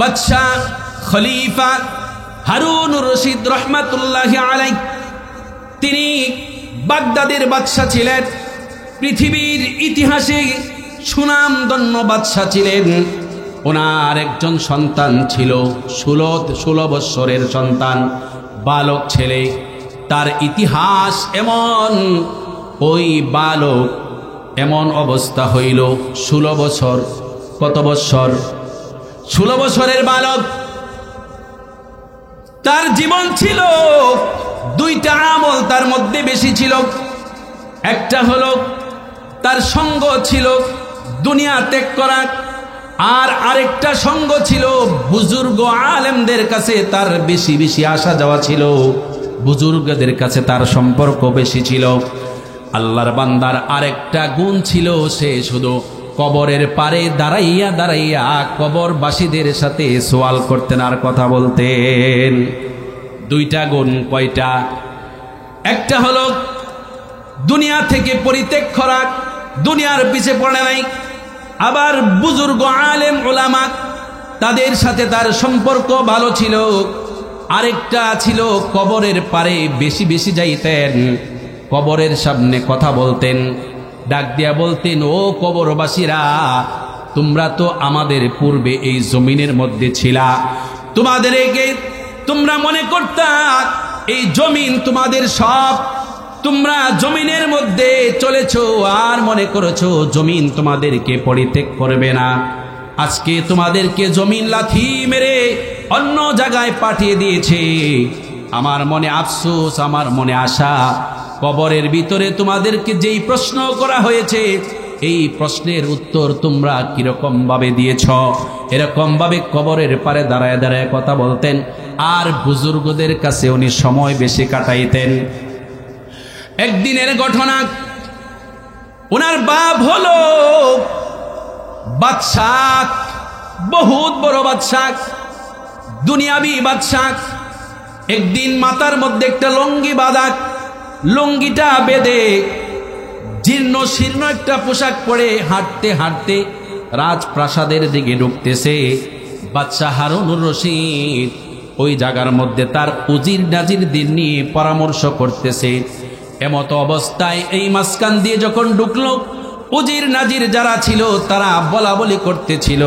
বাদশাহ খলিফা হারুনুর রশিদ রহমাতুল্লাহি আলাইহি তিনি বাগদাদের বাদশাহ ছিলেন। পৃথিবীর ইতিহাসে সুনামধন্য বাদশাহ ছিলেন। ওনার একজন সন্তান ছিল 16 বৎসরের সন্তান, বালক ছেলে। তার ইতিহাস এমন, ওই বালক এমন অবস্থা হইল 16 বছর, কত বৎসর? 16 বছরের বালক। তার জীবন ছিল দুইটা আমল তার মধ্যে বেশি ছিল। একটা হলো তার সঙ্গ ছিল দুনিয়া ত্যাগ করা, আর আরেকটা সঙ্গ ছিল বুজুর্গ আলেমদের কাছে তার বেশি বেশি আসা যাওয়া ছিল, বুজুর্গদের কাছে তার সম্পর্ক বেশি ছিল। আল্লাহর বান্দার আরেকটা গুণ ছিল, সে শুধু কবরের পারে দাঁড়াইয়া দাঁড়াইয়া কবরবাসীদের সাথে সওয়াল করতেন আর কথা বলতেন। দুইটা গুণ। কয়টা? একটা হলো দুনিয়া থেকে পরিত্যাগ করা, দুনিয়ার পিছে পড়ে নাই। আবার বুজুর্গ আলেম ওলামা তাদের সাথে তার সম্পর্ক ভালো ছিল। আরেকটা ছিল কবরের পারে বেশি বেশি যাইতেন, কবরের সামনে কথা বলতেন, ডাক দিয়া বলতেন, ও কবরবাসীরা, তোমরা তো আমাদের পূর্বে এই জমিনের মধ্যে ছিলা, তোমাদেরকে তোমরা মনে করতা এই জমিন তোমাদের সব, তোমরা জমিনের মধ্যে চলেছো আর মনে করেছো জমিন তোমাদেরকে পরিত্যাগ করবে না। আজকে তোমাদেরকে জমিন লাথি মেরে অন্য জায়গায় পাঠিয়ে দিয়েছে। আমার মনে আফসোস, আমার মনে আশা, কবরের ভিতরে তোমাদেরকে যেই প্রশ্ন করা হয়েছে এই প্রশ্নের উত্তর তোমরা কিরকম ভাবে দিয়েছ। এরকম ভাবে কবরের পারে দাঁড়ায় দাঁড়ায় কথা বলতেন, আর বুজুর্গদের কাছে উনি সময় বেশি কাটাইতেন। একদিনের ঘটনা, ওনার বাপ হলো বাদশাহ, বহুত বড় বাদশাহ, দুনিয়াবি বাদশাহ। একদিন মাথার মধ্যে একটা লুঙ্গি বাঁধা, লুঙ্গিটা বেঁধে জীর্ণ শীর্ণ একটা পোশাক পরে হাঁটতে হাঁটতে রাজপ্রাসাদের দিকে ঢুকতেছে। বাদশাহ হারুনুর রশিদ ওই জায়গার মধ্যে তার উজির নাজিরদের নিয়ে পরামর্শ করতেছে। এমত অবস্থায় এই মাঝখান দিয়ে যখন ঢুকলো, উজির নাজির যারা ছিল তারা বলা বলি করতেছিল,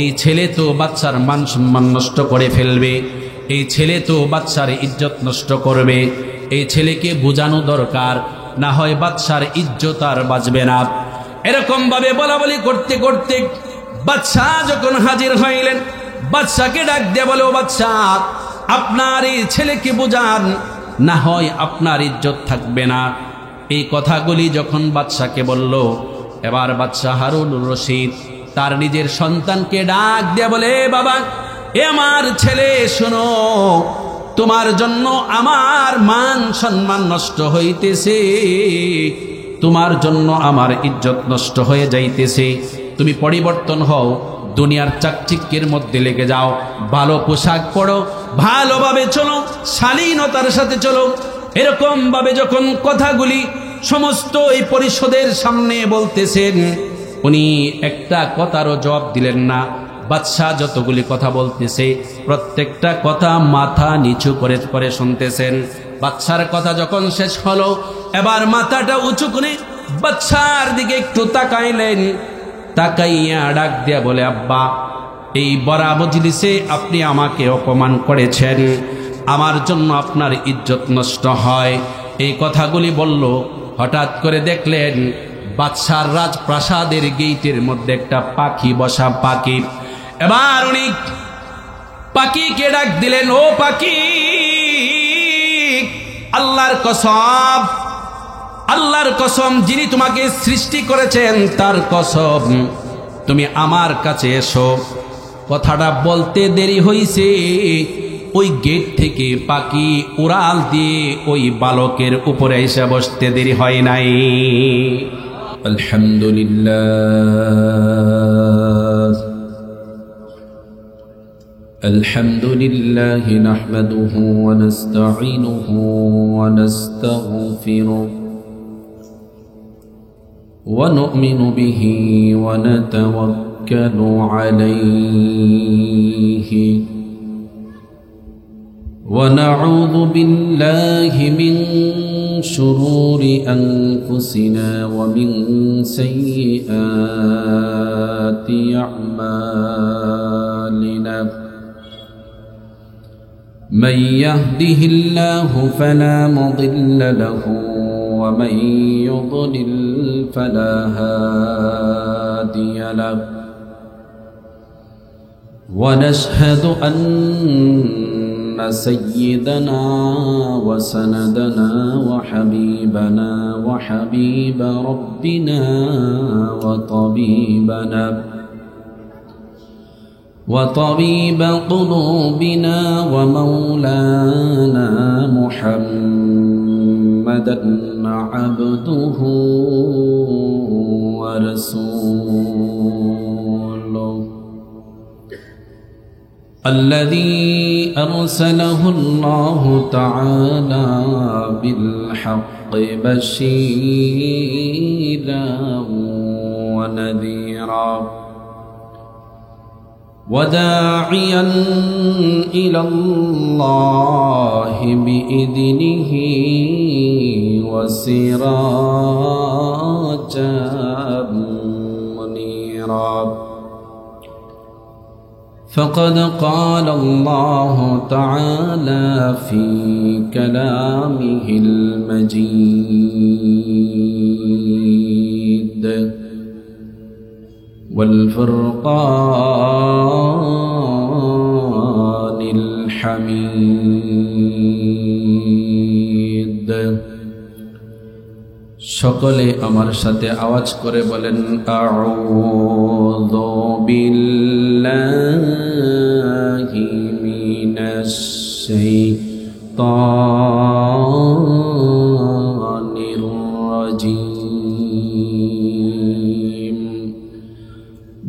এই ছেলে তো বাদশার মান সম্মান নষ্ট করে ফেলবে, এই ছেলে তো বাদশার ইজ্জত নষ্ট করবে, এই ছেলেকে বোঝানো দরকার, না হয় বাদশার ইজ্জত আর বাঁচবে না। এরকম ভাবে বলা বলি করতে করতে বাদশাহ যখন হাজির হইলেন, বাদশাকে ডাক দিয়ে বলে, ও বাদশাহ, আপনার এই ছেলেকে বোঝান, না হয় আপনার ইজ্জত থাকবে না। এই কথাগুলি যখন বাদশাকে বলল, এবার বাদশাহ হারুনুর রশিদ তার নিজের সন্তানকে ডাক দিয়ে বলে, বাবা, এ আমার ছেলে, শোনো, তোমার জন্য আমার মান সম্মান নষ্ট হইতেছে, তোমার জন্য আমার ইজ্জত নষ্ট হয়ে যাইতেছে। তুমি পরিবর্তন হও, দুনিয়ার চাকচিক্যের মধ্যে লেগে যাও, ভালো পোশাক পরো, ভালোভাবে চলো, শালীনতার সাথে চলো। এরকম ভাবে যখন কথাগুলি সমস্ত এই পরিষদের সামনে বলতেছেন, উনি একটা কথারও জবাব দিলেন না। বাদশাহ যতগুলি কথা বলতেছে প্রত্যেকটা কথা মাথা নিচু করে করে শুনতেছেন। বাদশার কথা যখন শেষ হলো, এবার মাথাটা উঁচু করে বাদশার দিকে একটু তাকাইলেন। তাকাইয়া ডাক দিয়া বলে, আব্বা, এই বড় মজলিসে আপনি আমাকে অপমান করেছেন, আমার জন্য আপনার ইজ্জত নষ্ট হয়। এই কথাগুলি বলল। হঠাৎ করে দেখলেন বাদশার রাজপ্রাসাদের গেটের মধ্যে একটা পাখি বসা, পাখি। এবার উনি পাখিকে ডাক দিলেন, ও পাখি, আল্লাহর কসম, আল্লাহর কসম, যিনি তোমাকে সৃষ্টি করেছেন তার কসম, তুমি আমার কাছে এসো। কথাটা বলতে দেরি হইছে, ওই গেট থেকে পাখি উড়াল দিয়ে ওই বালকের উপরে এসে বসতে দেরি হয় নাই। আলহামদুলিল্লাহ, আলহামদুলিল্লাহ নাহমাদুহু ওয়া নাস্তাঈনুহু ওয়া নাস্তাগফিরুহু ওয়া নু'মিনু বিহি ওয়া নাতাওয়াক্কালু نتوكل عليه ونعوذ بالله من شرور أنفسنا ومن سيئات أعمالنا من يهده الله فلا مضل له ومن يضلل فلا هادي له ونشهد أن سيدنا وسندنا وحبيبنا وحبيب ربنا وطبيب قلوبنا ومولانا محمدا عبده ورسوله الذي أرسله الله تعالى بالحق بشيرا ونذيرا وداعيا إلى الله بإذنه وسراجا منيرا فقد قال الله تعالى في كلامه المجيد والفرقان الحميد সকলে আমার সাথে আওয়াজ করে বলেন আউযু বিল্লাহি মিনাশ শাইতানির রাজীম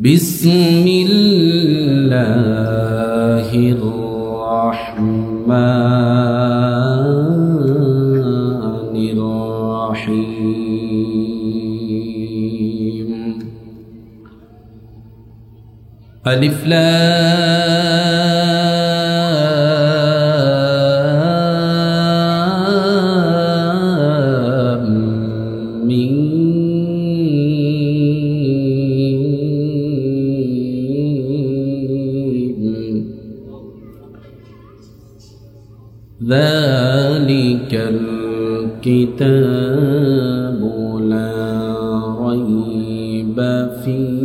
বিসমিল্লাহির রাহমানির রাহিম আলিফ লাম মিম ذلك الكتاب لا ريب فيه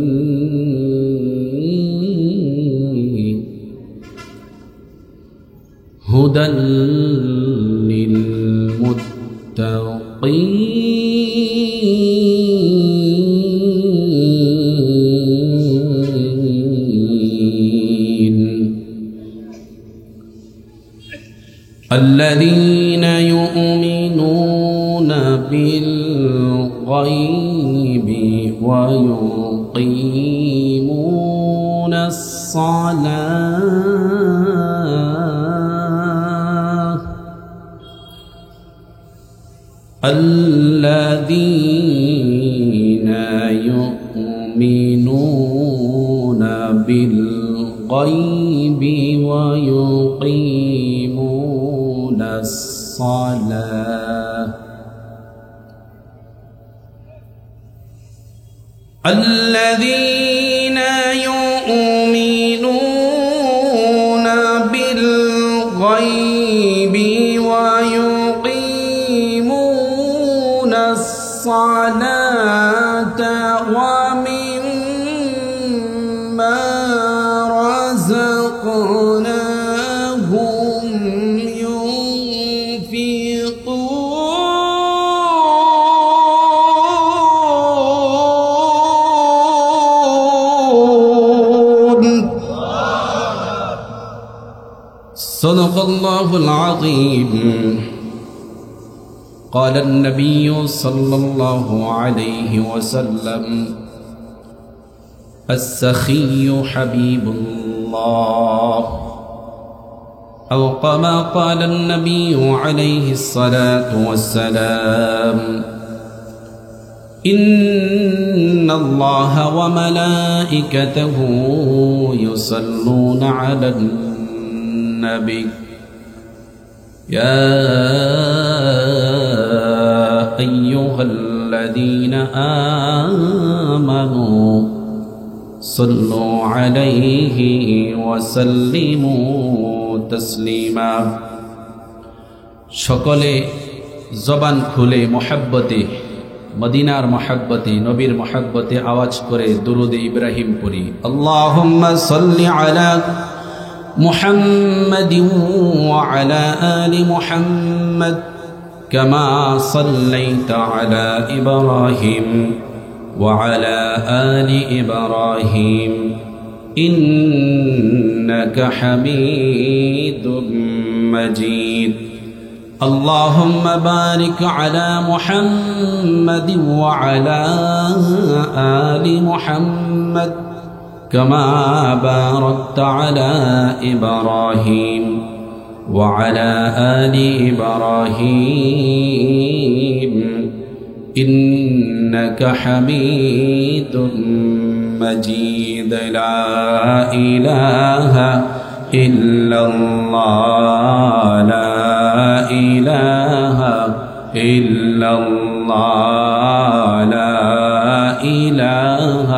هدى للمتقين الذين يؤمنون بالغيب ويقيمون الصلاة الذين يؤمنون بالغيب ويقيمون الصلاة الذين يؤمنون بالغيب ويقيمون الصلاة ومما رزقناهم صدق الله العظيم. قال النبي صلى الله عليه وسلم: السخي حبيب الله، أو كما قال النبي عليه الصلاة والسلام: ইন্নাল্লাহা ওয়া মালাইকাতাহু ইউসাল্লুনা আলান নবী ইয়া আইয়ুহাল্লাযীনা আমানু সাল্লু আলাইহি ওয়া সাল্লিমু তাসলিমা। সকলে জবান খুলে মুহাব্বতে, মদিনার মুহাব্বতে, নবীর মুহাব্বতে আওয়াজ করে দুরূদে ইব্রাহিম পড়ি। আল্লাহুম্মা সাল্লি আলা মুহাম্মাদিন ওয়া আলা আলি মুহাম্মাদ কামা সাল্লাইতা আলা ইব্রাহিম ওয়া আলা আলি ইব্রাহিম ইন্নাকা হামিদুম মাজিদ। اللهم بارك على محمد وعلى آل محمد كما باركت على إبراهيم وعلى آل إبراهيم إنك حميد مجيد لا إله إلا الله لا إله إلا الله لا إله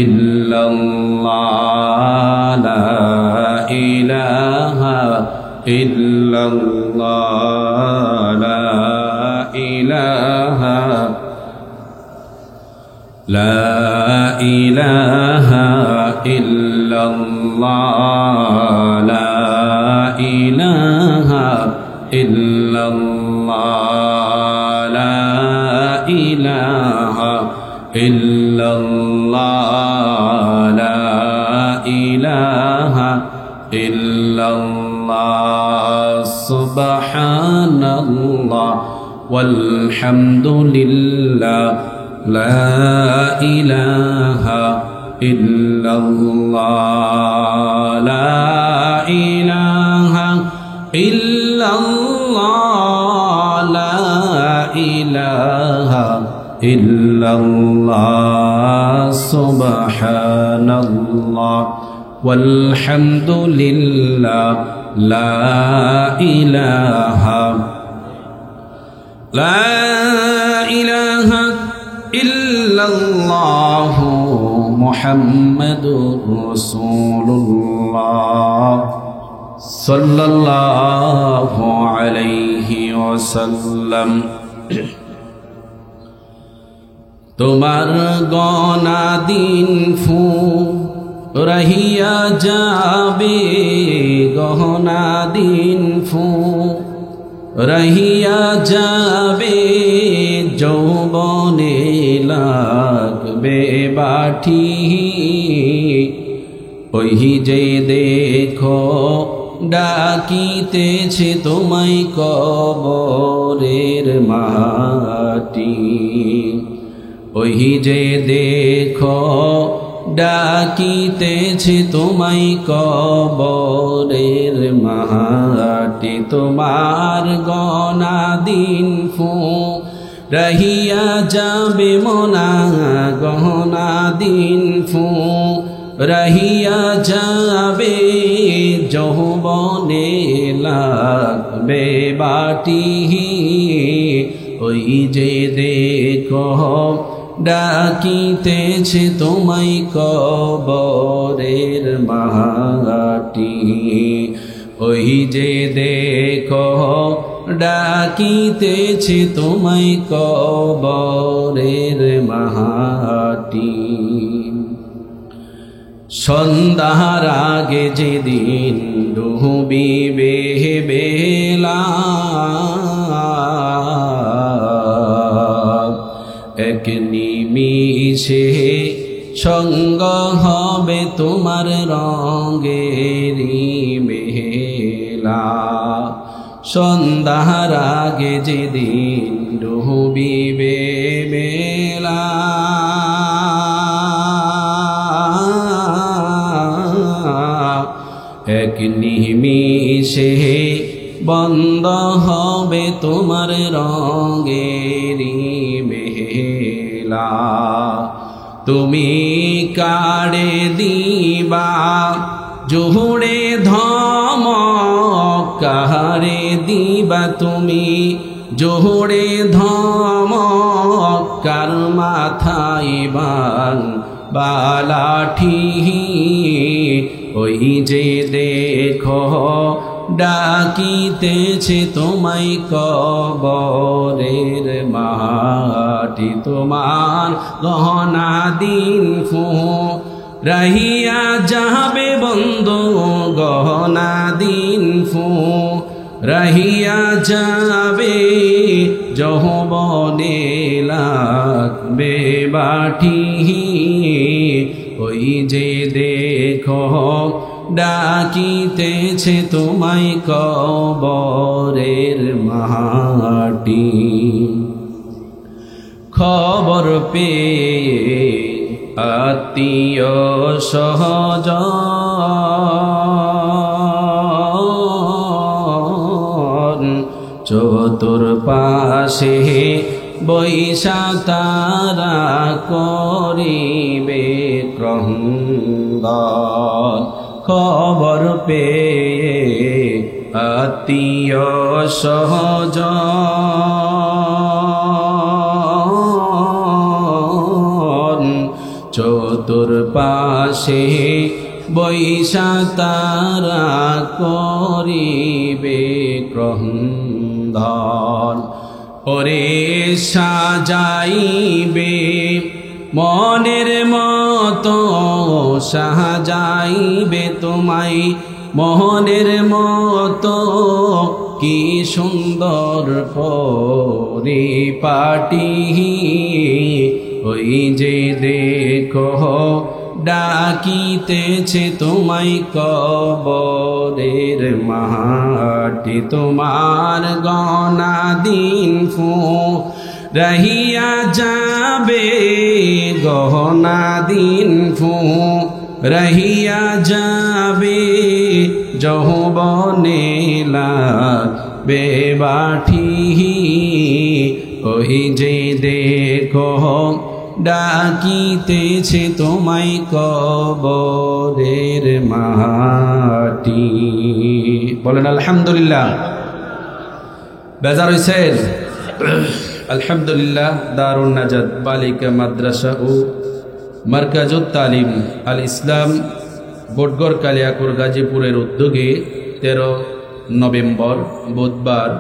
إلا الله لا إله إلا الله لا إله لا إله إلا الله لا إله إلا الله لا إله إلا الله لا إله إلا الله سبحان الله والحمد لله لا إله إلا الله لا إله إلا الله لا إله إلا الله سبحان الله والحمد لله لا إله لا إله إلا الله محمد رسول الله صلى الله عليه وسلم। তোমার গনা দিন ফু রহিয়া যাবে, গহনা দিন ফু রহিয়া যাবে, যৌবনে লাগবে বাটি, ওই যে দেখো ডাকিতেছে তোমায় কবরের মাটি, ওই যে দেখো ডাকিতেছে তোমায় কবরের মাটি। তোমার গনা দিন ফু রহিয়া যাবে মোনা, গহনা দিন ফু রহিয়া যাবে, যৌবনে লাগবে বাটি, ওই যে দেখো ডাকিতেছে তোমায় কবরের মাটি, ওই যে দেখো ডাকিতেছে তোমায় কবরের মাটি। সন্ধ্যার আগে যেদিন ডুবিবে বেলা, এক নিমিষে সঙ্গ হবে তোমার রঙেরি মেলা। সন্ধ্যার আগে যেদিন ডুবিবে বেলা, এক নিমিষে বন্ধ হবে তোমার রঙেরি মেলা। নীলা তুমি কারে দিবা জোহরে ধমক কারে দিবা তুমি জোহরে ধমক কার মাথায় বালাঠি ওই যে দেখো ডাকিতেছে তোমায় কবরের মাটি তোমার গহনা দিন ফু রহিয়া যাবে বন্ধু গহনা দিন ফু রহিয়া যাবে যৌবনে লাগবে বাটি ওই যে দেখো ডাকিতেছে তোমায় কবরের মাটি খবর পেয়ে আত্মীয় সহজন চতুর্পাশে বৈশা তারা করিবে ক্রন্দন খবর পেয়ে আত্মীয় সহজন চতুর্পাশে বৈশা তারা করিবে ক্রন্দন ওরে সাজাইবে মনের মতো সাজাইবে তোমায় মোহনের মতো কি সুন্দর পরিপাটি ওই যে দেখো ডাকিতেছে তোমায় কবরের মাটি তোমার গহনা দিন ফু রহিয়া যাবে গহনা দিন ফু রহিয়া যাবে যৌবনে লাগবে বাটি ওই যে দেখো ডাকিতেছে তোমায় কবরের মাটি বলেন আলহামদুলিল্লাহ বেজার হইছেন আলহামদুলিল্লাহ দারুন নাজাত বালিকা মাদ্রাসা ও মার্কাজুত তালিম আল ইসলাম বটগড় কালিয়াকুর গাজীপুরের উদ্যোগে 13 নভেম্বর বুধবার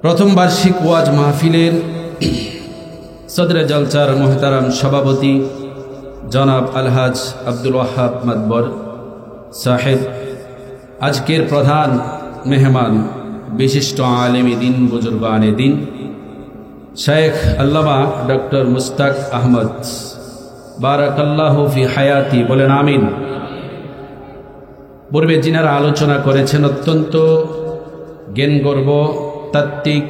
প্রথম বার্ষিক ওয়াজ মাহফিলের সদরে জলসার মোহতারাম সভাপতি জনাব আলহাজ আব্দুল ওয়াহাব মাদবর সাহেব, আজকের প্রধান মেহমান বিশিষ্ট আলেমী দিন বুজুর্গানে দিন শেখ আল্লামা ডক্টর মুস্তাক আহমদ বারাকাল্লাহু ফি হায়াতি বলেন আমিন। পূর্বে যিনারা আলোচনা করেছেন অত্যন্ত জ্ঞানগর্ভ তাত্ত্বিক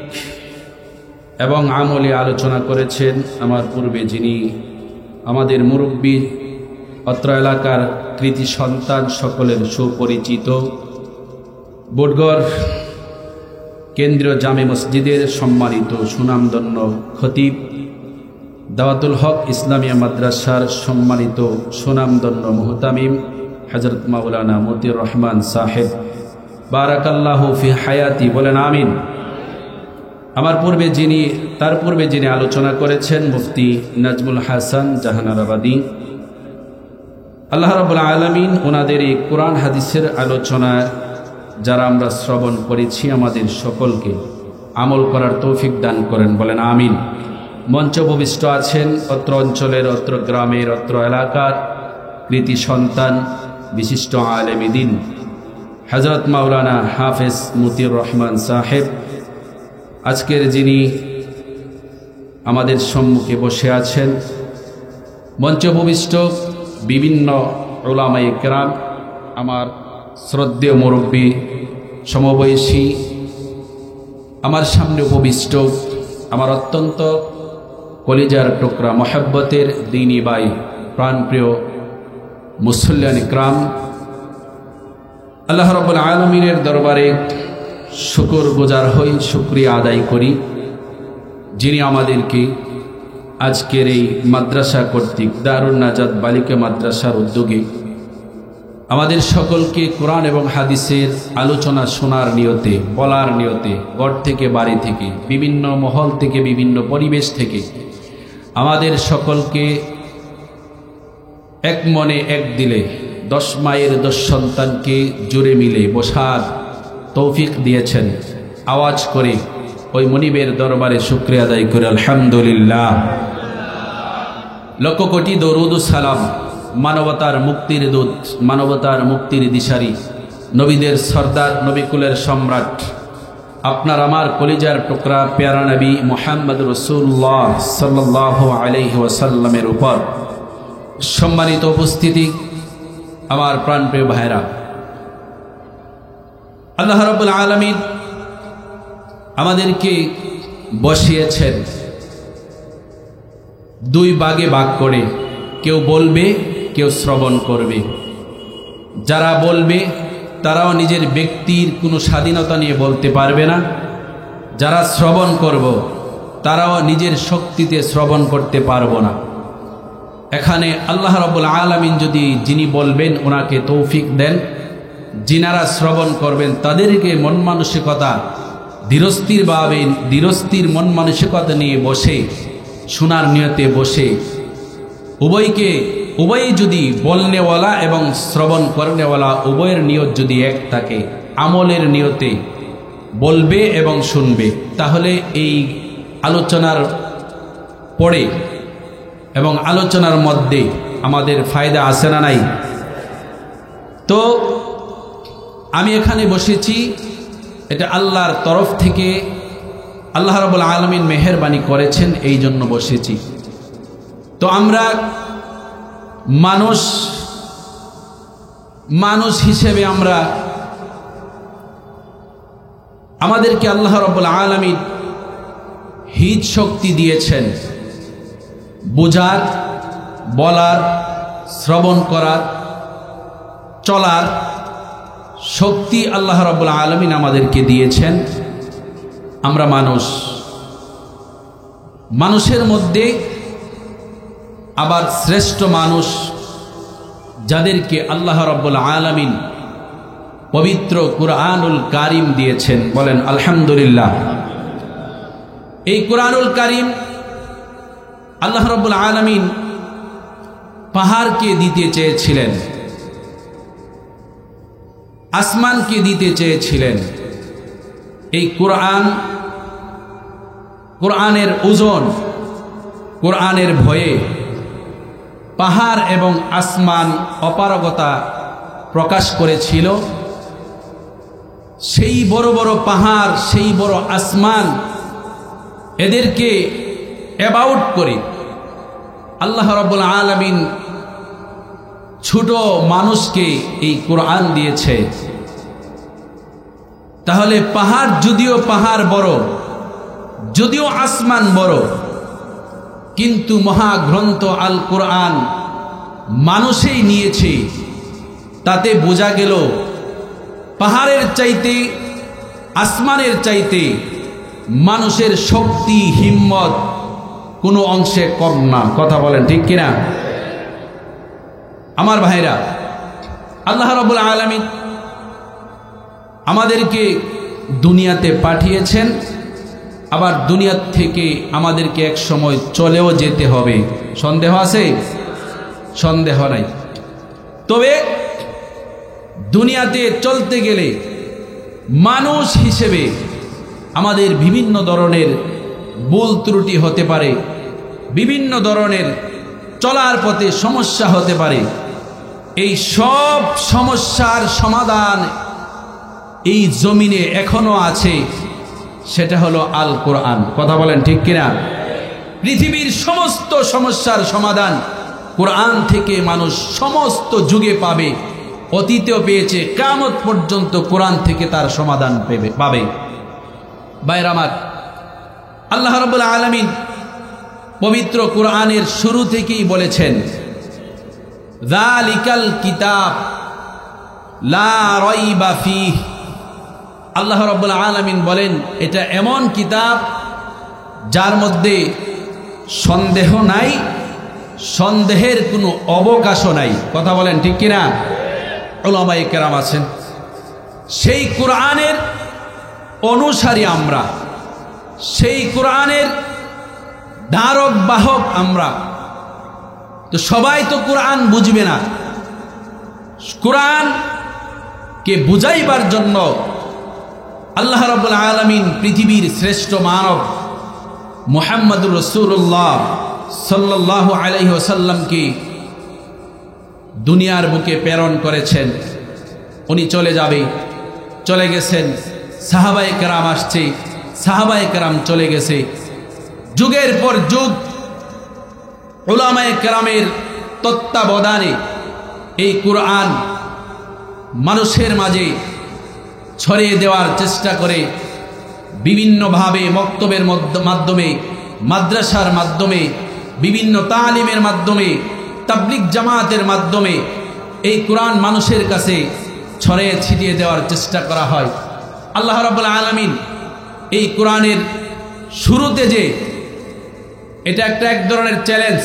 এবং আমলি আলোচনা করেছেন। আমার পূর্বে যিনি আমাদের মুরব্বী অত্র এলাকার কৃতি সন্তান সকলের সুপরিচিত বটগড় কেন্দ্রীয় জামে মসজিদের সম্মানিত সুনামধন্য খতিব দাওয়াতুল হক ইসলামিয়া মাদ্রাসার সম্মানিত সুনামধন্য মুহতামিম হযরত মাওলানা মতিউর রহমান সাহেব বারাকাল্লাহু ফি হায়াতি বলেন আমিন। আমার পূর্বে তার পূর্বে যিনি আলোচনা করেছেন মুফতি নাজমুল হাসান জাহানারাবাদী, আল্লাহ রাব্বুল আলামিন ওনাদের এই কোরআন হাদিসের আলোচনা যারা আমরা শ্রবণ করেছি আমাদের সকলকে আমল করার তৌফিক দান করেন বলেন আমিন। মঞ্চ উপবিষ্ট আছেন অত্র অঞ্চলের অত্র গ্রামের অত্র এলাকার কৃতি সন্তান বিশিষ্ট আলেম দ্বীন হযরত মাওলানা হাফেজ মতিউর রহমান সাহেব, আজকের যিনি আমাদের সম্মুখে বসে আছেন, মঞ্চ উপবিষ্ট বিভিন্ন উলামায়ে কেরাম, আমার শ্রদ্ধেয় মুরব্বী সমবয়সী, আমার সামনে উপবিষ্ট আমার অত্যন্ত কলিজার টুকরা মহব্বতের দ্বীনী ভাই প্রাণপ্রিয় মুসল্লিয়ান ইকরাম, আল্লাহ রাব্বুল আলামিনের দরবারে শুকর গুজার হই, শুকরিয়া আদায় করি যিনি আমাদেরকে আজকের এই মাদ্রাসা কর্তৃক দারুন নাজাত বালিকা মাদ্রাসার উদ্যোগে আমাদের সকলকে কোরআন এবং হাদিসের আলোচনা শোনার নিয়তে, বলার নিয়তে, ঘর থেকে বাড়ি থেকে, বিভিন্ন মহল থেকে, বিভিন্ন পরিবেশ থেকে আমাদের সকলকে এক মনে এক দিলে 10 মায়ের 10 সন্তানকে জুড়ে মিলে বসার তৌফিক দিয়েছেন। আওয়াজ করে ওই মনিবের দরবারে শুকরিয়া আদায় করে আলহামদুলিল্লাহ। লক্ষ কোটি দরুদ ও সালাম মানবতার মুক্তির দূত, মানবতার মুক্তির দিশারি, নবীদের সর্দার, নবীকুলের সম্রাট, আপনার আমার কলিজার টুকরা প্যারা নবী মুহাম্মদ রাসূলুল্লাহ সাল্লাল্লাহু আলাইহি ওয়াসাল্লামের উপর। সম্মানিত উপস্থিতি, আমার প্রাণপ্রিয় ভাইরা, আল্লাহ রাব্বুল আলামিন আমাদেরকে বসিয়েছেন 2 ভাগে ভাগ করে। কেউ বলবে, কেউ শ্রবণ করবে। যারা বলবে তারাও নিজের ব্যক্তির কোনো স্বাধীনতা নিয়ে বলতে পারবে না। যারা শ্রবণ করব তারাও নিজের শক্তিতে শ্রবণ করতে পারবো না। এখানে আল্লাহ রাব্বুল আলামিন যদি যিনি বলবেন ওনাকে তৌফিক দেন, যিনারা শ্রবণ করবেন তাদেরকে মন মানসিকতা ধীরস্থির মন মানসিকতা নিয়ে বসে শোনার নিয়তে বসে উভয়ই যদি বলনেওয়ালা এবং শ্রবণ করনেওয়ালা উভয়ের নিয়ত যদি এক থাকে, আমলের নিয়তে বলবে এবং শুনবে, তাহলে এই আলোচনার পরে এবং আলোচনার মধ্যে আমাদের ফায়দা আছে না নাই? তো আমি এখানে বসেছি, এটা আল্লাহর তরফ থেকে আল্লাহ রাব্বুল আলামিন মেহেরবানি করেছেন, এই জন্য বসেছি। তো আমরা মানুষ হিসেবে আমাদেরকে আল্লাহ রাব্বুল আলামিন হিত শক্তি দিয়েছেন, বোঝার, বলার, শ্রবণ করার, চলার শক্তি আল্লাহ রাব্বুল আলামিন আমাদেরকে দিয়েছেন। আমরা মানুষের মধ্যে আবার শ্রেষ্ঠ মানুষ যাদেরকে আল্লাহ রাব্বুল আলামিন পবিত্র কুরআনুল কারীম দিয়েছেন, বলেন আলহামদুলিল্লাহ। এই কুরআনুল কারীম আল্লাহ রাব্বুল আলামিন পাহাড়কে দিতে চেয়েছিলেন, আসমানকে দিতে চেয়েছিলেন। এই কোরআনের ওজন, কোরআনের ভয়ে পাহাড় এবং আসমান অপারগতা প্রকাশ করেছিল। সেই বড় বড় পাহাড়, সেই বড় আসমান, এদেরকে অ্যাবাউট করে আল্লাহ রাব্বুল আলামিন ছোট মানুষকে এই কোরআন দিয়েছে। তাহলে পাহাড় যদিও পাহাড় বড়, যদিও আসমান বড়, কিন্তু মহাগ্রন্থ আল কোরআন মানুষই নিয়েছে। তাতে বোঝা গেল পাহাড়ের চাইতে, আসমানের চাইতে মানুষের শক্তি, হিম্মত কোনো অংশে কম না। কথা বলেন ঠিক কিনা? আমার ভাইরা, আল্লাহ রাব্বুল আলামিন আমাদেরকে দুনিয়াতে পাঠিয়েছেন, আবার দুনিয়া থেকে আমাদেরকে এক সময় চলেও যেতে হবে। সন্দেহ আছে? সন্দেহ নাই। তবে দুনিয়াতে চলতে গেলে মানুষ হিসেবে আমাদের বিভিন্ন ধরনের ভুল ত্রুটি হতে পারে, বিভিন্ন ধরনের চলার পথে সমস্যা হতে পারে। এই সব সমস্যার সমাধান এই জমিনে এখনো আছে, সেটা হলো আল কোরআন। কথা বলেন ঠিক কিনা? পৃথিবীর সমস্ত সমস্যার সমাধান কোরআন থেকে মানুষ সমস্ত যুগে পাবে, অতীতেও পেয়েছে, কিয়ামত পর্যন্ত কোরআন থেকে তার সমাধান পাবে। ভাইরা আমার, আল্লাহ রাব্বুল আলামিন পবিত্র কোরআনের শুরু থেকেই বলেছেন, যালিকাল কিতাব লা রাইবা ফীহ। আল্লাহ রাব্বুল আলামিন বলেন, এটা এমন কিতাব যার মধ্যে সন্দেহ নাই, সন্দেহের কোনো অবকাশও নাই। কথা বলেন ঠিক কিনা? উলামায়ে কেরাম আছেন, সেই কোরআনের অনুসারী আমরা, সেই কোরআনের ধারক বাহক আমরা। তো সবাই তো কোরআন বুঝবে না। কোরআনকে বুঝাইবার জন্য আল্লাহ রাব্বুল আলামিন পৃথিবীর শ্রেষ্ঠ মানব মুহাম্মদুর রাসূলুল্লাহ সাল্লাল্লাহু আলাইহি ওয়াসাল্লামকে দুনিয়ার বুকে প্রেরণ করেছেন। উনি চলে গেছেন, সাহাবায়ে কেরাম আসছে, সাহাবায়ে কেরাম চলে গেছে, যুগের পর যুগ উলামায়ে কেরামের তত্ত্বাবধানে এই কোরআন মানুষের মাঝে ছড়িয়ে দেওয়ার চেষ্টা করে, বিভিন্নভাবে মক্তবের মাধ্যমে, মাদ্রাসার মাধ্যমে, বিভিন্ন তালিমের মাধ্যমে, তাবলিগ জামাতের মাধ্যমে এই কোরআন মানুষের কাছে ছড়িয়ে ছিটিয়ে দেওয়ার চেষ্টা করা হয়। আল্লাহ রাব্বুল আলামিন এই কোরআনের শুরুতে যে এটা এক ধরনের চ্যালেঞ্জ,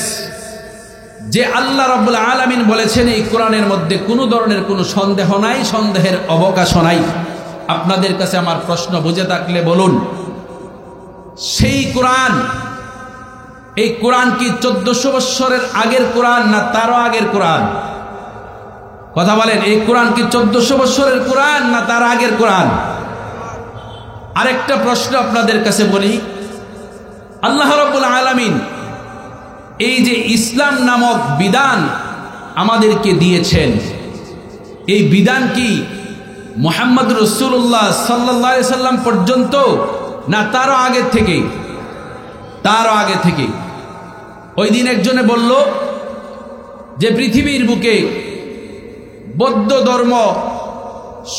যে আল্লাহ রাব্বুল আলামিন বলেছেন এই কোরআনের মধ্যে কোনো ধরনের কোনো সন্দেহ নাই, সন্দেহের অবকাশও নাই। আপনাদের কাছে আমার প্রশ্ন, বুঝে থাকলে বলুন, সেই কোরআন, এই কোরআন কি 1400 বছরের আগের কোরআন না তারও আগের কোরআন? কথা বলেন, এই কোরআন কি 1400 বছরের কোরআন না তার আগের কোরআন? আরেকটা প্রশ্ন আপনাদের কাছে বলি, আল্লাহ রাব্বুল আলামিন এই যে ইসলাম নামক বিধান আমাদেরকে দিয়েছেন, এই বিধান কি মুহাম্মদ রাসূলুল্লাহ সাল্লাল্লাহু আলাইহি সাল্লাম পর্যন্ত না তারও আগে থেকে? তারও আগে থেকে। ওই দিন একজনে বলল যে পৃথিবীর বুকে বৌদ্ধ ধর্ম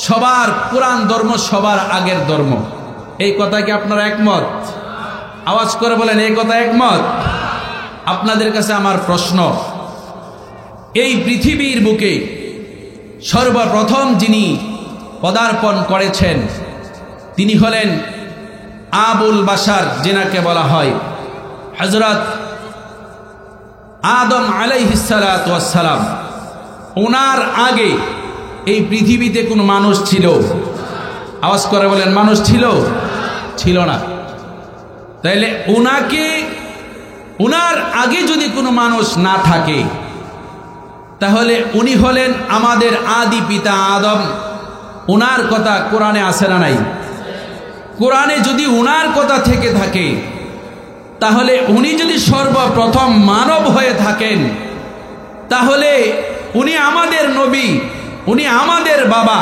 সবার, কোরআন ধর্ম সবার আগের ধর্ম। এই কথা কি আপনারা একমত? আওয়াজ করে বলেন, এই কথা একমত? আপনাদের কাছে আমার প্রশ্ন, এই পৃথিবীর বুকে সর্বপ্রথম যিনি পদার্পণ করেছেন তিনি হলেন আবুল বাশার, যেনাকে বলা হয় হযরত আদম আলাইহিস সালাতু ওয়াস সালাম। ওনার আগে এই পৃথিবীতে কোনো মানুষ ছিল? আওয়াজ করে বলেন, মানুষ ছিল? ছিল না। তাইলে উনার আগে যদি কোনো মানুষ না থাকে, তাহলে উনি হলেন আমাদের আদি পিতা আদম। উনার কথা কোরআনে আছে না নাই? কোরআনে যদি উনার কথা থেকে থাকে, তাহলে উনি যদি সর্বপ্রথম মানব হয়ে থাকেন, তাহলে উনি আমাদের নবী, উনি আমাদের বাবা।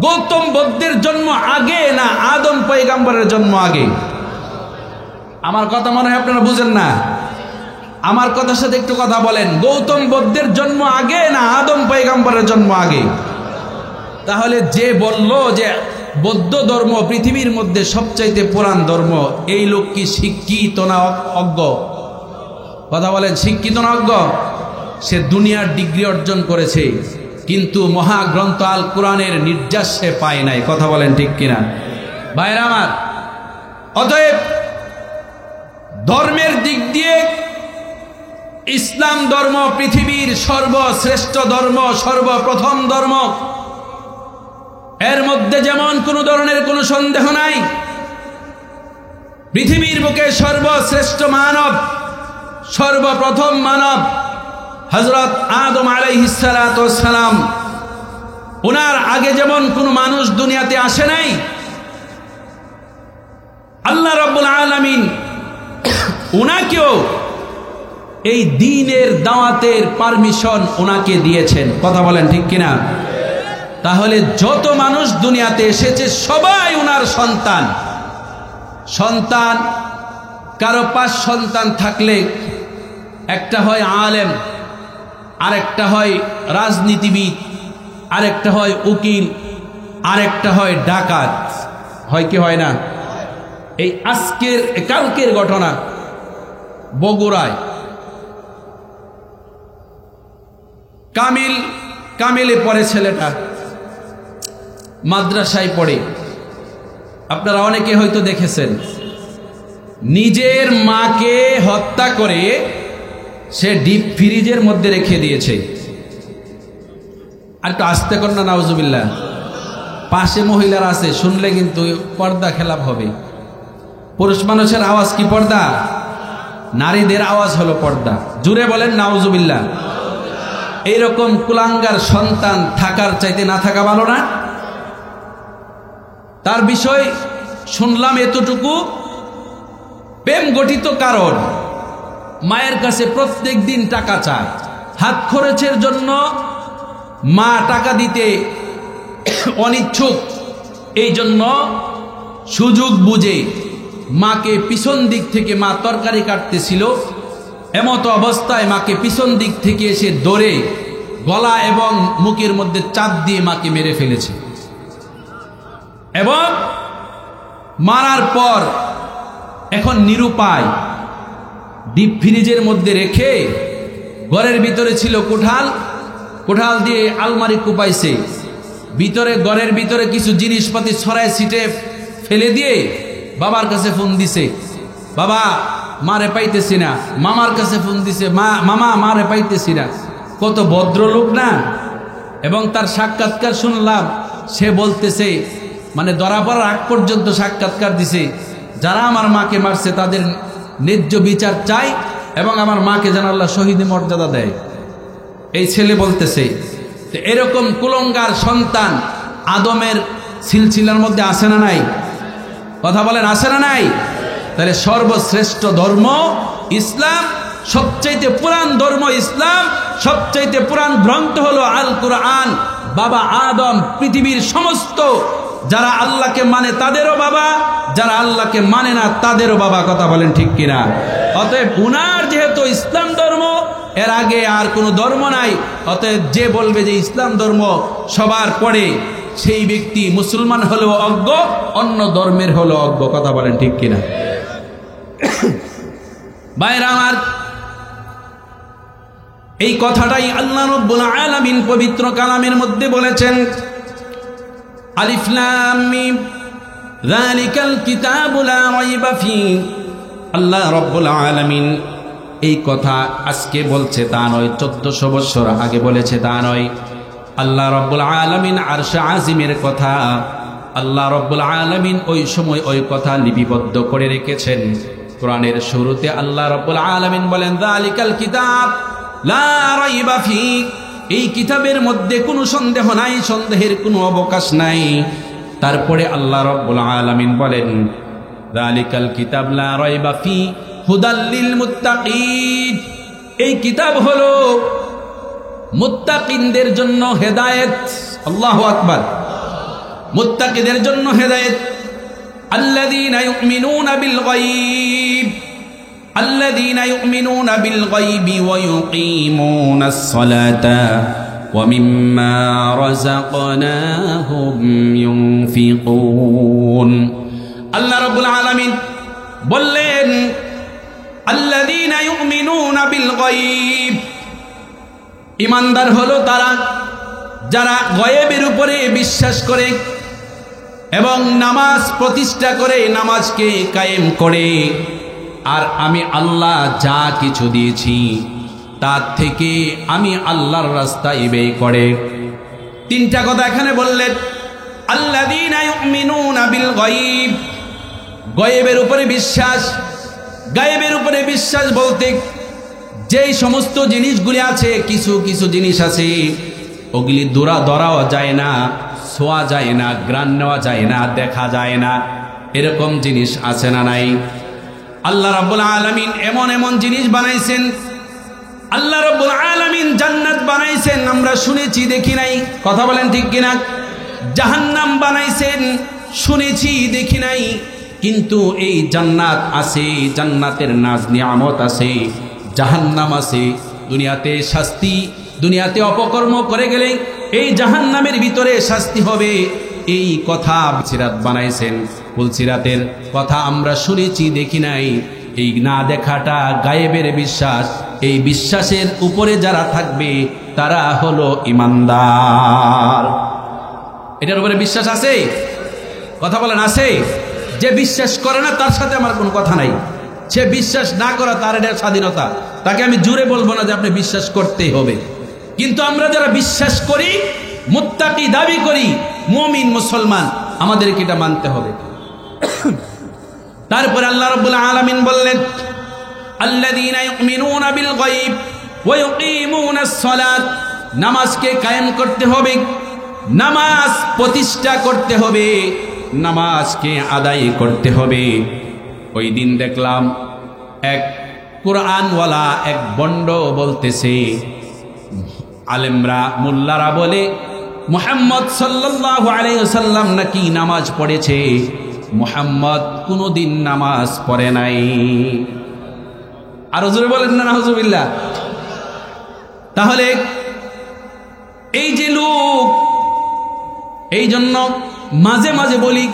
গৌতম বুদ্ধের জন্ম আগে না আদম পয়গম্বরের জন্ম আগে? আমার কথা মনে হয় আপনারা বুঝেন না। আমার কথার সাথে একটু কথা বলেন, গৌতম বুদ্ধের জন্ম আগে না আদম পয়গম্বরের জন্ম আগে? তাহলে যে বলল যে বৌদ্ধ ধর্ম পৃথিবীর মধ্যে সবচাইতে পুরান ধর্ম, এই লোক কি শিক্ষিত না অজ্ঞ? কথা বলেন, শিক্ষিত না অজ্ঞ? সে দুনিয়ার ডিগ্রি অর্জন করেছে, কিন্তু মহাগ্রন্থ আল কোরআনের নির্যাস সে পায় নাই। কথা বলেন ঠিক কিনা? ভাইরা আমার, অতএব ধর্মের দিক দিয়ে ইসলাম ধর্ম পৃথিবীর সর্বশ্রেষ্ঠ ধর্ম, সর্বপ্রথম ধর্ম। এর মধ্যে যেমন কোনো ধরনের কোনো সন্দেহ নাই, পৃথিবীর বুকে সর্বশ্রেষ্ঠ মানব, সর্বপ্রথম মানব হযরত আদম আলাইহিস সালাতু ওয়াস সালাম। ওনার আগে যেমন কোনো মানুষ দুনিয়াতে আসে নাই, আল্লাহ রাব্বুল আলামিন উনাকেও এই দ্বীনের দাওয়াতের পারমিশন ওনাকে দিয়েছেন। কথা বলেন ঠিক কিনা? তাহলে যত মানুষ দুনিয়াতে এসেছে সবাই ওনার সন্তান। কারো 5 সন্তান থাকলে একটা হয় আলেম, আরেকটা হয় রাজনীতিবিদ, আরেকটা হয় উকিল, আরেকটা হয় ডাকাত। হয় কি হয় না? এই কালকের ঘটনা, বগুড়ায় কামিলে পড়ে ছেলেটা, মাদ্রাসায় পড়ে। আপনারা অনেকে হয়তো দেখেছেন, নিজের মাকে হত্যা করে সে ডিপ ফ্রিজের মধ্যে রেখে দিয়েছে। আর একটু আস্তে কর না, নাউজুবিল্লাহ। পাশে মহিলারা আছে, শুনলে কিন্তু পর্দা খেলাপ হবে। পুরুষ মানুষের আওয়াজ কি পর্দা? নারীদের আওয়াজ হলো পর্দা। জুড়ে বলেন নাউজুবিল্লাহ। এইরকম কুলাঙ্গার সন্তান থাকার চাইতে না থাকা ভালো না? তার বিষয় শুনলাম এতটুকু, প্রেম গঠিত কারণ মায়ের কাছে প্রত্যেক দিন টাকা চায়, হাত খরচের জন্য মা টাকা দিতে অনিচ্ছুক। এই জন্য সুযোগ বুঝে মাকে পিছন দিক থেকে, মা তরকারি কাটতেছিল, এমতো অবস্থায় মাকে পিছন দিক থেকে এসে দৌড়ে গলা এবং মুখের মধ্যে চাপ দিয়ে মাকে মেরে ফেলেছে। এবং মারার পর এখন নিরুপায় ডিপ ফ্রিজের মধ্যে রেখে, ঘরের ভিতরে ছিল কোঠাল, কোঠাল দিয়ে আলমারি কুপাইছে, ভিতরে ঘরের ভিতরে কিছু জিনিসপাতি ছড়ায় ছিটে ফেলে দিয়ে বাবার কাছে ফোন দিছে, বাবা মারে পাইতেছি না। মামার কাছে ফোন দিছে, মামা মারে পাইতেছি না। কত ভদ্রলোক না। এবং তার সাক্ষাৎকার শুনলাম, সে বলতেছে, মানে ধরা পড়ার আগ পর্যন্ত সাক্ষাৎকার দিছে, যারা আমার মাকে মারছে তাদের ন্যায্য বিচার চাই এবং আমার মাকে যেন আল্লাহ শহীদ মর্যাদা দেয়। এই ছেলে বলতেছে। তো এরকম কুলঙ্গার সন্তান আদমের সিলসিলার মধ্যে আসে না নাই? কথা বলেন, আসে না নাই? তাহলে সর্বশ্রেষ্ঠ ধর্ম ইসলাম, সবচাইতে পুরান ধর্ম ইসলাম, সবচাইতে পুরান গ্রন্থ হলো আল কুরআন। বাবা আদম পৃথিবীর সমস্ত যারা আল্লাহকে মানে তাদেরও বাবা, যারা আল্লাহকে মানে না তাদেরও বাবা। কথা বলেন ঠিক কিনা? অতএব উনার যেহেতু ইসলাম ধর্ম, এর আগে আর কোনো ধর্ম নাই, অতএব যে বলবে যে ইসলাম ধর্ম সবার পরে, সেই ব্যক্তি মুসলমান হলেও অজ্ঞ, অন্য ধর্মের হলেও অজ্ঞ। কথা বলেন ঠিক কিনা? ভাইরা আমার, এই কথাটাই আল্লাহ রাব্বুল আলামিন পবিত্র কালামের মধ্যে বলেছেন, আলিফ লাম মিম যালিকাল কিতাবু লা রাইবা ফীহি। আল্লাহ রাব্বুল আলামিন এই কথা আজকে বলছে তা নয়, 1400 বছর আগে বলেছে তা নয়। আল্লাহ রাব্বুল আলামিন আরশে আজিমের কথা আল্লাহ রাব্বুল আলামিন ওই সময় ওই কথা লিপিবদ্ধ করে রেখেছেন। কোরআনের শুরুতে আল্লাহ রাব্বুল আলামিন বলেন, যালিকাল কিতাব লা রাইবা ফীহি। এই কিতাবের মধ্যে কোনো সন্দেহ নাই, সন্দেহের কোনো অবকাশ নাই। তারপরে আল্লাহ রাব্বুল আলামিন বলেন, যালিকাল কিতাব লা রাইবা ফীহি হুদাল লিল মুত্তাকিন। এই কিতাব হলো মুত্তাকিনদের জন্য হেদায়েত। আল্লাহু আকবার। মুত্তাকিদের জন্য হেদায়েত। আল্লাযীনা ইউমিনুনা বিল গায়ব, আল্লাযীনা ইউমিনুনা বিল গায়বি ওয়া ইউকিমুনাস সালাতা ওয়া মিম্মা রাযাকনাহুম ইউনফিকুন। আল্লাহ রাব্বুল আলামিন বললেন, আল্লাযীনা ইউমিনুনা বিল গায়ব, ঈমানদার হলো তারা যারা গায়েবের উপরে বিশ্বাস করে এবং নামাজ প্রতিষ্ঠা করে, নামাজকে কায়েম করে, আর আমি আল্লাহ যা কিছু দিয়েছি তার থেকে আমি আল্লাহর রাস্তায় ব্যয় করে। তিনটা কথা এখানে বললেন, আল্লাযীনা ইউমিনুনা বিল গায়ব, গায়েবের উপরে বিশ্বাস। গায়েবের উপরে বিশ্বাস বলতে যেই সমস্ত জিনিসগুলি আছে, কিছু কিছু জিনিস আছে ওগুলি ধরাও যায় না, ছোঁয়া যায় না, ঘ্রাণ নেওয়া যায় না, দেখা যায় না, এরকম জিনিস আছে না নাই? আল্লাহ রাব্বুল আলামিন এমন এমন জিনিস বানাইছেন। আল্লাহ রাব্বুল আলামিন জান্নাত বানাইছেন, আমরা শুনেছি দেখি নাই। কথা বলেন ঠিক কিনা? জাহান্নাম বানাইছেন, শুনেছি দেখি নাই। কিন্তু এই জান্নাত আছে, জান্নাতের নাজ নিয়ামত আছে, জাহান্নাম আছে। দুনিয়াতে শাস্তি, দুনিয়াতে অপকর্ম করে গেলে এই জাহান্নামের ভিতরে শাস্তি হবে, এই কথা সিরাত বানাইছেন। ফুলসিরাতের কথা আমরা শুনেছি দেখি নাই। এই না দেখাটা গায়েবের বিশ্বাস। এই বিশ্বাসের উপরে যারা থাকবে তারা হলো ঈমানদার। এটার উপরে বিশ্বাস আছে? কথা বলেন আছে? যে বিশ্বাস করে না তার সাথে আমার কোনো কথা নাই। সে বিশ্বাস না করা তার এটা স্বাধীনতা, তাকে আমি জোরে বলবো না যে আপনি বিশ্বাস করতেই হবে। কিন্তু আমরা যারা বিশ্বাস করি, মুত্তাকি দাবি করি, মুমিন মুসলমান, আমাদেরকে এটা মানতে হবে। তারপরে আল্লাহ রাব্বুল আলামিন বললেন, আল্লাযীনা ইউমিনুনা বিল গায়ব ওয়া ইউকিমুনাস সালাত, নামাজকে কায়েম করতে হবে, নামাজ প্রতিষ্ঠা করতে হবে, নামাজকে আদায় করতে হবে। ওই দিন দেখলাম এক কোরআনওয়ালা এক বন্ড বলতেছে, আলেমরা মোল্লারা বলে মুহাম্মদ সাল্লাল্লাহু আলাইহি ওয়াসাল্লাম নাকি নামাজ পড়েছে, মুহাম্মদ কোনোদিন নামাজ পড়ে নাই। আর হুজুর বলেন না নাউজুবিল্লাহ। তাহলে এই যে লোক, এই জন্য মাঝে মাঝে বলি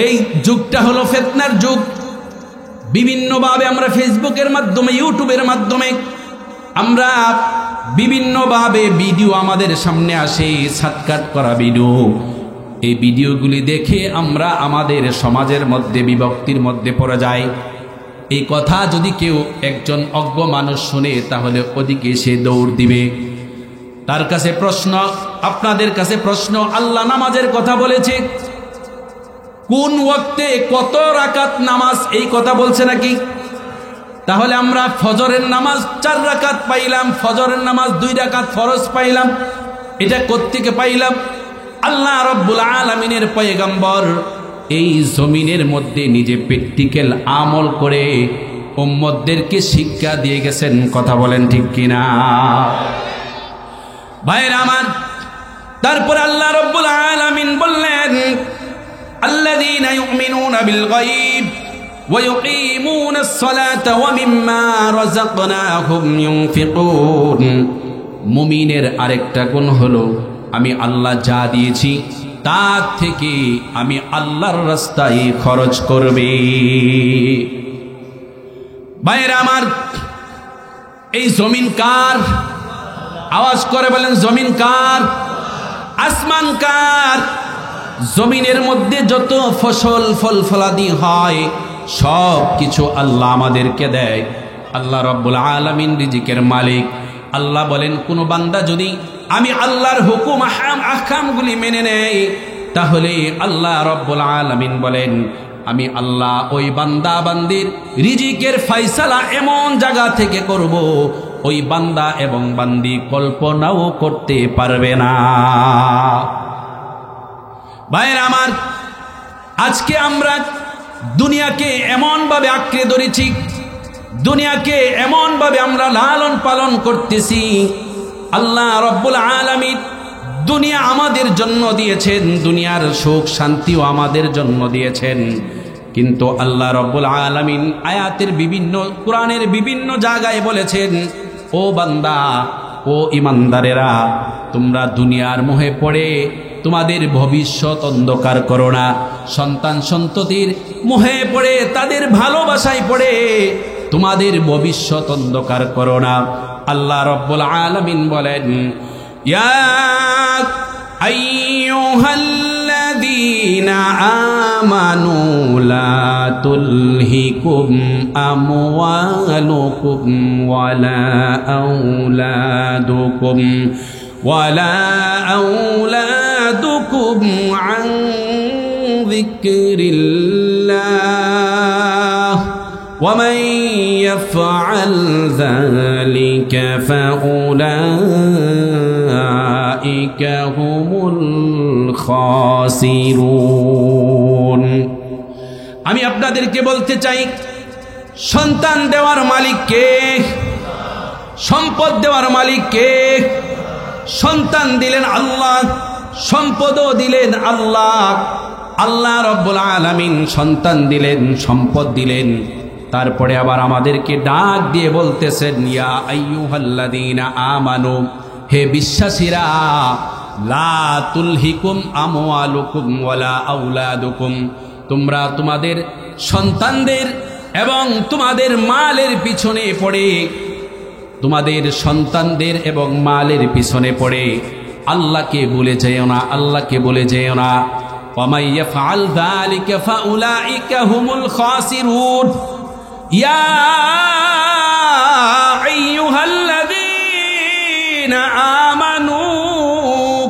এই যুগটা হলো ফিতনার যুগ। বিভিন্নভাবে আমরা ফেসবুকের মাধ্যমে, ইউটিউবের মাধ্যমে আমরা বিভিন্নভাবে ভিডিও আমাদের সামনে আসে, শর্টকাট করা ভিডিও। এই ভিডিওগুলি দেখে আমরা আমাদের সমাজের মধ্যে বিভক্তির মধ্যে পড়ে যাই। এই কথা যদি কেউ একজন অজ্ঞ মানুষ শুনে তাহলে ওদিকে সে দৌড় দিবে। তার কাছে প্রশ্ন, আপনাদের কাছে প্রশ্ন, আল্লাহ নামাজের কথা বলেছে, কোন ওয়াক্তে কত রাকাত নামাজ এই কথা বলছে নাকি? তাহলে আমরা ফজরের নামাজ 4 রাকাত পাইলাম, ফজরের নামাজ 2 রাকাত ফরজ পাইলাম, এটা কোত্থেকে পাইলাম? আল্লাহ রাব্বুল আলামিনের পয়গম্বর এই জমিনের মধ্যে নিজে প্র্যাকটিক্যাল আমল করে উম্মতদেরকে শিক্ষা দিয়ে গেছেন। কথা বলেন ঠিক কিনা ভাইরা আমার? তারপর আল্লাহ রাব্বুল আলামিন বললেন, আল্লাযীনা ইউমিনুনা বিল গায়ব ওয়া ইউকিমুনাস সালাতা ওয়া মিম্মা রাযাকনাহুম ইউনফিকুন। মুমিনের আরেকটা গুণ হলো, আমি আল্লাহ যা দিয়েছি তার থেকে আমি আল্লাহর রাস্তায় খরচ করবে। ভাইরা আমার, এই জমিন কার? আওয়াজ করে বলেন, জমিন কার? আসমান কার? জমিনের মধ্যে যত ফসল ফল ফলাদি হয় সব কিছু আল্লাহ আমাদেরকে দেয়। আল্লাহ রাব্বুল আলামিন রিজিকের মালিক। আল্লাহ বলেন, কোন বান্দা যদি আমি আল্লাহর হুকুম আহকামগুলি মেনে নেয়, তাহলে আল্লাহ রাব্বুল আলামিন বলেন, আমি আল্লাহ ওই বান্দা বান্দির রিজিকের ফয়সালা এমন জায়গা থেকে করব ওই বান্দা এবং বান্দি কল্পনাও করতে পারবে না। ভাইরা আমার, আজকে আমরা দুনিয়াকে এমন ভাবে আঁকড়ে ধরেছি, দুনিয়াকে এমন ভাবে আমরা লালন পালন করতেছি। আল্লাহ রাব্বুল আলামিন দুনিয়া আমাদের জন্য দিয়েছেন, দুনিয়ার সুখ শান্তিও আমাদের জন্য দিয়েছেন। কিন্তু আল্লাহ রাব্বুল আলামিন আয়াতের বিভিন্ন, কোরআনের বিভিন্ন জায়গায় বলেছেন, ও বান্দা, ও ইমানদারেরা, তোমরা দুনিয়ার মোহে পড়ে তোমাদের ভবিষ্যৎ অন্ধকার করো না। সন্তান সন্ততির মোহে পড়ে, তাদের ভালোবাসায় পড়ে তোমাদের ভবিষ্যৎ অন্ধকার করো না। আল্লাহ রাব্বুল আলামিন বলেন, ইয়া আইয়ুহাল্লাযীনা আমানু লা তুলহিকুম আমওয়ালুকুম ওয়ালা আওলাদুকুম আন যিকরিল্লাহ ওয়া মান ইয়াফআল যালিকা ফাউলাইকা হুমুল খাসিরুন। আমি আপনাদেরকে বলতে চাই, সন্তান দেওয়ার মালিক কে? সম্পদ দেওয়ার মালিক কে? সন্তান দিলেন আল্লাহ, সম্পদও দিলেন আল্লাহ। আল্লাহ রাব্বুল আলামিন সন্তান দিলেন, সম্পদ দিলেন, তারপরে আবার আমাদেরকে ডাক দিয়ে বলতেছেন, ইয়া আইয়ুহাল্লাযীনা আমানু, হে বিশ্বাসীরা, লা তুলহিকুম আমওয়ালুকুম ওয়ালা আওলাদুকুম, তোমরা তোমাদের সন্তানদের এবং তোমাদের মালের পিছনে পড়ে, তোমাদের সন্তানদের এবং মালের পিছনে পড়ে আল্লাহকে ভুলে যেও না, আল্লাহকে ভুলে যেও না। ومن يفعل ذلك فأولئك هم الخاسرون يا أيها الذين آمنوا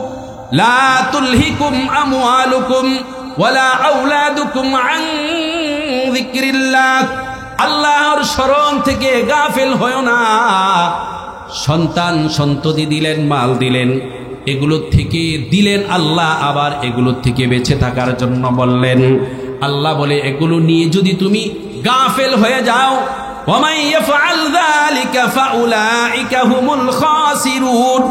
لا تلهكم أموالكم ولا أولادكم عن ذكر الله আল্লাহর স্মরণ থেকে গাফিল হয়ো না। সন্তান সন্ততি দিলেন, মাল দিলেন, এগুলোর থেকে দিলেন আল্লাহ, আবার এগুলোর থেকে বেঁচে থাকার জন্য বললেন। আল্লাহ বলে এগুলো নিয়ে যদি তুমি গাফিল হয়ে যাও, ওয়ামান ইয়াফআল যালিকা ফাউলাইকা হুমুল খাসিরুন,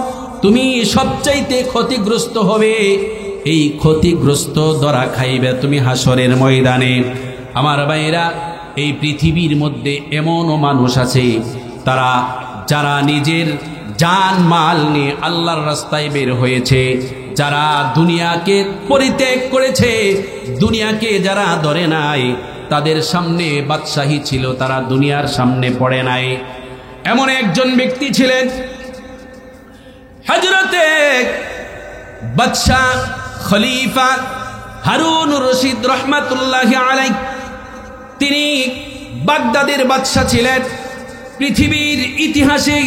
তুমি সবচাইতে ক্ষতিগ্রস্ত হবে। এই ক্ষতিগ্রস্ত ধরা খাইবে তুমি হাসরের ময়দানে। আমার ভাইরা, এই পৃথিবীর মধ্যে এমনও মানুষ আছে তারা যারা নিজের জান মাল নিয়ে আল্লাহর রাস্তায় বের হয়েছে, যারা দুনিয়াকে পরিত্যাগ করেছে, দুনিয়াকে যারা ধরে নাই, তাদের সামনে বাদশাহী ছিল, তারা দুনিয়ার সামনে পড়ে নাই। এমন একজন ব্যক্তি ছিলেন হযরতে বাদশাহ খলিফা হারুনুর রশিদ রহমাতুল্লাহি আলাইহি। তিনি বাগদাদের বাদশাহ ছিলেন, পৃথিবীর ইতিহাসে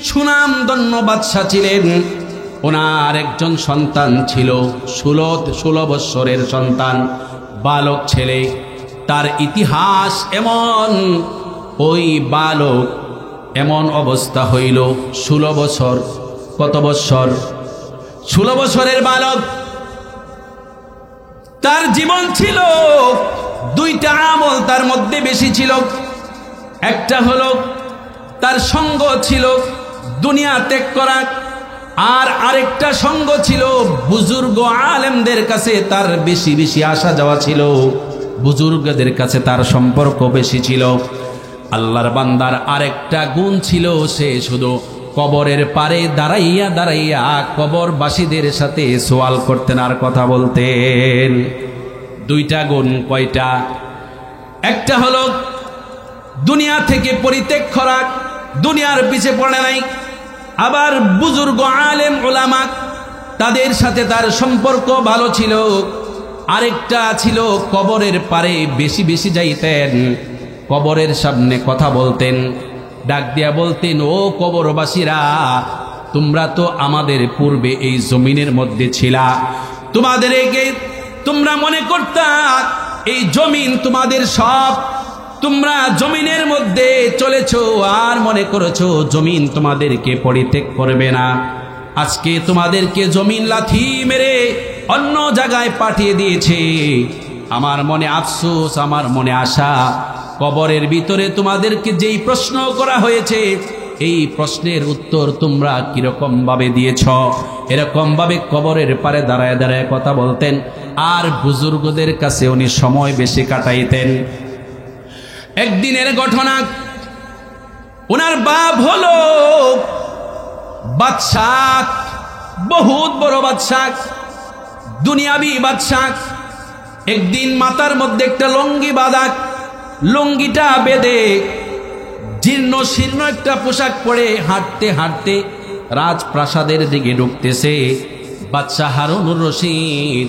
সুনামধন্য বাদশাহ ছিলেন। ওনার একজন সন্তান ছিল 16 বৎসরের সন্তান, বালক ছেলে। তার ইতিহাস এমন, ওই বালক এমন অবস্থা হইল 16 বছর, কত বৎসর? 16 বছরের বালক। তার জীবন ছিল দুইটা আমল তার মধ্যে বেশি ছিল। একটা হলো তার সঙ্গ ছিল দুনিয়া ত্যাগ করা, আর আরেকটা সঙ্গ ছিল বুজুর্গ আলেমদের কাছে তার বেশি বেশি আসা যাওয়া ছিল, বুজুর্গদের কাছে তার সম্পর্ক বেশি ছিল। আল্লাহর বান্দার আরেকটা গুণ ছিল, সে শুধু কবরের পারে দাঁড়াইয়া দাঁড়াইয়া কবরবাসীদের সাথে সওয়াল করতেন আর কথা বলতেন। দুইটা গুণ। কয়টা? একটা হলো দুনিয়া থেকে পরিত্যাগ করা, দুনিয়ার পিছে পড়ে নাই। আবার বুজুর্গ আলেম ওলামা, তাদের সাথে তার সম্পর্ক ভালো ছিল। আরেকটা ছিল কবরের পারে বেশি বেশি যাইতেন, কবরের সামনে কথা বলতেন, ডাক দিয়া বলতেন, ও কবরবাসীরা, তোমরা তো আমাদের পূর্বে এই জমিনের মধ্যে ছিলা, তোমাদেরকে তোমরা মনে করতা এই জমিন তোমাদের সব, তোমরা জমিনের মধ্যে চলেছো আর মনে করেছো জমিন তোমাদেরকে পরিত্যাগ করবে না। আজকে তোমাদেরকে জমিন লাথি মেরে অন্য জায়গায় পাঠিয়ে দিয়েছে। আমার মনে আফসোস, আমার মনে আশা, কবরের ভিতরে তোমাদেরকে যেই প্রশ্ন করা হয়েছে, এই প্রশ্নের উত্তর তোমরা কিরকম ভাবে দিয়েছ। এরকম ভাবে কবরের পারে দাঁড়ায় দাঁড়ায় কথা বলতেন, আর বুজুর্গদের কাছে উনি সময় বেশি কাটাইতেন। একদিনের ঘটনা, ওনার বাপ হলো বাদশাহ, বহুত বড় বাদশাহ, দুনিয়াবি বাদশাহ। একদিন মাথার মধ্যে একটা লুঙ্গি বাঁধা, লুঙ্গিটা বেঁধে জীর্ণ শীর্ণ একটা পোশাক পরে হাঁটতে হাঁটতে রাজপ্রাসাদের দিকে ঢুকতেছে। বাদশাহ হারুনুর রশিদ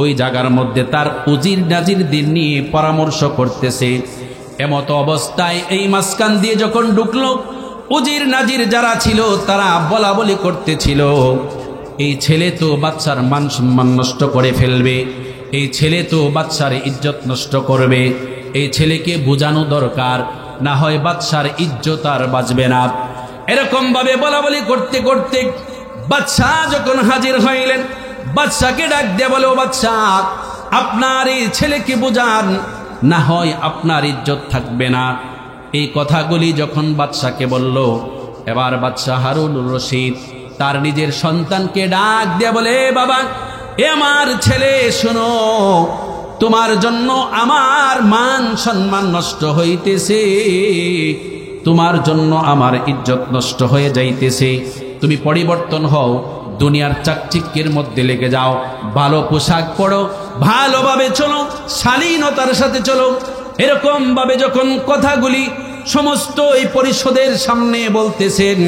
ওই জায়গার মধ্যে তার উজির নাজিরদের নিয়ে পরামর্শ করতেছে। এমত অবস্থায় এই মাঝখান দিয়ে যখন ঢুকলো, উজির নাজির যারা ছিল তারা বলা বলি করতেছিল, এই ছেলে তো বাদশার মান সম্মান নষ্ট করে ফেলবে, এই ছেলে তো বাদশার ইজ্জত নষ্ট করবে, এই ছেলেকে বোঝানো দরকার, না হয় বাদশার ইজ্জত আর বাঁচবে না। এরকম ভাবে বলা বলি করতে করতে বাদশাহ যখন হাজির হইলেন, বাদশাকে ডাক দিয়ে বলে, ও বাদশাহ, আপনার এই ছেলেকে বোঝান, না হয় আপনার ইজ্জত থাকবে না। এই কথাগুলি যখন বাদশাকে বলল, এবার বাদশাহ হারুনুর রশিদ তার নিজের সন্তানকে ডাক দিয়ে বলে, বাবা, এ আমার ছেলে, শোনো, তোমার জন্য আমার মান সম্মান নষ্ট হইতেছে, তোমার জন্য আমার ইজ্জত নষ্ট হয়ে যাইতেছে। তুমি পরিবর্তন হও, দুনিয়ার চাকচিক্যের মধ্যে লেগে যাও, ভালো পোশাক পরো, ভালোভাবে চলো, শালীনতার সাথে চলো। এরকম ভাবে যখন কথাগুলি সমস্ত এই পরিষদের সামনে বলতেছেন,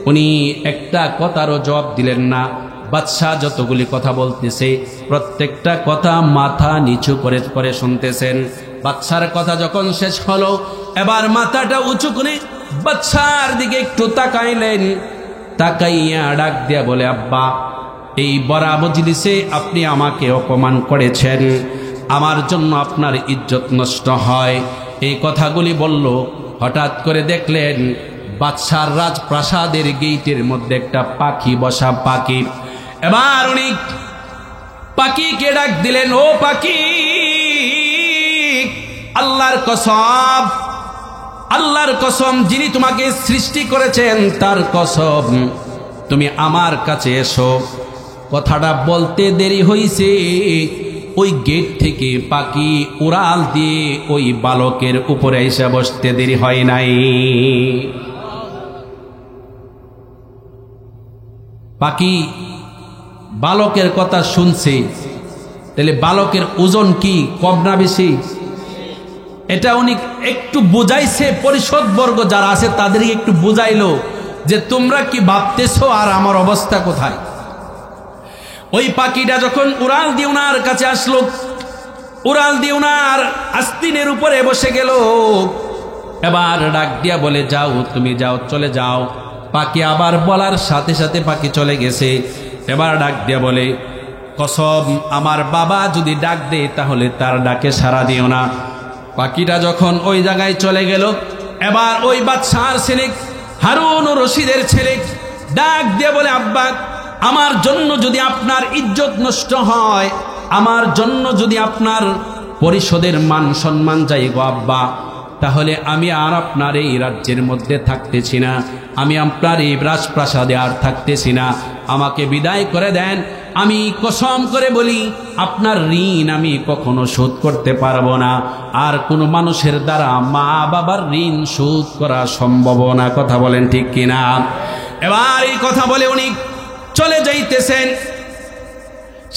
উনি একটা কথারও জবাব দিলেন না। বাদশাহ যতগুলি কথা বলতেছে প্রত্যেকটা কথা মাথা নিচু করে করে শুনতেছেন। বাদশার কথা যখন শেষ হলো, এবার মাথাটা উঁচু করে বাদশার দিকে একটু তাকাইলেন। তাকাইয়া ডাক দিয়া বলে, আব্বা, এই বড় মজলিসে আপনি আমাকে অপমান করেছেন, আমার জন্য আপনার ইজ্জত নষ্ট হয়। এই কথাগুলি বলল। হঠাৎ করে দেখলেন বাদশার রাজপ্রাসাদের গেটের মধ্যে একটা পাখি বসা। পাখি, এবার উনি পাখিকে ডাক দিলেন, ও পাখি, আল্লাহর কসম, আল্লাহর কসম, যিনি তোমাকে সৃষ্টি করেছেন তার কসম, তুমি আমার কাছে এসো। কথাটা বলতে দেরি হইছে, ওই গেট থেকে পাখি উড়াল দিয়ে ওই বালকের উপরে এসে বসতে দেরি হয় নাই। পাখি বালকের কথা শুনছে, তাহলে বালকের ওজন কি কম না বেশি? এটা উনি একটু বুঝাইছে, পরিষদ বর্গ যারা আছে তাদেরকে একটু বুঝাইলো যে তোমরা কি ভাবতেছো আর আমার অবস্থা কোথায়। ওই পাখিটা যখন উড়াল দিয়ে ওনার কাছে আসলো, উড়াল দিয়ে ওনার আস্তিনের উপরে বসে গেল। এবার ডাক দিয়া বলে, যাও, তুমি যাও, চলে যাও। পাখি আবার বলার সাথে সাথে পাখি চলে গেছে। এবার ডাক দিয়া বলে, কসম, আমার বাবা যদি ডাক দেয় তাহলে তার ডাকে সাড়া দিও না। পাখিটা যখন ওই জায়গায় চলে গেল, এবার ওই বাদশার ছেলে হারুন ও রশিদের ছেলে ডাক দিয়ে বলে, আব্বা, আমার জন্য যদি আপনার ইজ্জত নষ্ট হয়, আমার জন্য যদি আপনার পরিষদের মান সম্মান যাই গো আব্বা, তাহলে আমি আর আপনার এই রাজ্যের মধ্যে থাকতেছি না, আমি আপনার এই রাজপ্রাসাদে আর থাকতেছি না, আমাকে বিদায় করে দেন। আমি কসম করে বলি, আপনার ঋণ আমি কখনো শোধ করতে পারবো না, আর কোনো মানুষের দ্বারা মা বাবার ঋণ শোধ করা সম্ভব না। কথা বলেন ঠিক কিনা? এবার এই কথা বলে উনি চলে যাইতেছেন।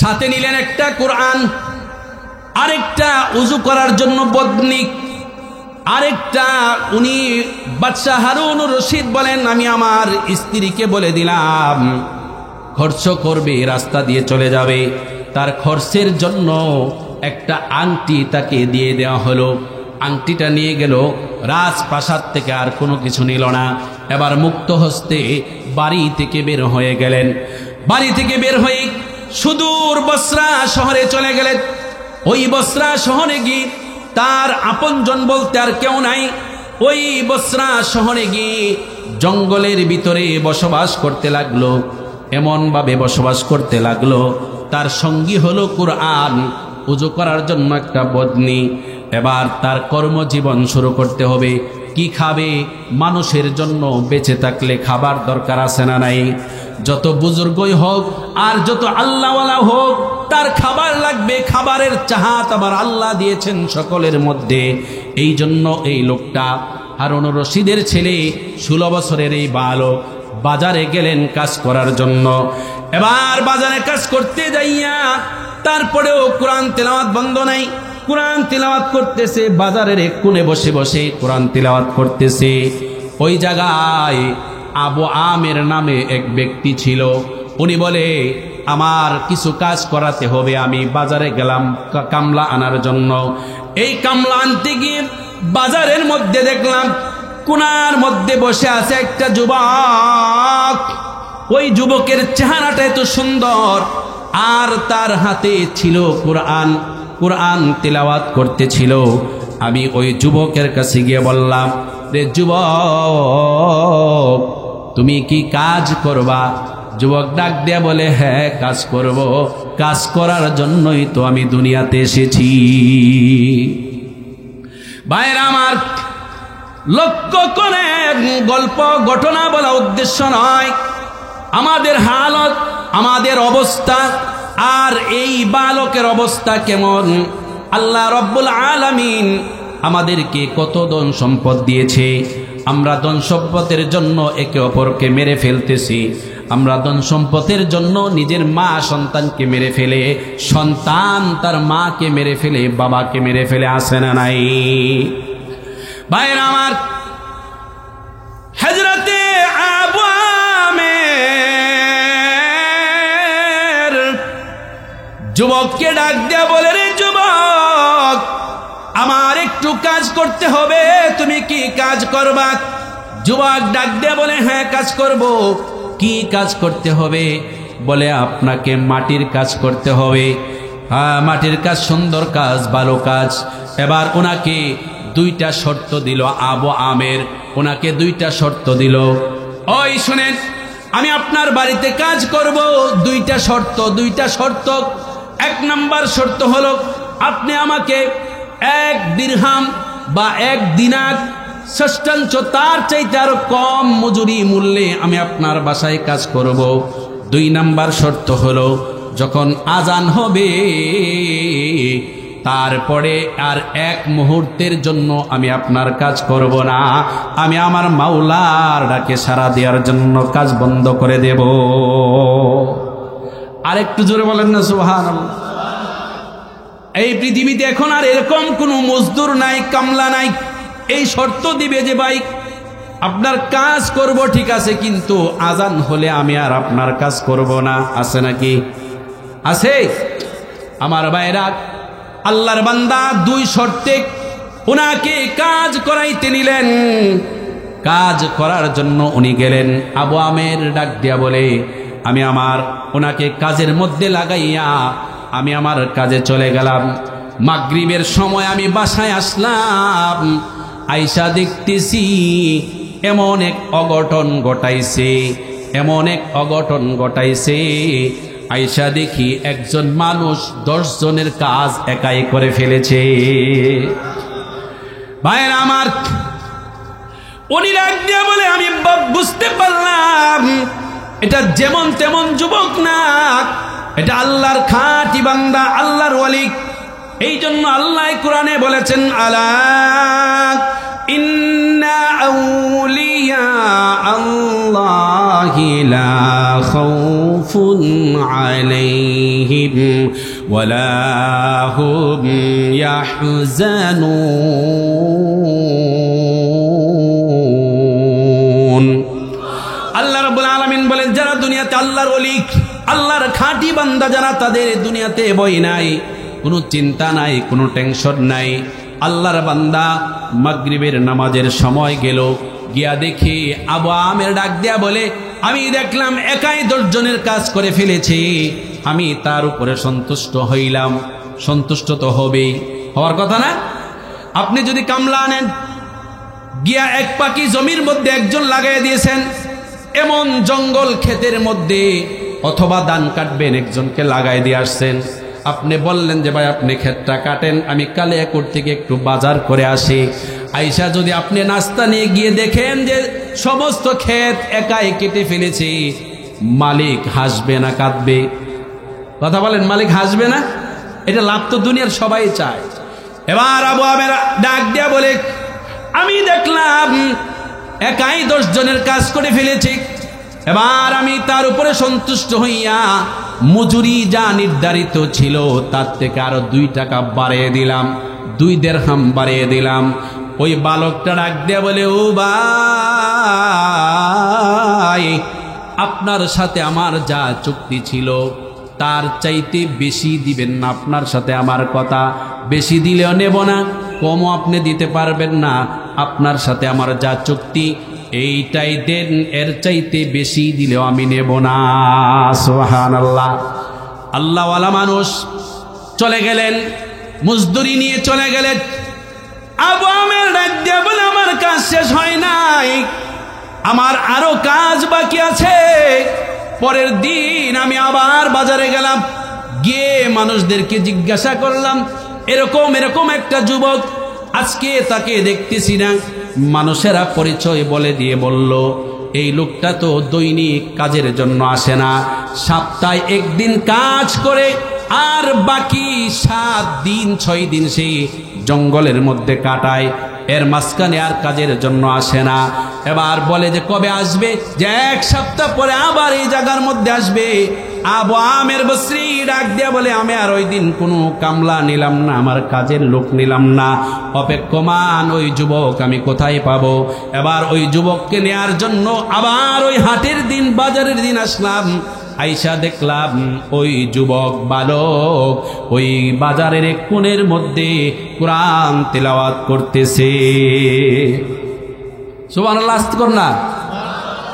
সাথে নিলেন একটা কোরআন, আরেকটা উজু করার জন্য বদনিক, আরেকটা উনি বাদশাহ হারুন রশিদ বলেন, আমি আমার স্ত্রীকে বলে দিলাম খরচ করবে, রাস্তা দিয়ে চলে যাবে, তার খরচের জন্য একটা আংটি তাকে দিয়ে দেওয়া হলো। আংটিটা নিয়ে গেল রাজপ্রাসাদ থেকে, আর কোনো কিছু নিল না। এবার মুক্ত হস্তে বাড়ি থেকে বের হয়ে গেলেন। বাড়ি থেকে বের হয়ে সুদূর বসরা শহরে চলে গেলেন। ওই বসরা শহরে গিয়ে তার আপনজন বলতে আর কেউ নাই। ওই বসরা শহরে গিয়ে জঙ্গলের ভিতরে বসবাস করতে লাগলো। এমন ভাবে বসবাস করতে লাগলো, তার সঙ্গী হলো কুরআন, উজু করার জন্য একটা বদনি। এবার তার কর্মজীবন শুরু করতে হবে। কি খাবে? মানুষের জন্য বেঁচে থাকলে খাবার দরকার আছে না নাই? যত বুজুর্গই হোক আর যত আল্লাহওয়ালা হোক, তার খাবার লাগবে। খাবারের চাহাত আমার আল্লাহ দিয়েছেন সকলের মধ্যে। এই জন্য এই লোকটা হারুন রশিদের ছেলে 16 বছরের এই বালক বাজারে গেলেন কাজ করার জন্য। এবার বাজারে কাজ করতে যাইয়া তারপরেও কোরআন তেলাওয়াত বন্ধ নাই। কোরআন তিলাওয়াত করতেছে, বাজারের এক কোণে বসে বসে কোরআন তিলাওয়াত করতেছে। ওই জায়গায় আবু আমের নামে এক ব্যক্তি ছিল। উনি বলে, আমার কিছু কাজ করাতে হবে, আমি বাজারে গেলাম কামলা আনার জন্য। এই কামলা আনতে গিয়ে বাজারের মধ্যে দেখলাম কোণার মধ্যে বসে আছে একটা যুবক। ওই যুবকের চেহারাটা এত সুন্দর, আর তার হাতে ছিল কোরআন, কোরআন তিলাওয়াত করতেছিল। আমি ওই যুবকের কাছে গিয়ে বললাম, রে যুবক, তুমি কি কাজ করবা? যুবক ডাক দিয়া বলে, হ্যাঁ কাজ করব, কাজ করার জন্যই তো আমি দুনিয়াতে এসেছি। ভাইরা আমার, লক্ষ্য করে গল্প ঘটনা বলা উদ্দেশ্য নয়। আমাদের হালত, আমাদের অবস্থা আর এই বালকের অবস্থা কেমন। আল্লাহ রব্বুল আলামিন আমাদেরকে কত ধন সম্পদ দিয়েছে। আমরা ধন সম্পদের জন্য একে অপরকে মেরে ফেলতেছি। আমরা ধন সম্পদের জন্য নিজের মা সন্তানকে মেরে ফেলে, সন্তান তার মাকে মেরে ফেলে, বাবাকে মেরে ফেলে, আসে না নাই? ভাইরা আমার, হযরতে আবু আমের যুবককে ডাক দেয়া বলে, রে যুবক, আমার একটু কাজ করতে হবে, তুমি কি কাজ করবা? যুবক ডাক দেয়া বলে, হ্যাঁ কাজ করব। কি কাজ করতে হবে? বলে, আপনাকে মাটির কাজ করতে হবে। হ্যাঁ, মাটির কাজ, সুন্দর কাজ, ভালো কাজ। এবার ওনাকে দুইটা শর্ত দিল আবু আমের, ওনাকে দুইটা শর্ত দিল। ওই শুনেন, আমি আপনার বাড়িতে কাজ করব, দুইটা শর্ত। এক নাম্বার শর্ত হলো, আপনি আমাকে 1 দিরহাম বা 1 দিনার ষষ্ঠাংশ, তার চাইতে আরো কম মজুরি মূল্যে আমি আপনার বাসায় কাজ করব। 2 নাম্বার শর্ত হলো, যখন আজান হবে তারপরে আর 1 মুহূর্তের জন্য আমি আপনার কাজ করব না, আমি আমার মাওলার ডাকে সাড়া দেওয়ার জন্য কাজ বন্ধ করে দেব। আরেকটু জোরে বলেন না সুবহানাল্লাহ। এই পৃথিবীতে এখন আর এরকম কোনো মজদুর নাই, কামলা নাই, এই শর্ত দিবে যে ভাই আপনার কাজ করব ঠিক আছে, কিন্তু আজান হলে আমি আর আপনার কাজ করব না। আছে নাকি? আছে? আমার ভাইরা, আল্লাহর বান্দা 2 শর্তে উনাকে কাজ করাইতে নিলেন। কাজ করার জন্য উনি গেলেন। আবু আমের ডাক দিয়া বলে, আমি ওনাকে কাজের মধ্যে লাগাইয়া আমি আমার কাজে চলে গেলাম। মাগরিবের সময় আমি বাসায় আসলাম, আইসা দেখতেছি এমন এক অঘটন ঘটাইছে। আইসা দেখি একজন মানুষ 10 জনের কাজ একাই করে ফেলেছে। ভাইয়েরা আমার, উনি ডাক দিয়া বলে, আমি বুঝতে পারলাম এটা যেমন তেমন যুবক না, এটা আল্লাহর খাঁটি বান্দা, আল্লাহর ওয়ালি। এই জন্য আল্লাহ কোরআনে বলেছেন, আলা ইন্না আউলিয়া আল্লাহি লা খাউফুন আলাইহিম ওয়ালা হুম ইয়াহজানুন। আল্লাহ রাব্বুল আলামিন বলেন, যারা দুনিয়াতে আল্লাহর ওলি, আল্লাহর খাঁটি বান্দা যারা, তাদের দুনিয়াতে ভয় নাই, কোনো চিন্তা নাই, কোনো টেনশন নাই। আল্লাহর বান্দা মাগরিবের নামাজের সময় গেল, গিয়া দেখি আবু আমের ডাক দেয়া বলে, আমি দেখলাম একাই 10 জনের কাজ করে ফেলেছি, আমি তার উপরে সন্তুষ্ট হইলাম। সন্তুষ্ট তো হবেই, হওয়ার কথা না? আপনি যদি কামলা আনেন, গিয়া 1 পাকি জমির মধ্যে একজন লাগাই দিয়েছেন, এমন জঙ্গল ক্ষেতের মধ্যে, অথবা ধান কাটবেন, একজনকে লাগাই দিয়ে আসছেন। আপনি বললেন যে ভাই আপনি ক্ষেতটা কাটেন, আমি কালিয়াকোট থেকে একটু বাজার করে আসি। আইসা যদি আপনি নাস্তা নিয়ে গিয়ে দেখেন যে সমস্ত ক্ষেত একাই কেটে ফেলেছি, মালিক হাসবে না কাঁদবে? কথা বলেন, মালিক হাসবে না? এটা লাভ তো দুনিয়ার সবাই চায়। এবার আবু আমের ডাক দিয়া বলে, আমি দেখলাম একাই 10 জনের কাজ করে ফেলেছি, এবার আমি তার উপরে সন্তুষ্ট হইয়া মজুরি যা নির্ধারিত ছিল তার থেকে আরো 2 টাকা বাড়িয়ে দিলাম, 2 দিরহাম বাড়িয়ে দিলাম। ওই বালকটা ডাক দিয়া বলে, ও ভাই, আপনার সাথে আমার যা চুক্তি ছিল তার চাইতে বেশি দিবেন না, আপনার সাথে আমার কথা, বেশি দিলেও নেব না, কমও আপনি দিতে পারবেন না। আপনার সাথে আমার যা চুক্তি এইটাই দেন, এর চাইতে বেশি দিলেও আমি নেব না। সুবহানাল্লাহ। আল্লাহওয়ালা মানুষ চলে গেলেন, মজদুরি নিয়ে চলে গেলেন। আবু আমের ডাক দিয়া বলে, আমার কাজ শেষ হয় নাই, আমার আরো কাজ বাকি আছে। পরের দিন আমি আবার বাজারে গেলাম, গিয়ে মানুষদেরকে জিজ্ঞাসা করলাম, এরকম একটা যুবক, আজকে তাকে দেখতেছি না। মানুষেরা পরিচয় বলে দিয়ে বলল, এই লোকটা তো দৈনিক কাজের জন্য আসে না, সপ্তাহে 1 দিন কাজ করে, আর বাকি 7 দিন 6 দিন সেই জঙ্গলের মধ্যে কাটায়, এর মাঝখানে আর কাজের জন্য আসে না। এবার বলে যে কবে আসবে? যে 1 সপ্তাহ পরে আবার এই জায়গার মধ্যে আসবে। আবু আমের বসরি ডাক দিয়া বলে, আমি আর ওই দিন কোনো কামলা নিলাম না, আমার কাজের লোক নিলাম না, অপেক্ষমান ওই যুবক আমি কোথায় পাবো? এবার ওই যুবককে নেয়ার জন্য আবার ওই হাটের দিন, বাজারের দিন আসলাম। আইসা দেখলাম ওই যুবক বালক ওই বাজারের এক কোণের মধ্যে কোরআন তেলাওয়াত করতেছে। সুবহানাল্লাহ, আস্তে কর না।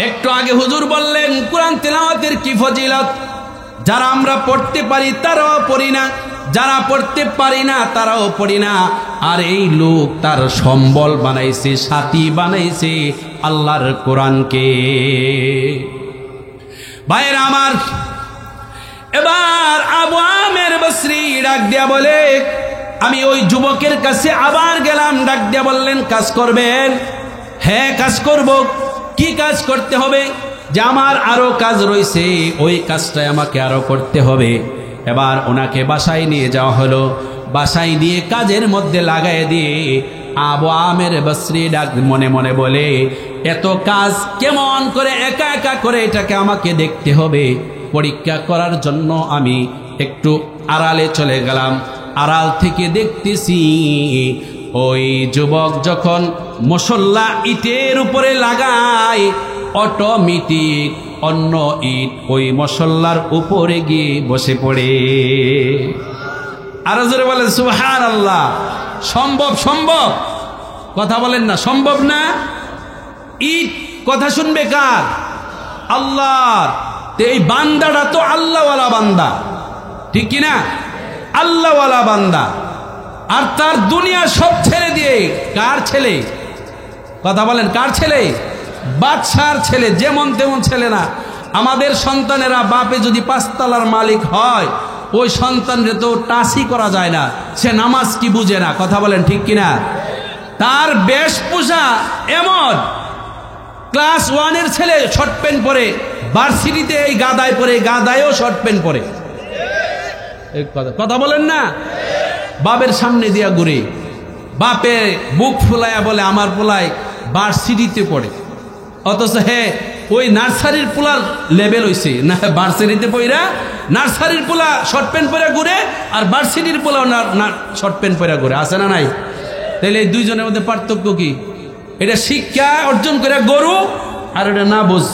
একটু আগে হুজুর বললেন কোরআন তেলাওয়াতের কি ফজিলত। যারা আমরা পড়তে পারি তারাও পড়ি না, যারা পড়তে পারি না তারাও পড়ি না। আর এই লোক তার সম্বল বানাইছে, সাথী বানাইছে আল্লাহর কোরআনকে। ভাইরা আমার, এবার আবু আমের বসরি ডাক দিয়া বলে, আমি ওই যুবকের কাছে আবার গেলাম। ডাক দিয়া বললেন কাজ করবেন? হ্যাঁ কাজ করব। কি কাজ করতে হবে? যে আমার আরো কাজ রয়েছে, ওই কাজটাই আমাকে আরো করতে হবে। এবার ওনাকে বাসায় নিয়ে যাওয়া হলো। বাসায় দিয়ে কাজের মধ্যে লাগাই দিয়ে আবু আমের বসরি ডাক মনে মনে বলে, এত কাজ কেমন করে একা একা করে এটাকে আমাকে দেখতে হবে। পরীক্ষা করার জন্য আমি একটু আড়ালে চলে গেলাম। আড়াল থেকে দেখতেছি ওই যুবক যখন মুসল্লা ইটের উপরে লাগায়, অটোমেটিক অন্য ইট ওই মুসল্লার উপরে গিয়ে বসে পড়ে। আরো জোরে বলেন সুবহানাল্লাহ। সম্ভব? সম্ভব? কথা বলেন না, সম্ভব না? ইট কথা শুনবে কার? আল্লাহর। এই বান্দাটা তো আল্লাহওয়ালা বান্দা, ঠিক কিনা? আল্লাহওয়ালা বান্দা। আর তার দুনিয়া সব ছেড়ে দিয়ে কার ছেলে? কথা বলেন কার ছেলে? বাদশার ছেলে। যেমন তেমন ছেলে না। আমাদের সন্তানেরা বাপে যদি 5 তলার মালিক হয়, ওই সন্তানরে তো টাচই করা যায় না, সে নামাজ কি বুঝে না। কথা বলেন ঠিক কিনা? তার বেশভূষা এমন, ক্লাস 1-এর ছেলে শর্ট প্যান্ট পরে, ভার্সিটিতে এই গাদায় পরে, গাদায়ও শর্ট প্যান্ট পরে। কথা বলেন না? বাপের সামনে দিয়া ঘুরে, বাপে বুক ফুলাইয়া বলে আমার পোলায় ভার্সিটিতে পড়ে। অথচ হে ওই নার্সারির পোলার লেভেল হইছে না, ভার্সিটিতে পড়া নার্সারির পোলা শর্ট প্যান্ট পরে ঘুরে, আর ভার্সিটির পোলা শর্ট প্যান্ট পরে ঘুরে। আছে না নাই? তাহলে এই দুইজনের মধ্যে পার্থক্য কি? এটা শিক্ষা অর্জন করে গরু, আর এটা না বুঝ।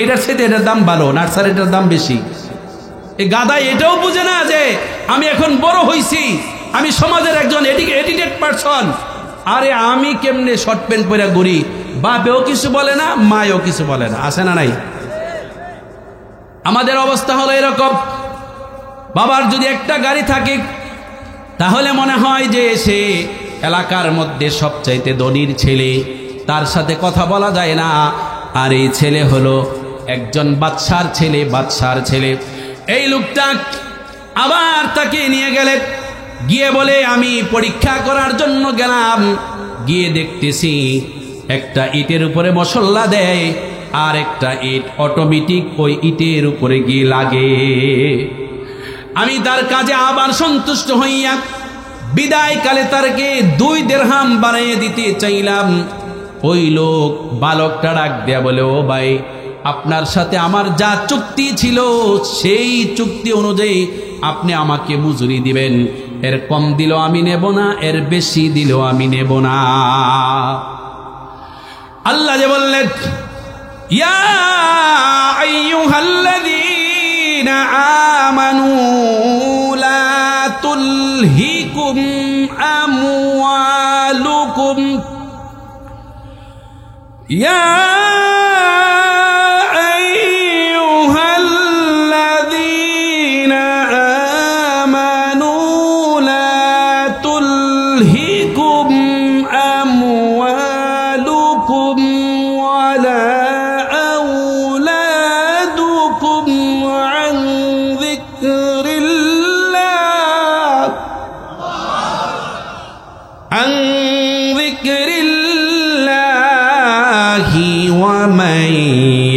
এটার সাথে এটার দাম ভালো, নার্সারিটার দাম বেশি। এই গাদাই এটাও বুঝে না যে আমি এখন বড় হইছি, আমি সমাজের একজন এডুকেটেড পারসন। আরে আমি কেমনে শর্ট প্যান্ট পরে ঘুরি, বাপেও কিছু বলে না, মায়েও কিছু বলে না। আছে না নাই? আমাদের অবস্থা হলো এরকম। বাবার যদি একটা গাড়ি থাকে, তাহলে মনে হয় যে সে এলাকার মধ্যে সবচাইতে ধনীর ছেলে, তার সাথে কথা বলা যায় না। আর এই ছেলে হলো একজন বাদশার ছেলে, বাদশার ছেলে। এই লোকটা আবার তাকে নিয়ে গেলে, গিয়ে বলে আমি পরীক্ষা করার জন্য গেলাম। গিয়ে দেখতেছি একটা ইটের উপরে মশলা দেয়, আর একটা ইট অটোমেটিক ওই ইটের উপরে গিয়ে লাগে। আমি তার কাজে আবার সন্তুষ্ট হইয়া বিদায়কালে তারকে 2 দিরহাম বাড়িয়ে দিতে চাইলাম। ওই লোক বালকটা ডাক দেয়া বলে, ও ভাই, আপনার সাথে আমার যা চুক্তি ছিল সেই চুক্তি অনুযায়ী আপনি আমাকে মজুরি দিবেন। এর কম দিলেও আমি নেব না, এর বেশি দিলেও আমি নেব না। আল্লাহ যে বললেন, ইয়া আইয়ুহাল্লাযীনা আমানু লা তুলহিকুম আমওয়ালুকুম, ইয়া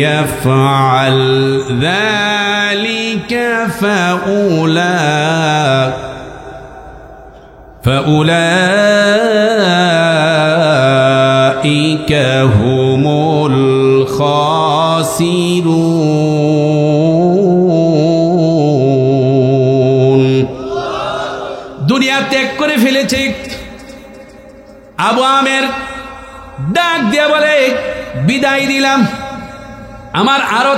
يفعل ذلك فأولئك هم الخاسرون। দুনিয়া ত্যাগ করে ফেলেছে। আবু আমের ডাক দিয়ে বলে, বিদায় দিলাম। আমার আরো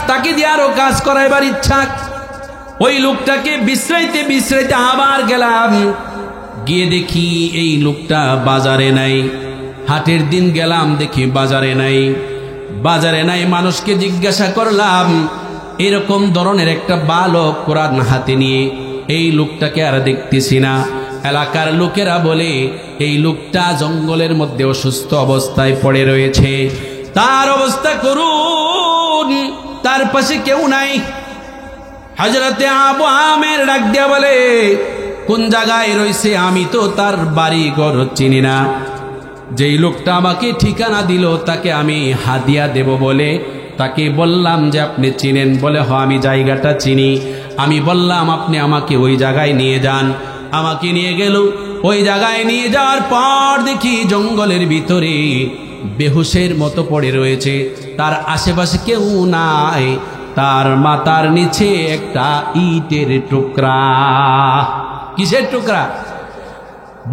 তাকে দিয়ে আরো কাজ করাইবার ইচ্ছা। ওই লোকটাকে বিশ্রাইতে বিশ্রাইতে আবার গেলাম, গিয়ে দেখি এই লোকটা বাজারে নাই। হাটের দিন গেলাম, দেখি বাজারে নাই। মানুষকে জিজ্ঞাসা করলাম, এরকম ধরনের একটা বালক কোরআন হাতে নিয়ে এই লোকটাকে আর দেখতেছি না। এলাকার লোকেরা বলে এই লোকটা জঙ্গলের মধ্যে অসুস্থ অবস্থায় পড়ে রয়েছে, তার অবস্থা করুন, তার পাশে কেউ নাই। হযরতে আবু আমের ডাক দিয়া বলে, কোন জায়গায় রয়েছে? আমি তো তার বাড়ি ঘর চিনি না। যেই লোকটা আমাকে ঠিকানা দিল তাকে আমি হাদিয়া দেব বলে তাকে বললাম যে আপনি চিনেন? বলে হ, আমি জায়গাটা চিনি। আমি বললাম আপনি আমাকে ওই জায়গায় নিয়ে যান। আমাকে নিয়ে গেল। ওই জায়গায় নিয়ে যাওয়ার পর দেখি জঙ্গলের ভিতরে বেহুশের মতো পড়ে রয়েছে, তার আশেপাশে কেউ নাই। তার মাথার নিচে একটা ইটের টুকরা। কিসের টুকরা?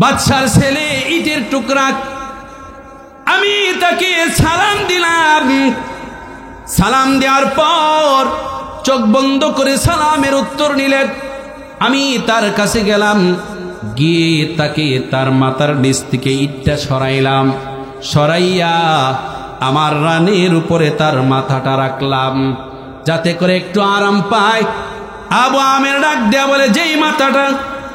বাদশার ছেলে ইটের টুকরা। আমি তাকে সালাম দিলাম। সালাম দেওয়ার পর চোখ বন্ধ করে সালামের উত্তর নিলেন। আমি তার কাছে গেলাম, গিয়ে তাকে তার মাথার নিচ থেকে ইটটা সরাইলাম। সরাইয়া আমার রানের উপরে তার মাথাটা রাখলাম, যাতে করে একটু আরাম পায়। আবু আমের ডাক দেয়া বলে, যেই মাথাটা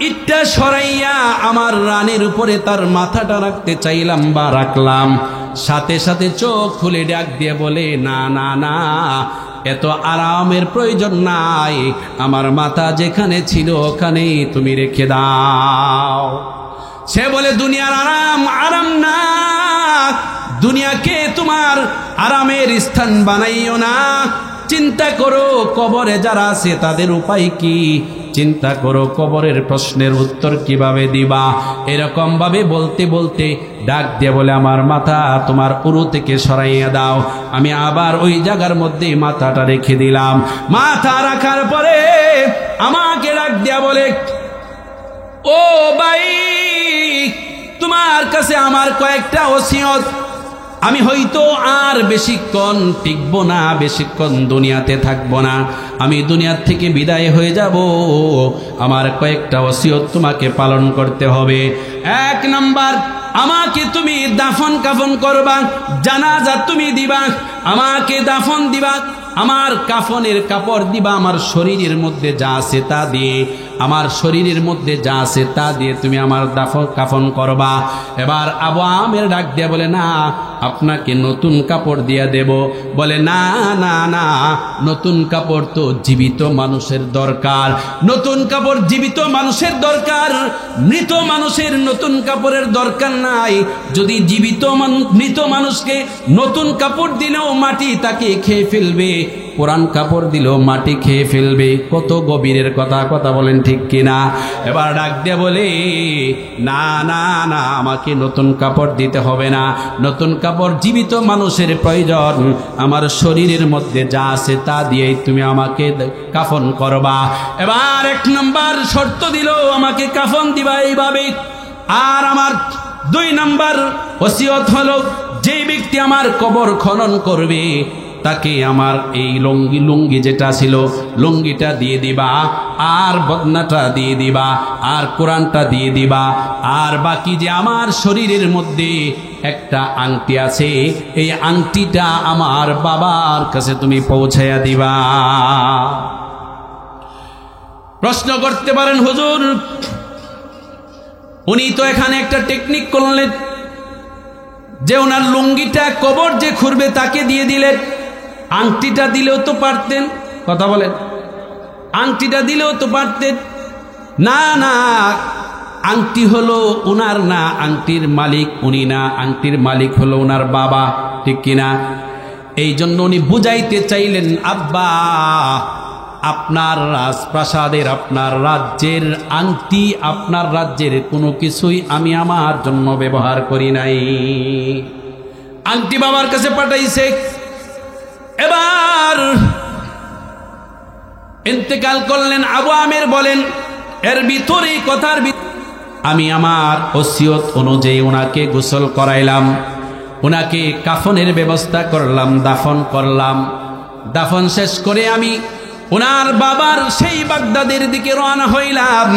ইটটা সরাইয়া আমার রানের উপরে তার মাথাটা রাখতে চাইলাম বা রাখলাম, সাথে সাথে চোখ খুলে ডাক দিয়ে বলে, না না না, এত আরামের প্রয়োজন নাই। আমার মাথা যেখানে ছিল ওখানেই তুমি রেখে দাও। সে বলে, দুনিয়ার আরাম না, দুনিয়াকে তোমার আরামের স্থান বানাইও না। চিন্তা করো কবরে যারা আছে তাদের উপায় কি, চিন্তা করো কবরের প্রশ্নের উত্তর কিভাবে দিবা। এরকম ভাবে বলতে বলতে ডাক দিয়ে বলে, আমার মাথা তোমার উরু থেকে সরাইয়া দাও। আমি আবার ওই জায়গার মধ্যে মাথাটা রেখে দিলাম। মাথা রাখার পরে আমাকে ডাক দিয়া বলে, ও ভাই, তোমার কাছে আমার কয়েকটা ওসিয়ত। আমি হয়তো আর বেশিক্ষণ টিকব না, বেশিক্ষণ দুনিয়াতে থাকব না, আমি দুনিয়ার থেকে বিদায় হয়ে যাব। আমার কয়েকটা ওসিয়ত তোমাকে পালন করতে হবে। 1 নাম্বার, আমাকে তুমি দাফন কাফন করবা, জানাজা তুমি দিবা, আমাকে দাফন দিবা, আমার কাফনের কাপড় দিবা, আমার শরীরের মধ্যে যা আছে তা দিয়ে, আমার শরীরের মধ্যে যা আছে তা দিয়ে তুমি আমার দাফন কাফন করবা। এবার আবু আমের ডাক দিয়া বলে, না, আপনাকে নতুন কাপড় দিয়া দেব। বলে, না না না, নতুন কাপড় তো জীবিত মানুষের দরকার, নতুন কাপড় জীবিত মানুষের দরকার, মৃত মানুষের নতুন কাপড়ের দরকার নাই। যদি মৃত মানুষকে নতুন কাপড় দিলেও মাটি তাকে খেয়ে ফেলবে, পুরান কাপড় দিলেও মাটি খেয়ে ফেলবে। কত গভীরের কথা বলেন ঠিক কিনা? এবার ডাক দিয়ে বলে, না না না, আমাকে নতুন কাপড় দিতে হবে না, নতুন কাপড় জীবিত মানুষের প্রয়োজন, আমার শরীরের মধ্যে যা আছে তা দিয়েই তুমি আমাকে কাফন করবা। এবার 1 নম্বর শর্ত দিল, আমাকে কাফন দিবা এইভাবে। আর আমার 2 নম্বর ওসিয়ত হলো, যে ব্যক্তি আমার কবর খনন করবে তাকে আমার এই লুঙ্গি যেটা ছিল লুঙ্গিটা দিয়ে দিবা, আর বদনাটা দিয়ে দিবা, আর কোরআনটা দিয়ে দিবা, আর বাকি যে আমার শরীরের মধ্যে একটা আংটি আছে, এই আংটিটা আমার বাবার কাছে তুমি পৌঁছাইয়া দিবা। প্রশ্ন করতে পারেন, হুজুর উনি তো এখানে একটা টেকনিক করলেন যে ওনার লুঙ্গিটা কবর যে খুঁড়বে তাকে দিয়ে দিলেন, আংটিটা দিলেও তো পারতেন। কথা বলেন, আংটিটা দিলেও তো পারতেন। না না, আংটি হলো ওনার না, আংটির মালিক উনি না, আংটির মালিক হলো ওনার বাবা, ঠিক কিনা? এই জন্য উনি বুঝাইতে চাইলেন, আব্বা, আপনার রাজপ্রাসাদের, আপনার রাজ্যের আংটি, আপনার রাজ্যের কোনো কিছুই আমি আমার জন্য ব্যবহার করি নাই, আংটি বাবার কাছে পাঠাইছে। এবার ইন্তেকাল করলেন। আবু আমের বলেন, এর ভিতরে কথার আমি আমার ওসিয়ত অনুযায়ী ওনাকে গোসল করাইলাম, ওনাকে কাফনের ব্যবস্থা করলাম, দাফন করলাম। দাফন শেষ করে আমি ওনার বাবার সেই বাগদাদের দিকে রওনা হইলাম।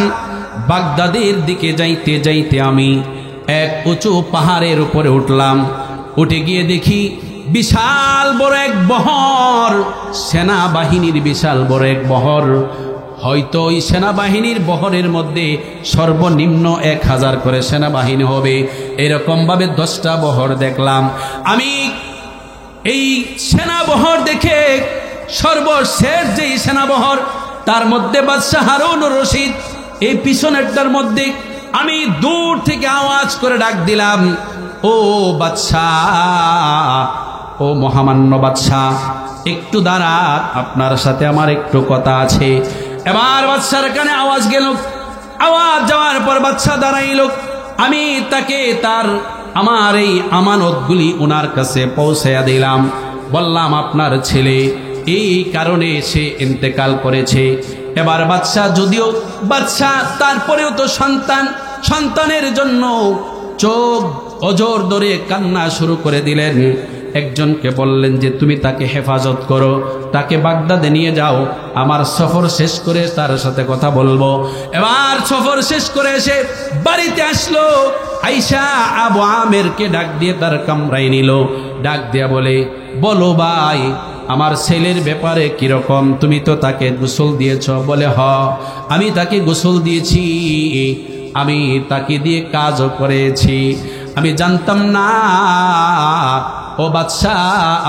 বাগদাদের দিকে যাইতে যাইতে আমি এক উঁচু পাহাড়ের উপরে উঠলাম। উঠে গিয়ে দেখি বিশাল বড় এক বহর, সেনাবাহিনীর বিশাল বড় এক বহর। হয়তো ওই সেনাবাহিনীর বহরের মধ্যে সর্বনিম্ন 1000 করে সেনাবাহিনী হবে, এরকমভাবে 10টা বহর দেখলাম। আমি এই সেনাবহর দেখে সর্বশেষ যেই সেনাবহর, তার মধ্যে বাদশাহ হারুনুর রশিদ, এই পিছনেরটার মধ্যে আমি দূর থেকে আওয়াজ করে ডাক দিলাম, ও বাদশাহ, ও মহামান্য বাদশাহ, একটু দাঁড়ান, আপনার সাথে আমার একটু কথা আছে। এবার বাদশার কানে আওয়াজ গেল, আওয়াজ যাওয়ার পর বাদশাহ দাঁড়াইল। আমি তাকে আমার এই আমানতগুলি ওনার কাছে পৌঁছাইয়া দিলাম। বললাম, আপনার ছেলে এই কারণে সে ইন্তেকাল করেছে। এবার বাদশাহ, যদিও বাদশাহ, তারপরেও তো সন্তানের জন্য চোখ অজর ধরে কান্না শুরু করে দিলেন। একজনকে বললেন যে তুমি তাকে হেফাজত করো, তাকে বাগদাদে নিয়ে যাও, আমার সফর শেষ করে তার সাথে কথা বলবো। এবার সফর শেষ করে এসে বাড়িতে আসলো। আয়েশা আবু আমেরকে ডাক দিয়ে তার কামরায় নিল। ডাক দিয়া বলে, বলো ভাই, আমার ছেলের ব্যাপারে কিরকম? তুমি তো তাকে গোসল দিয়েছ। বলে, হ, আমি তাকে গোসল দিয়েছি, আমি তাকে দিয়ে কাজও করেছি। আমি জানতাম না, ও বাদশাহ,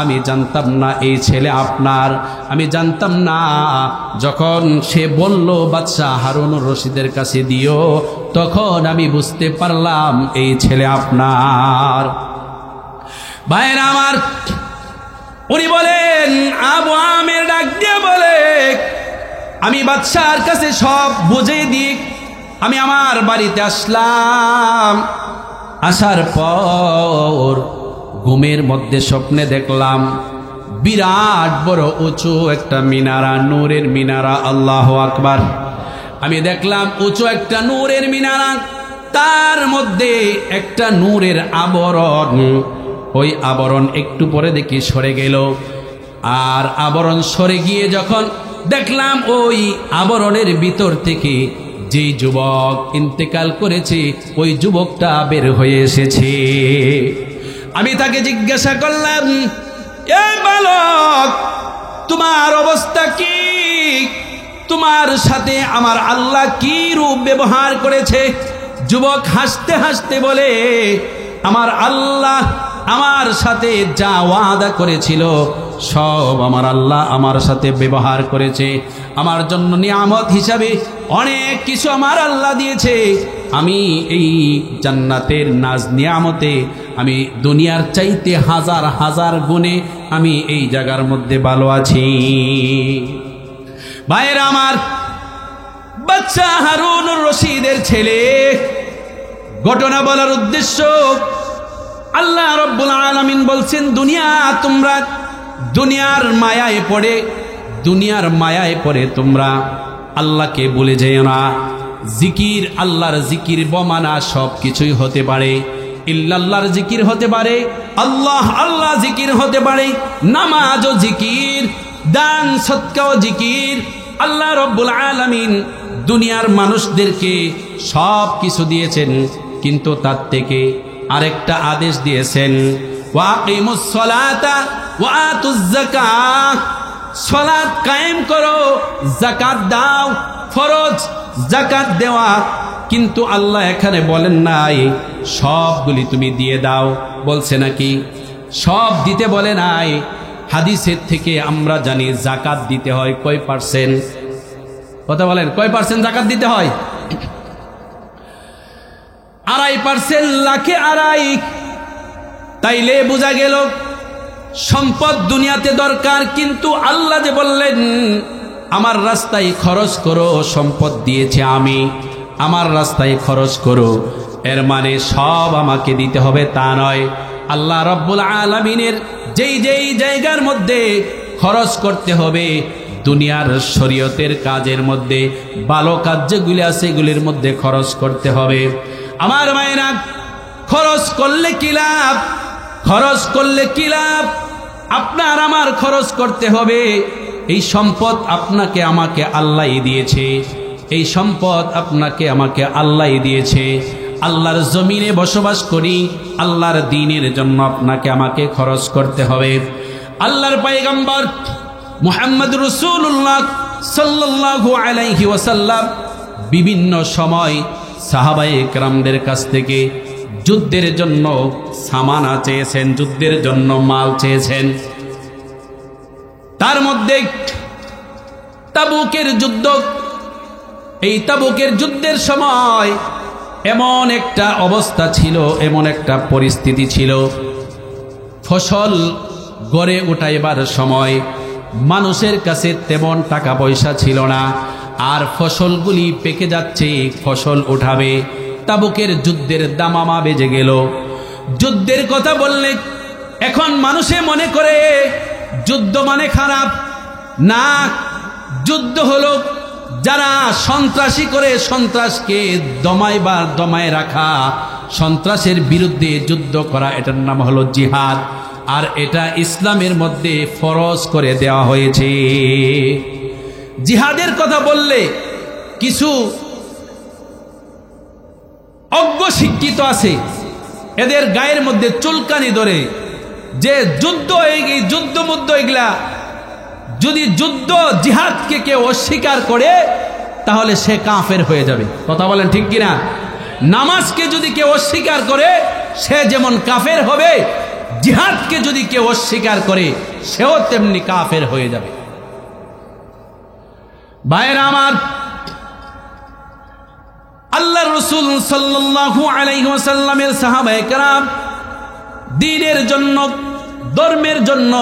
আমি জানতাম না এই ছেলে আপনার। আমি জানতাম না। যখন সে বলল বাদশাহ হারুনুর রশিদের কাছে দিও, তখন আমি বুঝতে পারলাম এই ছেলে আপনার। ভাইরা আমার, উনি বলেন, আবু আমের ডাক দিয়ে বলে, আমি বাদশার কাছে সব বুঝিয়ে দিই। আমি আমার বাড়িতে আসলাম। আসার পর ঘুমের মধ্যে স্বপ্নে দেখলাম বিরাট বড় উঁচু একটা মিনারা, নূরের মিনারা। আল্লাহু আকবার। আমি দেখলাম উঁচু একটা নূরের মিনারা, তার মধ্যে একটা নূরের আবরণ। ওই আবরণ একটু পরে দেখি সরে গেল। আর আবরণ সরে গিয়ে যখন দেখলাম ওই আবরণের ভিতর থেকে যে যুবক ইন্তেকাল করেছে, ওই যুবকটা বের হয়ে এসেছে। আমি তাকে জিজ্ঞাসা করলাম, এ বালক, তোমার অবস্থা কি? তোমার সাথে আমার আল্লাহ কি রূপ ব্যবহার করেছে? যুবক হাসতে হাসতে বলে, আমার আল্লাহ আমার সাথে যা ওয়াদা করেছিল সব আমার আল্লাহ আমার সাথে ব্যবহার করেছে। আমার জন্য নিয়ামত হিসাবে অনেক কিছু আমার আল্লাহ দিয়েছে। আমি এই জান্নাতের নাজ নিয়ামতে আমি দুনিয়ার চাইতে হাজার হাজার গুণে আমি এই জায়গার মধ্যে ভালো আছি। ভাইরা আমার, বাচ্চা হারুনুর রশিদের ছেলে, ঘটনা বলার উদ্দেশ্য, আল্লাহ রাব্বুল আলামিন বলছেন, তোমরা দুনিয়ার মায়ায় পড়ে তোমরা আল্লাহকে ভুলে যেও না। জিকির, আল্লাহর জিকির বমানা সব কিছুই হতে পারে। ইল্লাল্লাহর জিকির হতে পারে, আল্লাহ জিকির হতে পারে, নামাজও জিকির, দান সদকাও জিকির। আল্লাহ রাব্বুল আলামিন দুনিয়ার মানুষদেরকে সব কিছু দিয়েছেন, কিন্তু তার থেকে আরেকটা আদেশ দিয়েছেন, ওয়াকিমুস সালাতা ওয়া আতুজ যাকাত। সালাত কায়েম করো, যাকাত দাও, ফরজ যাকাত দেওয়া। কিন্তু আল্লাহ এখানে বলেন নাই সবগুলি তুমি দিয়ে দাও, বলছে নাকি? সব দিতে বলে নাই। হাদিসের থেকে আমরা জানি যাকাত দিতে হয় কয় পার্সেন্ট? কথা বলেন, কয় পার্সেন্ট যাকাত দিতে হয়? 2.5%, লাখে 2.5। তাইলে বোঝা গেল সম্পদ দুনিয়াতে দরকার, কিন্তু আল্লাহ যে বললেন আমার রাস্তায় খরচ করো, সম্পদ দিয়েছে আমি, আমার রাস্তায় খরচ করো, এর মানে সব আমাকে দিতে হবে তা নয়। আল্লাহ রাব্বুল আলামিনের যেই যেই জায়গার মধ্যে খরচ করতে হবে, দুনিয়ার শরীয়তের কাজের মধ্যে, ভালো কাজ যেগুলি আছে এগুলির মধ্যে খরচ করতে হবে। আমার মায়েরা, খরচ করলে কি লাভ? খরচ করলে কি লাভ? আপনার আমার খরচ করতে হবে। এই সম্পদ আপনাকে আমাকে আল্লাহই দিয়েছে, এই সম্পদ আপনাকে আমাকে আল্লাহই দিয়েছে। আল্লাহর জমিনে বসবাস করি, আল্লাহর দ্বীনের জন্য আপনাকে আমাকে খরচ করতে হবে। আল্লাহর পয়গম্বর মুহাম্মদ রাসূলুল্লাহ সাল্লাল্লাহু আলাইহি ওয়াসাল্লাম বিভিন্ন সময় সাহাবায়ে কেরামদের কাছ থেকে যুদ্ধের জন্য সামানা চেয়েছেন, যুদ্ধের জন্য মাল চেয়েছেন। তার মধ্যে তাবুকের যুদ্ধ, এই তাবুকের যুদ্ধের সময় এমন একটা অবস্থা ছিল, এমন একটা পরিস্থিতি ছিল, ফসল গড়ে উঠাইবার সময় মানুষের কাছে তেমন টাকা পয়সা ছিল না, আর ফসলগুলি পেকে যাচ্ছে, ফসল উঠাবে। তাবুকের যুদ্ধের দামামা বেজে গেল। যুদ্ধের কথা বললে এখন মানুষে মনে করে যুদ্ধ মানে খারাপ না, যুদ্ধ হলো যারা সন্ত্রাসী করে সন্ত্রাসকে দমায় রাখা, সন্ত্রাসের বিরুদ্ধে যুদ্ধ করা, এটার নাম হলো জিহাদ। আর এটা ইসলামের মধ্যে ফরজ করে দেওয়া হয়েছে। জিহাদের কথা বললে কিছু অজ্ঞ শিক্ষিত আছে, এদের গায়ের মধ্যে চুলকানি ধরে যে যুদ্ধ, এই যুদ্ধ মুদ্ধ এগুলা, যদি যুদ্ধ জিহাদকে কেউ অস্বীকার করে তাহলে সে কাফের হয়ে যাবে। কথা বলেন ঠিক কিনা? নামাজকে যদি কেউ অস্বীকার করে সে যেমন কাফের হবে, জিহাদকে যদি কেউ অস্বীকার করে সেও তেমনি কাফের হয়ে যাবে। ভাইরা আমার, আল্লাহর রাসূল সাল্লাল্লাহু আলাইহি ওয়াসাল্লামের সাহাবায়ে কেরাম দ্বীনের জন্য, ধর্মের জন্য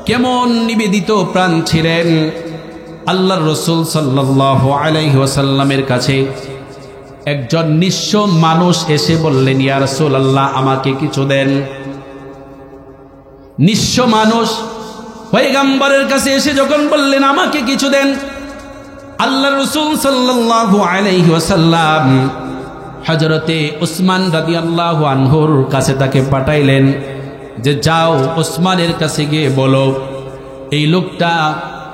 কেমন নিবেদিত প্রাণ ছিলেন। আল্লাহর রাসূল সাল্লাল্লাহু আলাইহি ওয়াসাল্লামের কাছে একজন নিঃস্ব মানুষ এসে বললেন, ইয়া রাসূলুল্লাহ, আমাকে কিছু দেন। নিঃস্ব মানুষ পয়গম্বরের কাছে এসে যখন বললেন আমাকে কিছু দেন, আল্লাহর রাসূল সাল্লাল্লাহু আলাইহি ওয়াসাল্লাম হযরতে উসমান রাদিয়াল্লাহু আনহুর কাছে তাকে পাঠাইলেন যে যাও উসমানের কাছে গিয়ে বলো। এই লোকটা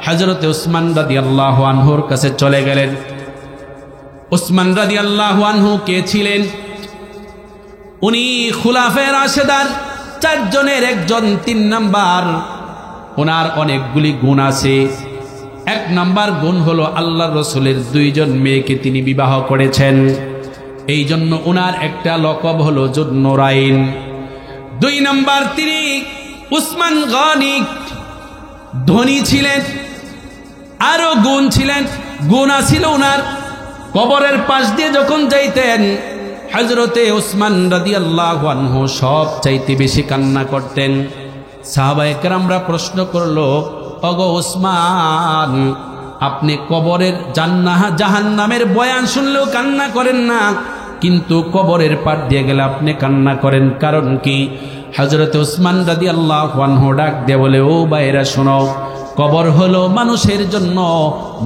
হযরতে উসমান রাদিয়াল্লাহু আনহুর কাছে চলে গেলেন। উসমান রাদিয়াল্লাহু আনহু কে ছিলেন? উনি খুলাফায়ে রাশেদার 4 জনের একজন, 3 নাম্বার। ওনার অনেকগুলি গুণ আছে। 1 নাম্বার গুণ হলো আল্লাহর রাসূলের 2 জন মেয়েকে তিনি বিবাহ করেছেন, এই জন্য ওনার একটা লকব হলো যুন্নুরাইন। 2 নাম্বার, তিনি উসমান গনি, ধনী ছিলেন। আরো গুণ ছিলেন, গুণ ছিল ওনার, কবরের পাশ দিয়ে যখন যাইতেন হযরতে উসমান রাদিয়াল্লাহু আনহু সব চাইতে বেশি কান্না করতেন। সাহাবায়ে কেরামরা প্রশ্ন করলো, ওগো উসমান, আপনি কবরের জাহান্নামের বয়ান শুনলেও কান্না করেন না, কিন্তু কবরের পার দিয়ে গেলে আপনি কান্না করেন, কারণ কি? হযরতে উসমান রাদিয়াল্লাহু আনহু ডাক দিয়ে বলে, ও ভাইরা শোনো, কবর হলো মানুষের জন্য,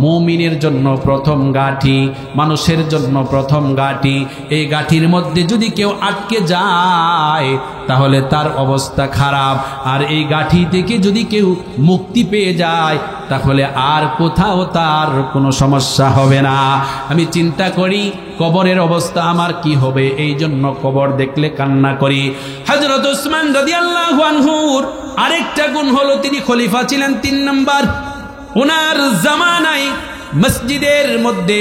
মুমিনের জন্য প্রথম গাঁঠি, মানুষের জন্য প্রথম গাঁঠি। এই গাঁঠির মধ্যে যদি কেউ আটকে যায় তাহলে তার অবস্থা খারাপ, আর এই গাঁঠি থেকে যদি কেউ মুক্তি পেয়ে যায় তাহলে আর কোথাও তার কোনো সমস্যা হবে না। আমি চিন্তা করি কবরের অবস্থা আমার কি হবে, এই জন্য কবর দেখলে কান্না করি। হযরত উসমান রাদিয়াল্লাহু আনহুর আরেকটা গুণ হলো তিনি খলিফা ছিলেন 3 নাম্বার। ওনার জামানায় মসজিদের মধ্যে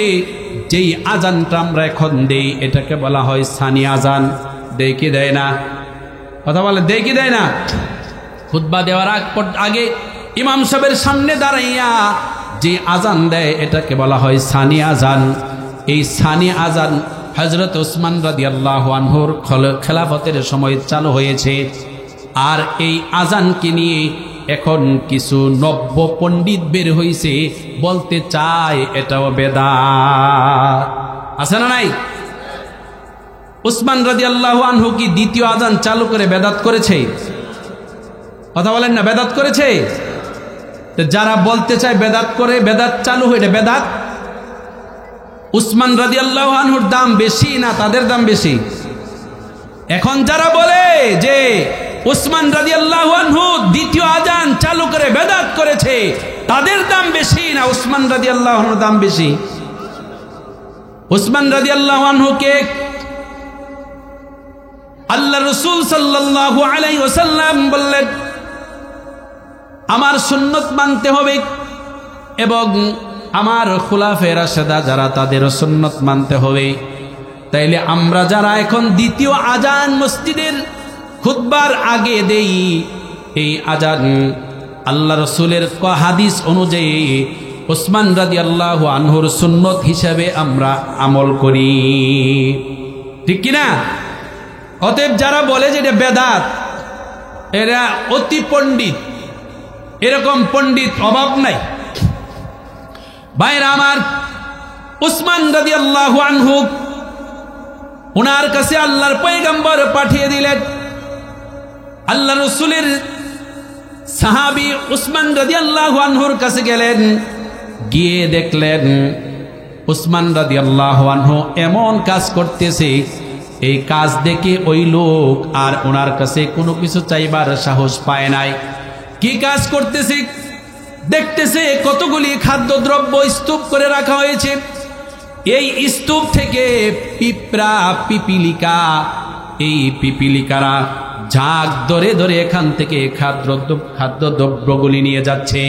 যেই আজানটা আমরা এখন দেই এটাকে বলা হয় সানি আজান। দেয় কি দেয় না? কথা বলে, দেয় কি দেয় না? খুতবা দেওয়ার আগে ইমাম সাহেবের সামনে দাঁড়াইয়া যে আজান দেয় এটাকে বলা হয় সানি আজান। এই সানি আজান হযরত উসমান রাদিয়াল্লাহু আনহুর খেলাফতের সময় চালু হয়েছে। আর এই আজানকে নিয়ে এখন কিছু নব্য পণ্ডিত বের হইছে, বলতে চায় এটাও বেদাত। আছে না নাই? উসমান রাদিয়াল্লাহু আনহু কি দ্বিতীয় আজান চালু করে বেদাত করেছে? কথা বলেন না, বেদাত করেছে? তো যারা বলতে চায় বেদাত করে, বেদাত চালু হয়ে বেদাত। উসমান রাদিয়াল্লাহু আনহুর দাম বেশি না তাদের দাম বেশি? এখন যারা বলে যে উসমান রাদিয়াল্লাহু আনহু দ্বিতীয় আজান চালু করে বেদাত করেছে, তাদের দাম বেশি না উসমান রাদিয়াল্লাহু আনহুর দাম বেশি? উসমান রাদিয়াল্লাহু আনহুকে আল্লাহ রাসূল সাল্লাল্লাহু আলাইহি ওয়াসাল্লাম বললেন, আমার সুন্নত মানতে হবে এবং আমার খুলাফায়ে রাশেদা যারা তাদেরও সুন্নত মানতে হবে। তাইলে আমরা যারা এখন দ্বিতীয় আজান মসজিদের খুতবার আগে দেই, এই আজান আল্লাহ রসুলের হাদিস অনুযায়ী উসমান রাদিয়াল্লাহু আনহুর সুন্নত হিসাবে আমরা আমল করি, ঠিক কিনা? অতএব যারা বলে যে এটা বেদাত, এরা অতি পণ্ডিত, এরকম পণ্ডিত অভাব নাই। ভাইরা আমার, উসমান রাদিয়াল্লাহু আনহু ওনার কাছে আল্লাহর পয়গম্বর পাঠিয়ে দিলেন। আল্লাহ রসুলের সাহাবী উসমান রাদিয়াল্লাহু আনহুর কাছে গেলেন, গিয়ে দেখলেন উসমান রাদিয়াল্লাহু আনহু এমন কাজ করতেছে, এই কাজ দেখে ওই লোক আর ওনার কাছে কোনো কিছু চাইবার সাহস পায় নাই। কি কাজ করতেছে? দেখতেছে কতগুলি খাদ্যদ্রব্য স্তূপ করে রাখা হয়েছে, এই স্তূপ থেকে পিঁপড়া পিপিলিকা, এই পিপিলিকারা ঝাঁক ধরে ধরে এখান থেকে খাদ্যদ্রব্যগুলি নিয়ে যাচ্ছে।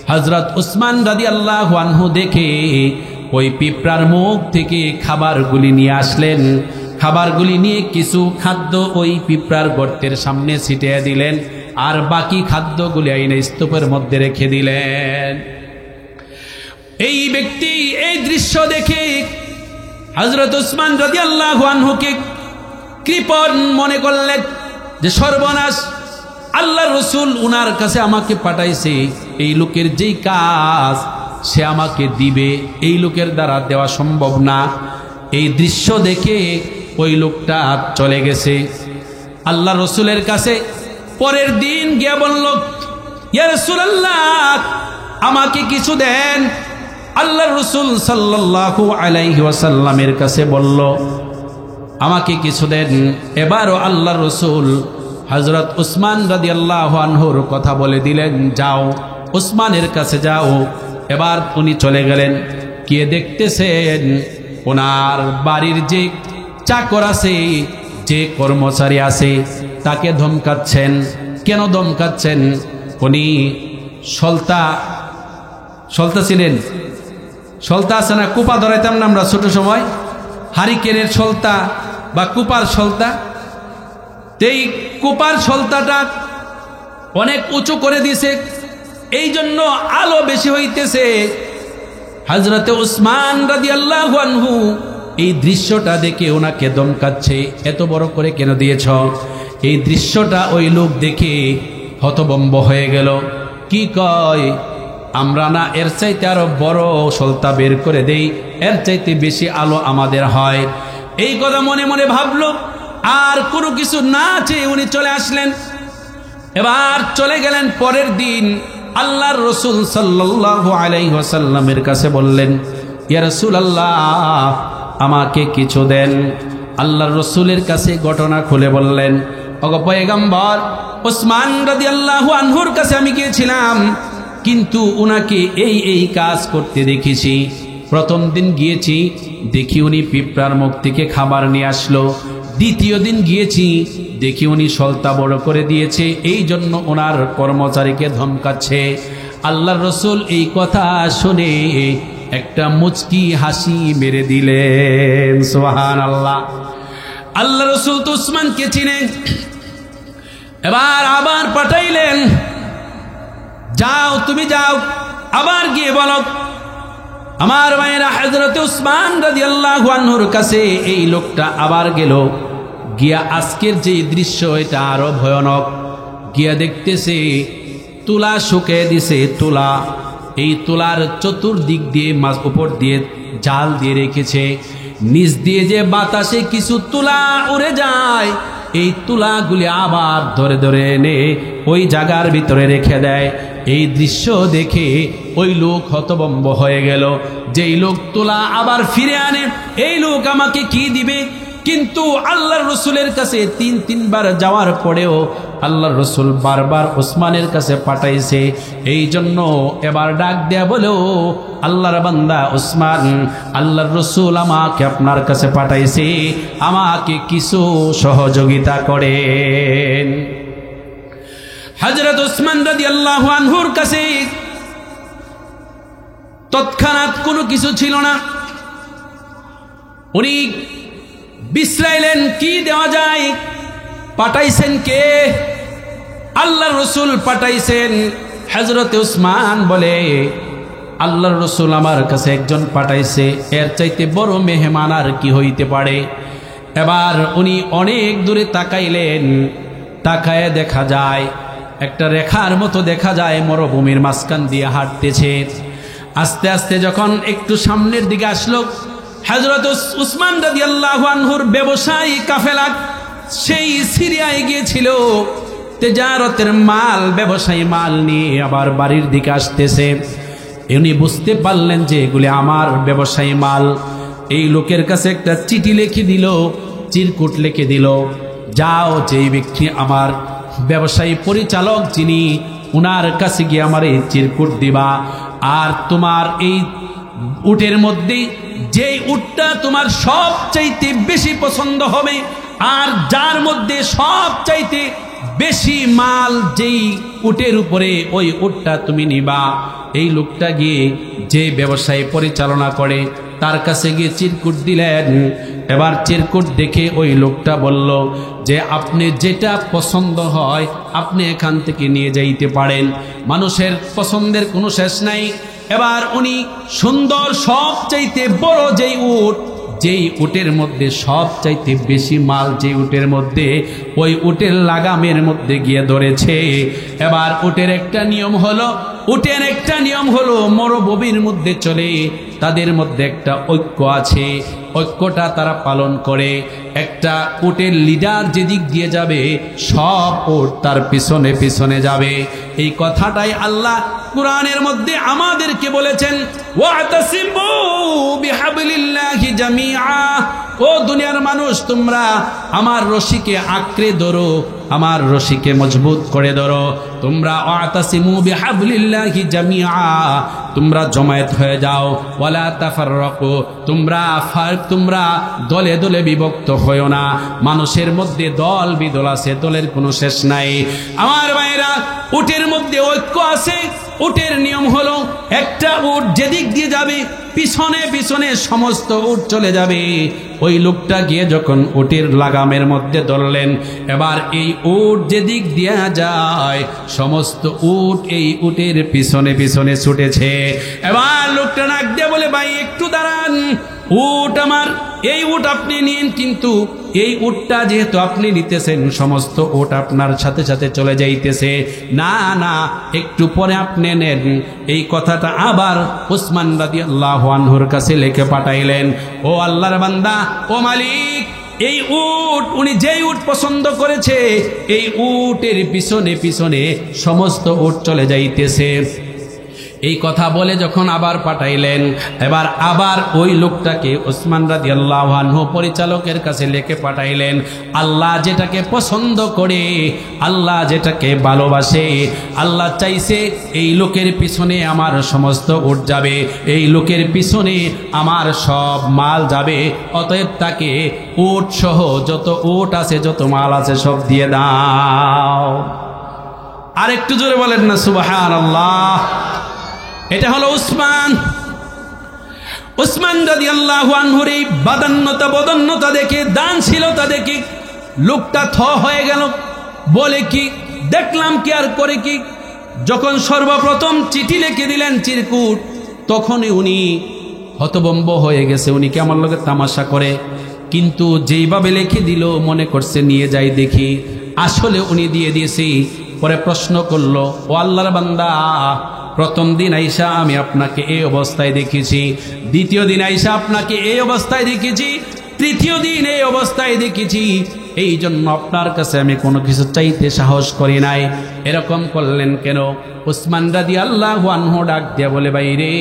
হযরত উসমান রাদিয়াল্লাহু আনহু দেখে ওই পিঁপড়ার মুখ থেকে খাবারগুলি নিয়ে আসলেন। খাবারগুলি নিয়ে কিছু খাদ্য ওই পিঁপড়ার গর্তের সামনে ছিটিয়ে দিলেন, আর বাকি খাদ্যগুলি আইনে স্তূপের মধ্যে রেখে দিলেন। এই ব্যক্তি এই দৃশ্য দেখে হযরত উসমান রাদিয়াল্লাহু আনহুকে কৃপণ মনে করলেন যে সর্বনাশ, আল্লাহর রাসূল উনার কাছে আমাকে পাঠাইছে, এই লোকের যেই কাজ সে আমাকে দিবে, এই লোকের দ্বারা দেওয়া সম্ভব না। এই দৃশ্য দেখে ওই লোকটা চলে গেছে আল্লাহর রাসূলের কাছে। পরের দিন গিয়ে বলল, ইয়া রাসূলুল্লাহ, আমাকে কিছু দেন। আল্লাহর রাসূল সাল্লাল্লাহু আলাইহি ওয়াসাল্লামের কাছে বলল, আমাকে কিছু দেন। এবারও আল্লাহর রাসূল হযরত উসমান রাদিয়াল্লাহু আনহুর কথা বলে দিলেন, যাও উসমানের কাছে যাও। এবার উনি চলে গেলেন, গিয়ে দেখতেছেন ওনার বাড়ির যে চাকর আছে, যে কর্মচারী আছে, তাকে ধমকাচ্ছেন। কেন ধমকাচ্ছেন? উনি সলতা ছিলেন, সলতা আছে না, কুপা ধরাইতাম না আমরা ছোট সময়, হারিকেনের সলতা বা কুপার সলতা। এই কুপার সলতাটা অনেক উঁচু করে দিয়েছে, এই জন্য আলো বেশি হইতেছে। হযরতে উসমান রাদিয়াল্লাহু আনহু এই দৃশ্যটা দেখে ওনাকে ধমকাচ্ছে, এত বড় করে কেন দিয়েছ? এই দৃশ্যটা ওই লোক দেখে হতভম্ব হয়ে গেল। কি কয়, আমরা না এর চাইতে আরো বড় সলতা বের করে দেই, এর চাইতে বেশি আলো আমাদের হয়। এই কথা মনে মনে ভাবলো, আর কোনো কিছু না চেয়ে উনি চলে আসলেন। এবার চলে গেলেন। পরের দিন আল্লাহর রাসূল সাল্লাল্লাহু আলাইহি ওয়াসাল্লামের কাছে বললেন, ইয়া রাসূলুল্লাহ, আমাকে কিছু দেন। আল্লাহর রাসূলের কাছে ঘটনা খুলে বললেন, ওগো পয়গম্বর, উসমান রাদিয়াল্লাহু আনহুর কাছে আমি গিয়েছিলাম, কিন্তু উনাকে এই কাজ করতে দেখেছি। প্রথম দিন গিয়েছি, দেখি উনি পিঁপড়ার মুখ থেকে খাবার নিয়ে আসলো। দ্বিতীয় দিন গিয়েছি, দেখি উনি সলতা বড় করে দিয়েছে, এই জন্য ওনার কর্মচারীকে ধমকাচ্ছে। আল্লাহর রাসূল এই কথা শুনে একটা মুচকি হাসি মেরে দিলেন। সুবহানাল্লাহ। আল্লাহর রাসূল তো উসমানকে চিনেন। এবার আবার পাঠাইলেন, যাও তুমি যাও, আবার গিয়ে বলো আমার ভাইয়েরা, হযরত উসমান রাদিয়াল্লাহু আনহুর কাছে এই লোকটা আবার গেল। গিয়া আজকের যে দৃশ্য, এটা আরো ভয়ানক। গিয়া দেখতেছে তুলা শুকিয়ে দিছে, তুলা। এই তুলার চতুর্দিক দিয়ে উপর দিয়ে জাল দিয়ে রেখেছে, নিচ দিয়ে যে বাতাসে কিছু তুলা উড়ে যায়, এই তুলাগুলি আবার ধরে ধরে এনে ওই জায়গার ভিতরে রেখে দেয়। এই দৃশ্য দেখে ওই লোক হতভম্ব হয়ে গেল। যেই লোক তুলা আবার ফিরে আনে, এই লোক আমাকে কি দিবে? কিন্তু আল্লাহর রসুলের কাছে তিনবার যাওয়ার পরেও আল্লাহর রসুল বারবার ওসমানের কাছে পাঠাইছে। এই জন্য এবার ডাক দেয়া বলো, আল্লাহর বান্দা ওসমান, আল্লাহর রসুল আমাকে আপনার কাছে পাঠাইছে, আমাকে কিছু সহযোগিতা করেন। হযরত ওসমান রাদিয়াল্লাহু আনহুর কাছে তৎক্ষণাৎ কোনো কিছু ছিল না। উনি বিশ্রাইলেন, কি দেওয়া যায়? পাঠাইছেন কে? আল্লাহর রসুল পাঠাইছেন। হযরত ওসমান বলে, আল্লাহর রসুল আমার কাছে একজন পাঠাইছে, এর চাইতে বড় মেহমান আর কি হইতে পারে? এবার উনি অনেক দূরে তাকাইলেন, তাকায় দেখা যায় একটা রেখার মতো দেখা যায় মরুভূমির মাঝখান দিয়ে হাঁটতেছে। আস্তে আস্তে যখন একটু সামনের দিকে আসলো, হযরত উসমান রাদিয়াল্লাহু আনহুর ব্যবসায়ী কাফেলা সেই সিরিয়ায় গিয়েছিল, তেজারতের মাল, ব্যবসায়ী মাল নিয়ে আবার বাড়ির দিকে আসতেছে। উনি বুঝতে পারলেন যে এগুলি আমার ব্যবসায়ী মাল। এই লোকের কাছে একটা চিঠি লিখে দিল, চিরকুট লিখে দিল, যাও যেই ব্যক্তি আমার ব্যবসায়ী পরিচালক যিনি, উনার কাছে গিয়ে আমার এই চিরকুট দিবা। আর তোমার এই উটের মধ্যে যেই উটটা তোমার সবচাইতে বেশি পছন্দ হবে, আর যার মধ্যে সবচাইতে বেশি মাল যেই উটের উপরে, ওই উটটা তুমি নিবা। এই লোকটা গিয়ে যে ব্যবসায়ী পরিচালনা করে তার কাছে গিয়ে চিরকুট দিলেন। এবার চিরকুট দেখে ওই লোকটা বলল যে আপনি যেটা পছন্দ হয় আপনি এখান থেকে নিয়ে যাইতে পারেন, মানুষের পছন্দের কোনো শেষ নাই। এবার উনি সুন্দর সবচাইতে বড় যেই উট, যেই উটের মধ্যে সবচাইতে বেশি মাল, যেই উটের মধ্যে, ওই উটের লাগামের মধ্যে গিয়ে ধরেছে। এবার উটের একটা নিয়ম হলো মরুভূমির মধ্যে চলে, তাদের মধ্যে একটা ঐক্য আছে, ঐক্যটা তারা পালন করে। একটা উটের লিডার যেদিক দিয়ে যাবে সব উট তার পিছনে পিছনে যাবে। এই কথাটাই আল্লাহ কুরআনের মধ্যে আমাদেরকে বলেছেন, ওয়াতাসিমু বিহাবলিল্লাহি জামিআ। ও দুনিয়ার মানুষ, তোমরা আমার রশিকে আঁকড়ে ধরো, আমার রশিকে মজবুত করে ধরো। তোমরা ওয়াতাসিমু বিহাবলিল্লাহি জামিআ, তোমরা জমায়েত হয়ে যাও। ওয়ালা তাফাররাকু, তোমরা দলে দলে বিভক্ত হয়ো না। মানুষের মধ্যে দল বিদল আছে, দলের কোনো শেষ নাই। আমার ভাইরা, উটের মধ্যে ঐক্য আছে। উটের নিয়ম হলো একটা উট যেদিক দিয়ে যাবে পিছনে পিছনে সমস্ত উট চলে যাবে। ওই লোকটা গিয়ে যখন উটের লাগামের মধ্যে ধরলেন, এবার এই উট যেদিক দিয়া যায় সমস্ত উট এই উটের পিছনে পিছনে ছুটেছে। এবার লোকটা নাক দিয়ে বলে, ভাই একটু দাঁড়ান, উট আমার, এই উট আপনি নিন, কিন্তু এই উটটা যেহেতু আপনি নিতেছেন সমস্ত উট আপনার সাথে সাথে চলে যাইতেছে, না না একটু পরে আপনি নেন। এই কথাটা আবার উসমান রাদিয়াল্লাহু আনহুর কাছে লিখে পাঠাইলেন। ও আল্লাহর বান্দা, ও মালিক, এই উট, উনি যেই উট পছন্দ করেছে এই উটের পিছনে পিছনে সমস্ত উট চলে যাইতেছে। এই কথা বলে যখন আবার পাঠাইলেন, এবার আবার ওই লোকটাকে উসমান রাদিয়াল্লাহু আনহু পরিচালকের কাছে লিখে পাঠাইলেন। আল্লাহ যেটাকে পছন্দ করে, আল্লাহ যেটাকে ভালোবাসে, আল্লাহ চাইছে এই লোকের পিছনে আমার সমস্ত উট যাবে, এই লোকের পিছনে আমার সব মাল যাবে। অতএব তাকে উট সহ যত উট আছে, যত মাল আছে সব দিয়ে দাও। আর একটু জোরে বলেন না সুবহানাল্লাহ। এটা হলো উসমান রাদিয়াল্লাহু আনহুর এই বদান্যতা দেখে, দানশীলতা দেখে লোকটা থ হয়ে গেল। বলে কি, দেখলাম কি আর করে কি। যখন সর্বপ্রথম চিঠি লিখে দিলেন চিরকুট, তখনই উনি হতভম্ব হয়ে গেছে। উনি কি আমার লগে তামাশা করে? কিন্তু যেইভাবে লিখে দিল মনে করছে নিয়ে যাই দেখি, আসলে উনি দিয়ে দিয়েছি। পরে প্রশ্ন করলো, ও আল্লাহর বান্দা, প্রথম দিন আইসা আমি আপনাকে এই অবস্থায় দেখেছি, দ্বিতীয় দিন আইসা আপনাকে এই অবস্থায় দেখেছি, তৃতীয় দিন এই অবস্থায় দেখেছি, এই জন্য আপনার কাছে আমি কোনো কিছু চাইতে সাহস করি নাই। এরকম করলেন কেন? উসমান রাদিয়াল্লাহু আনহু ডাক দিয়া বলে, ভাই রে,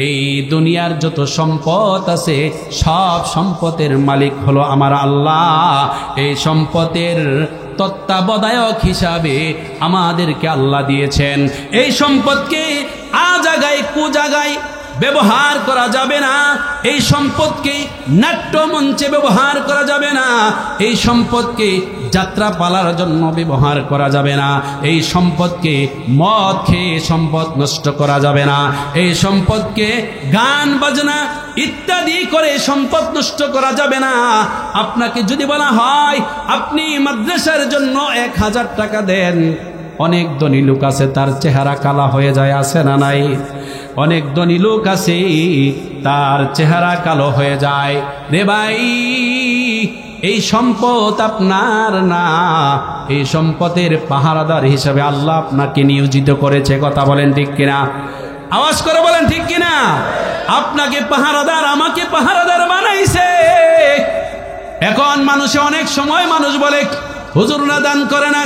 এই দুনিয়ার যত সম্পদ আছে সব সম্পদের মালিক হলো আমার আল্লাহ। এই সম্পদের তত্ত্বাবধায়ক হিসাবে আমাদেরকে আল্লাহ দিয়েছেন। এই সম্পদকে আ জায়গায় কু জায়গায় ব্যবহার করা যাবে না। এই সম্পদকে নাট্যমঞ্চে ব্যবহার করা যাবে না। এই সম্পদকে যাত্রা পালার জন্য ব্যবহার করা যাবে না। এই সম্পদকে মদ খেয়ে সম্পদ নষ্ট করা যাবে না। এই সম্পদকে গান বাজনা ইত্যাদি করে সম্পদ নষ্ট করা যাবে না। আপনাকে যদি বলা হয় আপনি মাদ্রাসার জন্য 1000 টাকা দেন, অনেক ধনী লোক আছে তার চেহারা কালা হয়ে যায়, আছে না নাই? অনেক ধনী লোক আছে তার চেহারা কালো হয়ে যায়। রে ভাই, এই সম্পদ আপনার না, এই সম্পদের পাহারাদার হিসাবে আল্লাহ আপনাকে নিয়োজিত করেছে। কথা বলেন ঠিক কিনা? আওয়াজ করে বলেন ঠিক কিনা? আপনাকে পাহারাদার, আমাকে পাহারাদার বানাইছে। এখন মানুষে অনেক সময় মানুষ বলে হুজুররা দান করে না।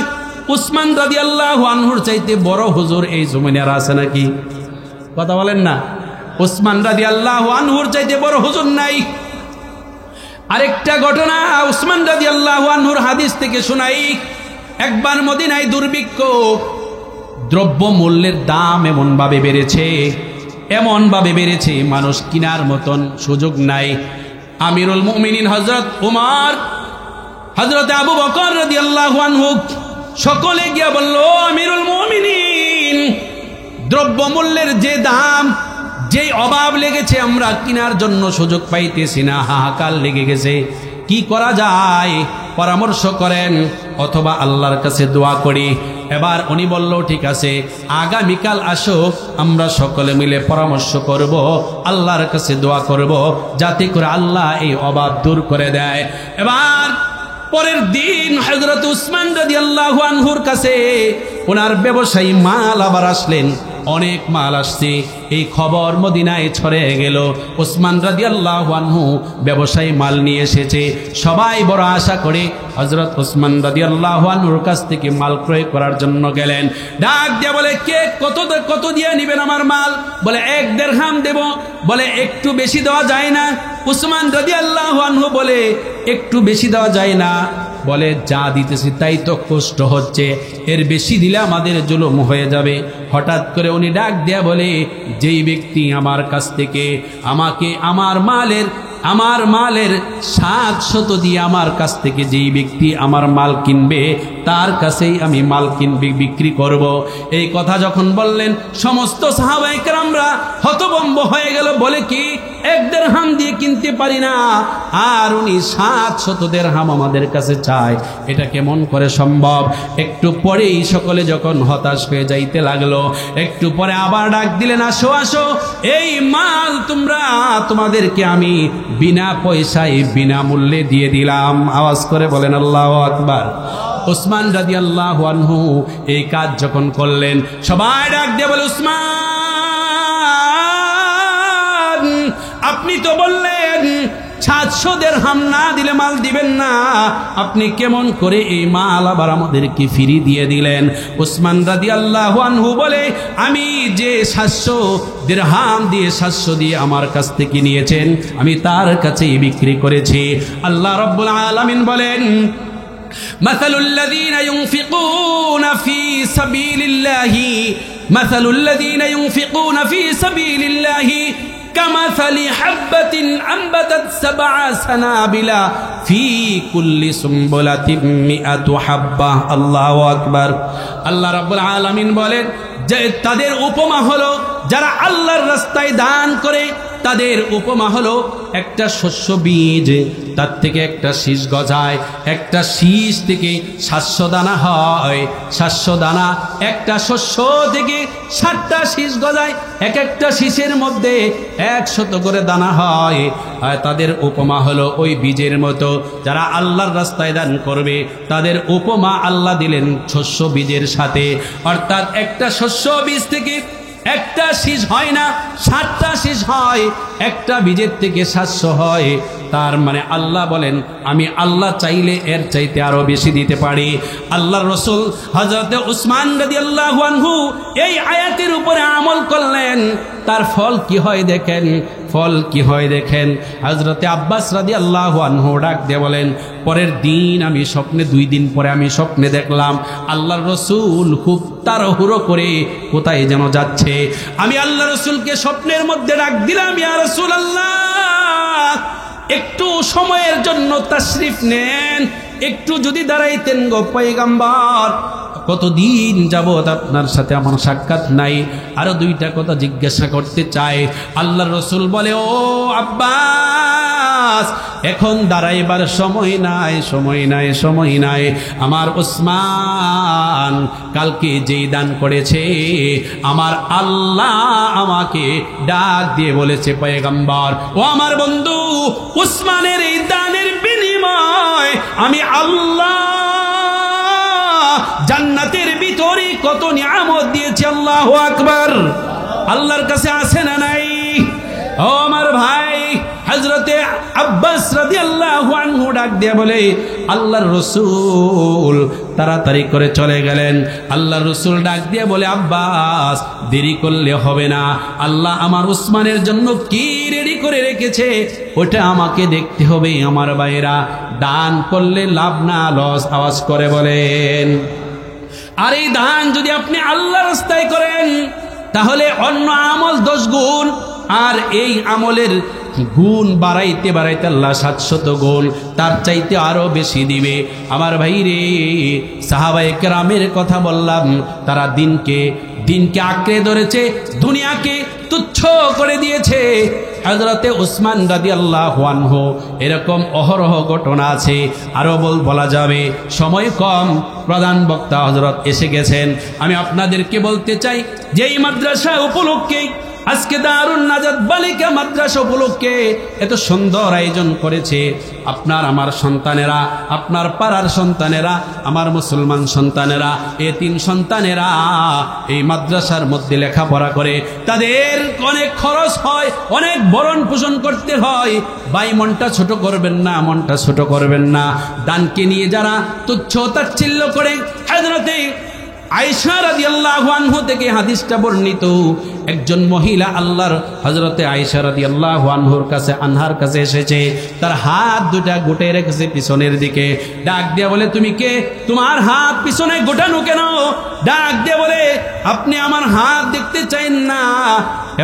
উসমান রাদিয়াল্লাহু আনহুর চাইতে বড় হুজুর এই জমিনে আর আছে নাকি? কথা বলেন না। উসমান রাদিয়াল্লাহু আনহুর চাইতে বড় হুজুর নাই। আরেকটা ঘটনা উসমান রাদিয়াল্লাহু আনহুর হাদিস থেকে শোনাই। একবার মদিনায় দুর্ভিক্ষ, দ্রব্য মূল্যের দাম এমনভাবে বেড়েছে মানুষ কেনার মতন সুযোগ নাই। আমিরুল মুমিনিন হযরত উমর, হযরত আবু বকর রাদিয়াল্লাহু আনহু সকলে গিয়া বলল, আমিরুল মুমিনিন, দ্রব্যমূল্যের যে দাম, যেই অভাব লেগেছে, আমরা কেনার জন্য সুযোগ পাইতেছি না, হাহাকার লেগে গেছে, কি করা যায় পরামর্শ করেন, অথবা আল্লাহর কাছে দোয়া করি। এবার উনি বলল, ঠিক আছে, আগামীকাল আসো, আমরা সকলে মিলে পরামর্শ করব, আল্লাহর কাছে দোয়া করব, যাতে করে আল্লাহ এই অভাব দূর করে দেয়। এবার পরের দিন হযরত উসমান রাদিয়াল্লাহু আনহুর কাছে ওনার ব্যবসায়ী মাল আবার আসলেন। অনেক মাল আসছে, এই খবর মদিনায় ছড়িয়ে গেল। উসমান রাদিয়াল্লাহু আনহু ব্যবসায়ী মাল নিয়ে এসেছে। সবাই বড় আশা করে হযরত উসমান রাদিয়াল্লাহু আনহুর কাছ থেকে মাল ক্রয় করার জন্য গেলেন। ডাক দিয়ে বলে, কে কত দিয়ে নেবেন আমার মাল? বলে 1 দিরহাম দেব। বলে একটু বেশি দেওয়া যায় না? উসমান রাদিয়াল্লাহু আনহু বলে, একটু বেশি দেওয়া যায় না। বলে, যা দিতেছি তাই তো কষ্ট হচ্ছে, এর বেশি দিলে আমাদের জুলুম হয়ে যাবে। হঠাৎ করে উনি ডাক দেয়া বলে, যেই ব্যক্তি আমার কাছ থেকে আমাকে আমার মালের 700 দিয়ে আমার কাছ থেকে যেই ব্যক্তি আমার মাল কিনবে, তার কাছেই আমি মাল বিক্রি করব। এই কথা যখন বললেন, সমস্ত সাহাবায়ে কেরামরা হতভম্ব হয়ে গেল। বলে কি, 1 দিরহাম দিয়ে কিনতে পারি না, আর উনি 700 দিরহাম আমাদের কাছে চায়, এটা কেমন করে সম্ভব? একটু পরেই সকলে যখন হতাশ হয়ে যাইতে লাগলো, একটু পরে আবার ডাক দিলেন, আসো আসো, এই মাল তোমাদেরকে আমি বিনা পয়সায় বিনা মূল্যে দিয়ে দিলাম। আওয়াজ করে বলেন আল্লাহু আকবার। উসমান রাদিয়াল্লাহু আনহু এই কাজ যখন করলেন, সবাই ডাক দিয়ে বলে, উসমান, আপনি তো বললেন 700 দিরহাম না দিলে মাল দিবেন না, আপনি কেমন করে এই মাল আবার আমাদেরকে ফিরিয়ে দিয়ে দিলেন? উসমান রাদিয়াল্লাহু আনহু বলে, আমি যে 700 দিরহাম দিয়ে 700 দিয়ে আমার কাছ থেকে নিয়েছেন, আমি তার কাছেই বিক্রি করেছি। আল্লাহ রাব্বুল আলামিন বলেন, মাসালুল লাযীনা ইউনফিকুনা ফি সাবিলিল্লাহি কামাসালি হাববাতিন আনবাতাত 7 সানাবিলা ফি কুল্লি সুমবুলাতিন মিআতু হাব্বাহ। আল্লাহু আকবার। আল্লাহ রাব্বুল আলামিন বলেন যে তাদের উপমা হলো, যারা আল্লাহর রাস্তায় দান করে, তাদের উপমা হলো একটা শস্য বীজ, তার থেকে একটা শীষ গজায়, একটা শীষ থেকে 700 দানা হয়, 700 দানা একটা শস্য থেকে 7টা শীষ গজায়, এক একটা শীষের মধ্যে 100 করে দানা হয়। আর তাদের উপমা হলো ওই বীজের মতো, যারা আল্লাহর রাস্তায় দান করবে তাদের উপমা আল্লাহ দিলেন শস্য বীজের সাথে। অর্থাৎ একটা শস্য বীজ থেকে একটা শীষ হয় না, 7টা শীষ হয়, একটা বীজের থেকে 700 হয়। তার মানে আল্লাহ বলেন আমি আল্লাহ চাইলে এর চাইতে আরো বেশি দিতে পারি। আল্লাহর রাসূল হযরতে উসমান রাদিয়াল্লাহু আনহু এই আয়াতের উপরে আমল করলেন, তার ফল কি হয় দেখেন, ফল কি হয় দেখেন। হযরতে আব্বাস রাদিয়াল্লাহু আনহু ডাক দিয়ে বলেন, পরের দিন আমি স্বপ্নে, 2 দিন পরে আমি স্বপ্নে দেখলাম আল্লাহর রাসূল খুব তাড়াহুড়ো করে কোথায় যেন যাচ্ছে। আমি আল্লাহ রাসূলকে স্বপ্নের মধ্যে ডাক দিলাম, ইয়া রাসূলুল্লাহ একটু সময়ের জন্য তাশরিফ নেন, একটু যদি দাঁড়াইতেন গো পয়গম্বর, কতদিন যাবত আপনার সাথে আমার সাক্ষাৎ নাই, আরো 2টা কথা জিজ্ঞাসা করতে চাই। আল্লাহর রাসূল বলে, ও আব্বাস এখন দাঁড়াইবার সময় নাই, সময় নাই, সময় নাই। আমার উসমান কালকে যেই দান করেছে আমার আল্লাহ আমাকে ডাক দিয়ে বলেছে পয়গম্বর, ও আমার বন্ধু উসমানের এই দানের বিনিময় আমি আল্লাহ জান্নাতের ভিতরে কত নিয়ামত দিয়েছে। আল্লাহু আকবার। আল্লাহর কাছে আছে না নাই? ও আমার ভাই, হযরতে আব্বাস রাদিয়াল্লাহু আনহু ডাক দিয়ে বলে, আল্লাহর রাসূল তাড়াতাড়ি করে চলে গেলেন। আল্লাহর রাসূল ডাক দিয়ে বলে, আব্বাস দেরি করলে হবে না, আল্লাহ আমার উসমানের জন্য কি রেডি করে রেখেছে ওটা আমাকে দেখতে হবে। আমার ভাইরা, দান করলে লাভ না লস? আওয়াজ করে বলেন। আর এই দান যদি আপনি আল্লাহর রাস্তায় করেন তাহলে অন্য আমল 10 গুণ, আর এই আমলের গুণ বাড়াইতে বাড়াইতে আল্লাহ 700 গুণ তার চাইতে আরো বেশি দিবে। আমার ভাই রে, সাহাবায়ে কেরামের কথা বললাম, তারা দিনকে আঁকড়ে ধরেছে, দুনিয়াকে তুচ্ছ করে দিয়েছে। হযরতে উসমান রাদিয়াল্লাহু আনহু এরকম অহরহ ঘটনা আছে, আরো বলা যাবে, সময় কম। প্রধান বক্তা হযরত এসে গেছেন। আমি আপনাদেরকে বলতে চাই যে এই মাদ্রাসা উপলক্ষে, আজকে দারুন নাজাত বালিকা মাদ্রাসা উপলক্ষে এত সুন্দর আয়োজন করেছে, আপনার আমার সন্তানেরা, আপনার পাড়ার সন্তানেরা, আমার মুসলমান সন্তানেরা, এতিম সন্তানেরা এই মাদ্রাসার মধ্যে লেখাপড়া করে, তাদের অনেক খরচ হয়, অনেক ভরণ পোষণ করতে হয়। ভাই মনটা ছোট করবেন না, মনটা ছোট করবেন না। দানকে নিয়ে যারা তুচ্ছ তাচ্ছিল্য করে, হযরতে আয়েশা রাদিয়াল্লাহু আনহা থেকে হাদিসটা বর্ণিত, একজন মহিলা আল্লাহর হযরতে আয়েশা রাদিয়াল্লাহু আনহার কাছে এসেছে, তার হাত 2টা গুটে রেখেছে পিছনের দিকে, ডাক দিয়ে বলে, তুমি কে? তোমার হাত পিছনে গোটানো কেন? ডাক দিয়ে বলে, আপনি আমার হাত দেখতে চাইন না?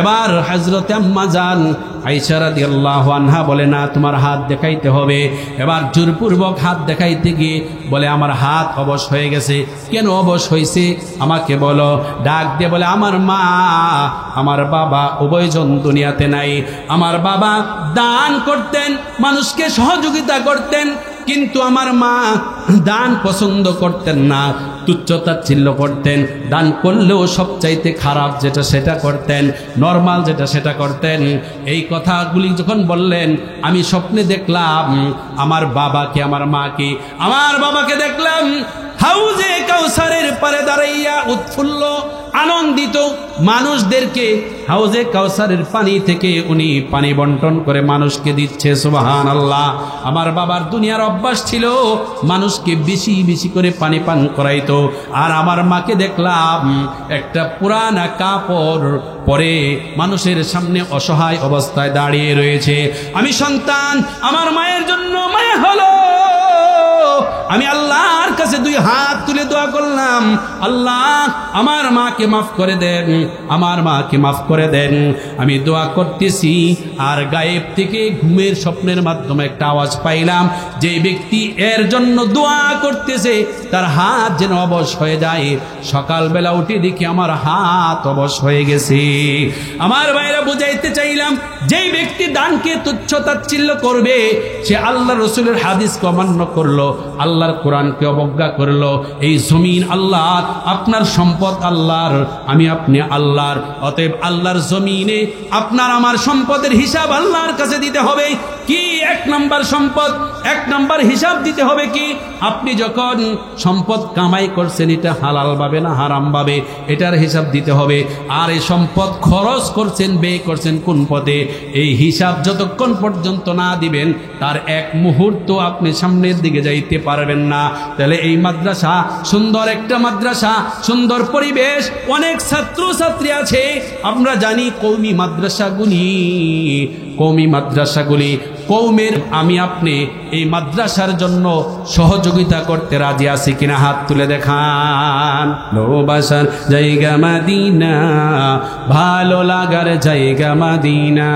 এবার হযরতে আম্মা জান আয়েশা রাদিয়াল্লাহু আনহা বলে, না তোমার হাত দেখাইতে হবে। এবার জোরপূর্বক হাত দেখাইতে গিয়ে বলে, আমার হাত অবশ হয়ে গেছে। কেন অবশ হয়েছে আমাকে বলো। ডাক দিয়ে বলে, আমার মা আমার বাবা উভয়জন দুনিয়াতে নাই। আমার বাবা দান করতেন, মানুষকে সহযোগিতা করতেন, কিন্তু আমার মা দান পছন্দ করতেন না, তুচ্ছতাচ্ছিল্য করতেন। দান করলেও সবচাইতে খারাপ যেটা সেটা করতেন, নরমাল যেটা সেটা করতেন। এই কথাগুলি যখন বললেন, আমি স্বপ্নে দেখলাম আমার বাবাকে, আমার মাকে, আমার বাবাকে দেখলাম হাউজে কাউসারের পারে দাঁড়াইয়া উৎফুল্ল আনন্দিত মানুষদেরকে হাউজে কাউসারের পানি থেকে উনি পানি বন্টন করে মানুষকে দিচ্ছে। সুবহানাল্লাহ। আমার বাবার দুনিয়ার অভ্যাস ছিল মানুষকে বেশি বেশি করে পানি পান করাইতো, আর আমার মাকে দেখলাম একটা পুরানা কাপড় পরে মানুষের সামনে অসহায় অবস্থায় দাঁড়িয়ে রয়েছে। আমি সন্তান, আমার মায়ের জন্য মায়া হলো। আমি আল্লাহর কাছে 2 হাত তুলে দোয়া করলাম, আল্লাহ আমার মাকে মাফ করে দেন, আমার মাকে মাফ করে দেন। আমি দোয়া করতেছি, আর গায়েব থেকে ঘুমের স্বপ্নের মাধ্যমে একটা আওয়াজ পাইলাম, যে ব্যক্তি এর জন্য দোয়া করতেছে তার হাত যেন অবশ হয়ে যায়। সকালবেলা উঠে দেখি আমার হাত অবশ হয়ে গেছে। আমার ভাইরা, বুঝাইতে চাইলাম, যেই ব্যক্তি দানকে তুচ্ছ তাচ্ছিল্য করবে সে আল্লাহ রসুলের হাদিসকে অমান্য করলো, আল্লাহ আল্লাহর কোরআনকে অবজ্ঞা করলো। এই জমিন আল্লাহর, আপনার সম্পদ আল্লাহর, আমি আপনি আল্লাহর। অতএব আল্লাহর জমিনে আপনার আমার সম্পদের হিসাব আল্লাহর কাছে দিতে হবে। কি এক নাম্বার সম্পদ, এক নাম্বার হিসাব দিতে হবে কি, আপনি যখন সম্পদ কামাই করছেন এটা হালাল ভাবে না হারাম ভাবে, এটার হিসাব দিতে হবে। আর এই সম্পদ খরচ করছেন, ব্যয় করছেন কোন পথে, এই হিসাব যতক্ষণ পর্যন্ত না দিবেন তার এক মুহূর্ত আপনি সামনের দিকে যাইতে পারবেন না। তাহলে এই মাদ্রাসা সুন্দর একটা মাদ্রাসা, সুন্দর পরিবেশ, অনেক ছাত্র ছাত্রী আছে। আমরা জানি কওমি মাদ্রাসাগুলি কওমের, আমি আপনি এই মাদ্রাসার জন্য সহযোগিতা করতে রাজি আছি কিনা হাত তুলে দেখান। ভালোবাসার জায়গা মদিনা, ভালো লাগার জায়গা মদিনা,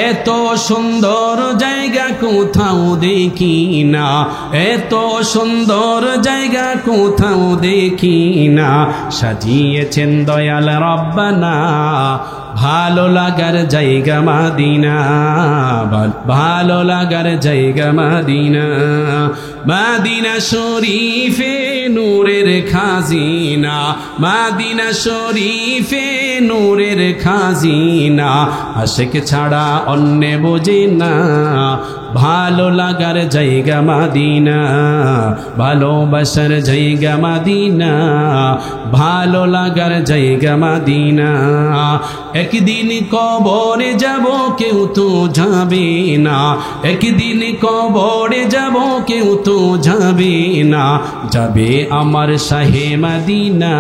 এত সুন্দর জায়গা কোথাও দেখি না, এত সুন্দর জায়গা কোথাও দেখি না, সাজিয়েছেন দয়াল রব্বানা ভালো লাগার জায়গা মদিনা, ভালো লাগার জায়গা মদিনা। মদিনা শরীফে নূরের খাজিনা, মদিনা শরীফে নূরের খাজিনা, আশিক ছাড়া অন্য বোঝে না, ভালো লাগার জায়গা মদিনা, ভালোবাসার জায়গা মদিনা, ভালো লাগার জায়গা মদিনা। একদিন কবরে যাব কেউ তো যাবে না, একদিন কবরে যাব কেউ তো যাবে না, যাবে আমার শাহে মদিনা,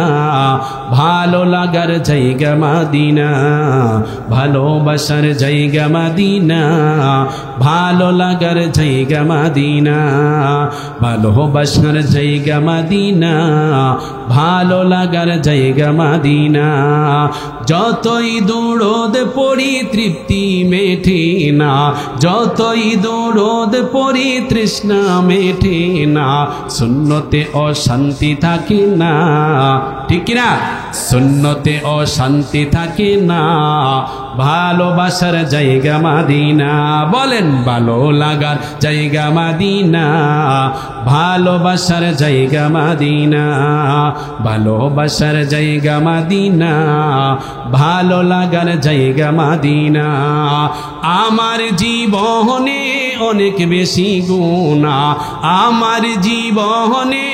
ভালো লাগার জায়গা মদিনা, ভালোবাসার জায়গা মদিনা, ভালো লাগার জায়গা মদিনা, ভালোবাসার জায়গা মদিনা, ভালো লাগার জায়গা মদিনা। যতই দৌড়দ পড়ি তৃপ্তি মেটে না, যতই দৌড়দ পড়ি তৃষ্ণা মেটে না, সুন্নতে অশান্তি থাকে না, ঠিক কিনা? সুন্নতে অশান্তি থাকে না, ভালোবাসার জায়গা মদিনা, বলেন ভালো লাগার জায়গা মদিনা, ভালোবাসার জায়গা মদিনা, ভালোবাসার জায়গা মদিনা, ভালো লাগার জায়গা মদিনা। আমার জীবনে অনেক বেশি গুনাহ, আমার জীবনে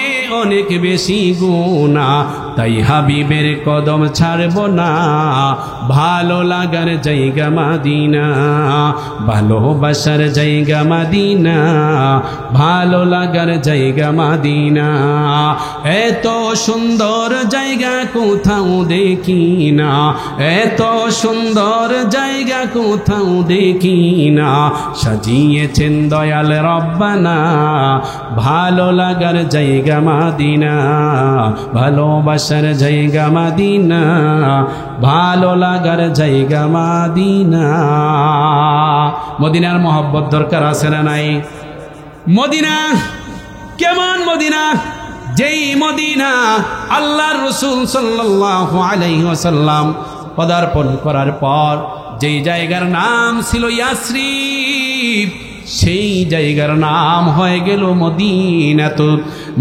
অনেক বেশি গুনাহ, তাই হাবিবের কদম ছাড়ব না, ভালো লাগার জায়গা মদিনা, ভালোবাসার জায়গা মদিনা, ভালো লাগার জায়গা মদিনা। এত সুন্দর জায়গা কোথাও দেখি না, এত সুন্দর জায়গা কোথাও দেখি না, সাজিয়েছেন দয়াল রব্বানা ভালো লাগার জায়গা মদিনা, ভালোবাসার জায়গা মদিনা, ভালো লাগার জায়গা মদিনা। মদিনার মহব্বত দরকার আছে না নাই? মদিনা কেমন মদিনা? যেই মদিনা আল্লাহর রাসূল সাল্লাল্লাহু আলাইহি ওয়াসাল্লাম পদার্পণ করার পর যেই জায়গার নাম ছিল ইয়াসরিব, সেই জায়গার নাম হয়ে গেল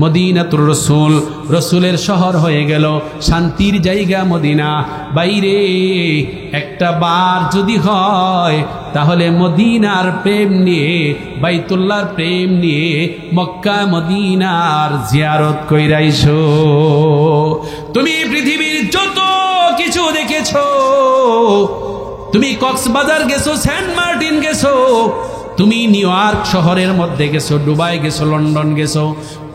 মদিনাতুর রসুল, রসুলের শহর হয়ে গেল, শান্তির জায়গা মদিনা। বাইরে একটা বার যদি হয় তাহলে মদিনার প্রেম নিয়ে, বাইতুল্লাহর প্রেম নিয়ে মক্কা মদিনার জিয়ারত কইরাইছো। তুমি পৃথিবীর যত কিছু দেখেছো, তুমি কক্সবাজার গেছো, সেন্ট মার্টিন গেছো, তুমি নিউ ইয়র্ক শহরের মধ্যে গেছো, দুবাই গেছো, লন্ডন গেছো,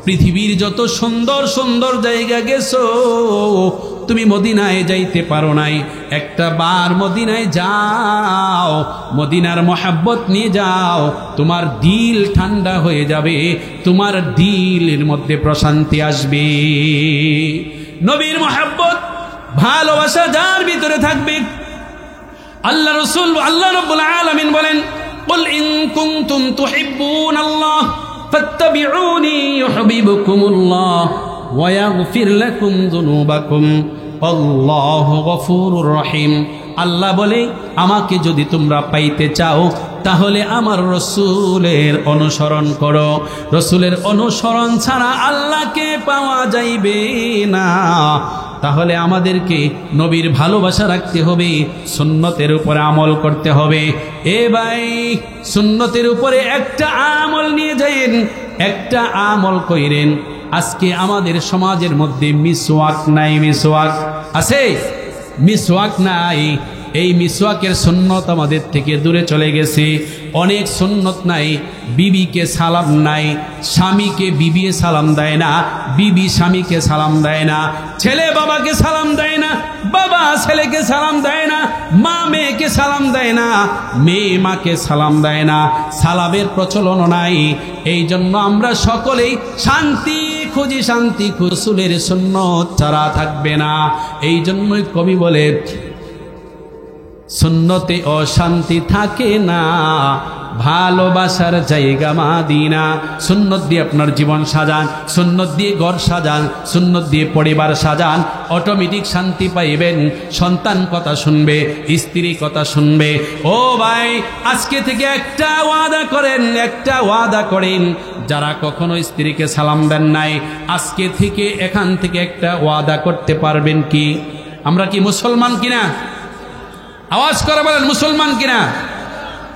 পৃথিবীর যত সুন্দর সুন্দর জায়গা গেছো, তুমি মদিনায় যাইতে পারো নাই। একটা বার মদিনায় যাও, মদিনার মহব্বত নিয়ে যাও, তোমার দিল ঠান্ডা হয়ে যাবে, তোমার দিলের মধ্যে প্রশান্তি আসবে। নবীর মহব্বত ভালোবাসা যার ভিতরে থাকবে, আল্লাহ রাসূল আল্লাহ রাব্বুল আলামিন বলেন, قل إن كنتم تحبون الله فاتبعوني يحببكم الله ويغفر لكم ذنوبكم والله غفور رحيم। আল্লাহ বলে, আমাকে যদি তোমরা পাইতে চাও তাহলে আমার রসুলের অনুসরণ করো। রসুলের অনুসরণ ছাড়া আল্লাহকে পাওয়া যাইবে না। তাহলে আমাদেরকে নবীর ভালোবাসা রাখতে হবে, সুন্নতের উপরে আমল করতে হবে। এ ভাই, সুন্নতের উপরে একটা আমল নিয়ে যাইন, একটা আমল কইরেন। আজকে আমাদের সমাজের মধ্যে মিসওয়াক নাই। মিসওয়াক আছে? মিসওয়াক নাই। এই মিসওয়াকের সুন্নত আমাদের থেকে দূরে চলে গেছে। অনেক সুন্নত নাই। বিবিকে সালাম নাই, স্বামীকে বিবি সালাম দেয় না, বিবি স্বামীকে সালাম দেয় না, ছেলে বাবাকে সালাম দেয় না, বাবা ছেলেকে সালাম দেয় না, মা মেয়েকে সালাম দেয় না, মেয়ে মাকে সালাম দেয় না। সালামের প্রচলন নাই। এই জন্য আমরা সকলেই শান্তি খুঁজি, শান্তি রসুলের সুন্নত ছাড়া থাকবে না। এই জন্যই কবি বলে, সুন্নতে অশান্তি থাকে না, ভালোবাসার জায়গা মাদিনা। সুন্নত দিয়ে আপনার জীবন সাজান, সুন্নত দিয়ে ঘর সাজান, সুন্নত দিয়ে পরিবার সাজান, অটোমেটিক শান্তি পাইবেন। সন্তান কথা শুনবে, স্ত্রী কথা শুনবে। ও ভাই, আজকে থেকে একটা ওয়াদা করেন, একটা ওয়াদা করেন। যারা কখনো স্ত্রীকে সালাম দেন নাই, আজকে থেকে এখান থেকে একটা ওয়াদা করতে পারবেন কি আমরা কি মুসলমান কিনা? আওয়াজ করে বলেন, মুসলমান কিনা?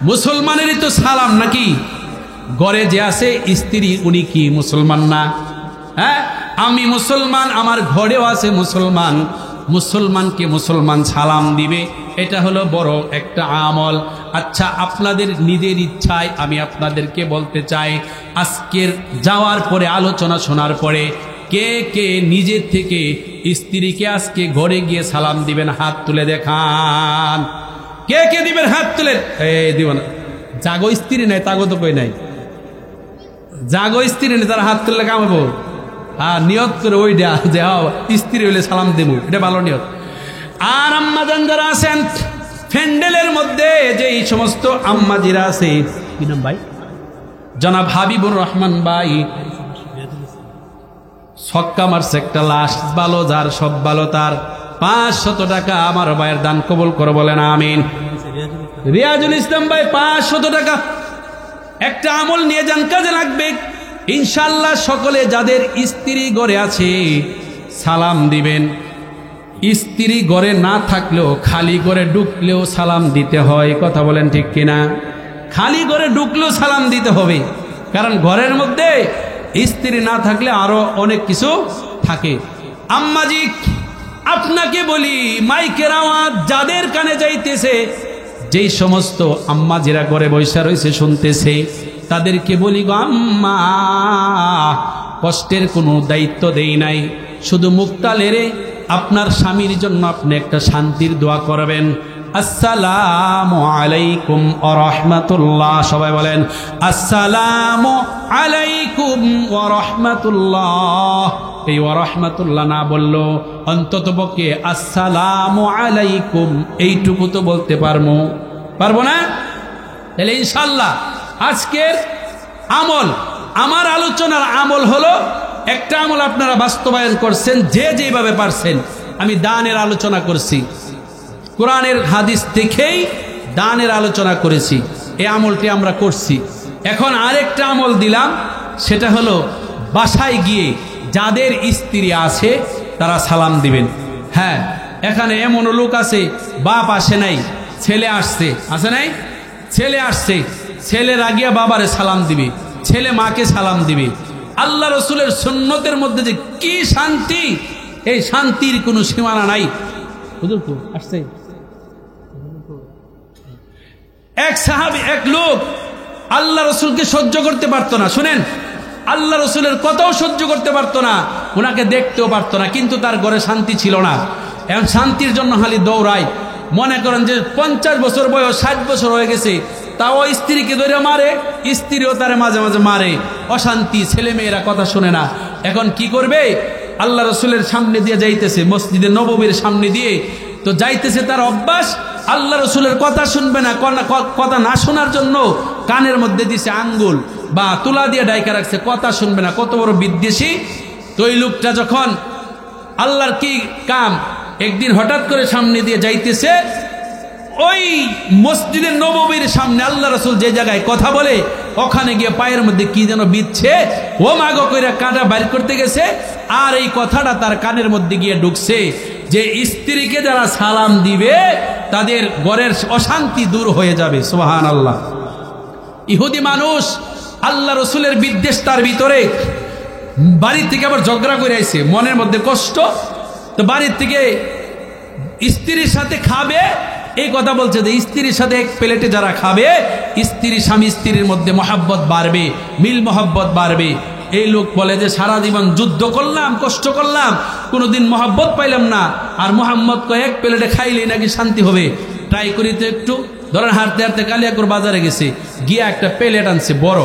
মুসলমানেরই তো সালাম নাকি? ঘরে যে আছে স্ত্রী, উনি কি মুসলমান না? হ্যাঁ, আমি মুসলমান, আমার ঘরেও আছে মুসলমান। মুসলমানকে মুসলমান সালাম দিবে, এটা হলো বড় একটা আমল। আচ্ছা, আপনাদের নিজের ইচ্ছায় আমি আপনাদেরকে বলতে চাই, আজকের যাওয়ার পরে, আলোচনা শোনার পরে, কে কে নিজের থেকে স্ত্রীকে আজকে ঘরে গিয়ে সালাম দিবেন? হাত তুলে দেখান। কে কে দিবেন? হাত তুলে। দিব না, জাগো স্ত্রী নাই, তাগো তো কই নাই। জাগো স্ত্রী নেই, তারা হাত তুললে কামাবো। নিয়ত করে ওইটা যে স্ত্রী হইলে সালাম দেব, এটা ভালো নিয়ত। আর আম্মাজান যারা আছেন ফ্যান্ডেলের মধ্যে, যে এই সমস্ত আম্মাজিরা আছে, কি নাম ভাই? জনাব হাবিবুর রহমান ভাই ছক্কা মারছে একটা লাশ, ভালো যার সব ভালো তার। 500 টাকা আমার ভাইয়ের দান কবুল করে বলেন আমিন। রিয়াজুল ইসলাম ভাই 500 টাকা। একটা আমল নিয়ে যান, কাজে লাগবে ইনশাআল্লাহ। সকলে যাদের স্ত্রী ঘরে আছে সালাম দিবেন। স্ত্রী ঘরে না থাকলেও, খালি ঘরে ঢুকলেও সালাম দিতে হয়। কথা বলেন ঠিক কিনা? খালি ঘরে ঢুকলেও সালাম দিতে হবে, কারণ ঘরের মধ্যে স্ত্রী না থাকলে আরো অনেক কিছু থাকে। আম্মাজি, আপনাকে বলি, মাইকের আওয়াজ যাদের কানে যাইতেছে, যেই সমস্ত আম্মাজিরা ঘরে বৈশা রয়েছে শুনতেছে, তাদেরকে বলি, গো আম্মা, কষ্টের কোনো দায়িত্ব দেই নাই, শুধু মুখটা লেরে আপনার স্বামীর জন্য আপনি একটা শান্তির দোয়া করবেন। আসসালামু আলাইকুম ওয়া রাহমাতুল্লাহ। সবাই বলেন আসসালামু আলাইকুম ওয়া রাহমাতুল্লাহ। এই ওয়া রাহমাতুল্লাহ না বললো অন্ততপক্ষে আসসালামু আলাইকুম এইটুকু তো বলতে পারবো না? তাহলে ইনশাআল্লাহ আজকের আমল, আমার আলোচনার আমল হলো, একটা আমল আপনারা বাস্তবায়ন করছেন যে যেভাবে পারছেন। আমি দানের আলোচনা করছি, কোরআনের হাদিস দেখেই দানের আলোচনা করেছি, এই আমলটি আমরা করছি। এখন আরেকটা আমল দিলাম, সেটা হলো বাসায় গিয়ে যাদের স্ত্রী আছে তারা সালাম দিবেন। হ্যাঁ, এখানে এমন লোক আছে, বাপ আসে নাই, ছেলে আসছে, আসে নাই, ছেলে আসছে, ছেলের আগিয়া বাবারে সালাম দিবে, ছেলে মাকে সালাম দিবে। আল্লাহ রসুলের সুন্নতের মধ্যে যে কি শান্তি, এই শান্তির কোনো সীমানা নাই। হুজুর তো আসছে। এক সাহাবী, এক লোক আল্লাহ রসুলকে সহ্য করতে পারতো না। শুনেন, আল্লাহ রসুলের কথাও সহ্য করতে পারতো না, ওনাকে দেখতেও পারতো না, কিন্তু তার ঘরে শান্তি ছিল না। এখন শান্তির জন্য খালি দৌড়ায়। মনে করেন যে 50 বছর বয়স, 60 বছর হয়ে গেছে, তাও স্ত্রীকে ধরে মারে, স্ত্রীও তারে মাঝে মাঝে মারে। অশান্তি, ছেলে মেয়েরা কথা শুনে না। এখন কি করবে? আল্লাহ রসুলের সামনে দিয়ে যাইতেছে, মসজিদে নববীর সামনে দিয়ে তো যাইতেছে, তার অভ্যাস আল্লাহ রসুলের কথা শুনবে না। কথা না শোনার জন্য কানের মধ্যে দিছে আঙ্গুল বা তুলা দিয়ে ডাইকা রাখছে, কথা শুনবে না। কত বড় বিদ্বেষী! তো এই লোকটা যখন আল্লাহর কি কাম, একদিন হঠাৎ করে সামনে দিয়ে যাইতেছে, ওই মসজিদের নববীর সামনে আল্লাহ রাসূল যে জায়গায় কথা বলে ওখানে গিয়ে পায়ের মধ্যে কি যেন বিচ্ছে, ও মাগো কইরা কাঁটা বাইর করতে গেছে, আর এই কথাটা তার কানের মধ্যে গিয়ে ঢুকছে যে স্ত্রীকে যারা সালাম দিবে তাদের ঘরের অশান্তি দূর হয়ে যাবে। সুবহানাল্লাহ। ইহুদি মানুষ আল্লাহ রসুলের বিদ্বেষ তার ভিতরে, বাড়ির থেকে আবার ঝগড়া করে আইছে, মনের মধ্যে কষ্ট, তো বাড়ির থেকে স্ত্রীর সাথে খাবে এই কথা বলছে যে স্ত্রীর সাথে এক প্লেটে যারা খাবে স্ত্রী স্বামী স্ত্রীর মধ্যে মহাব্বত বাড়বে, মিল মহাব্বত বাড়বে। এই লোক বলে যে সারা জীবন যুদ্ধ করলাম, কষ্ট করলাম, কোনোদিন মহাব্বত পাইলাম না, আর মোহাম্মদ কয় এক প্লেটে খাইলেই নাকি শান্তি হবে। ট্রাই করি তো একটু। ধরেন হাঁটতে হাঁটতে কালিয়াকুর বাজারে গেছে, গিয়া একটা প্লেট আনছে বড়,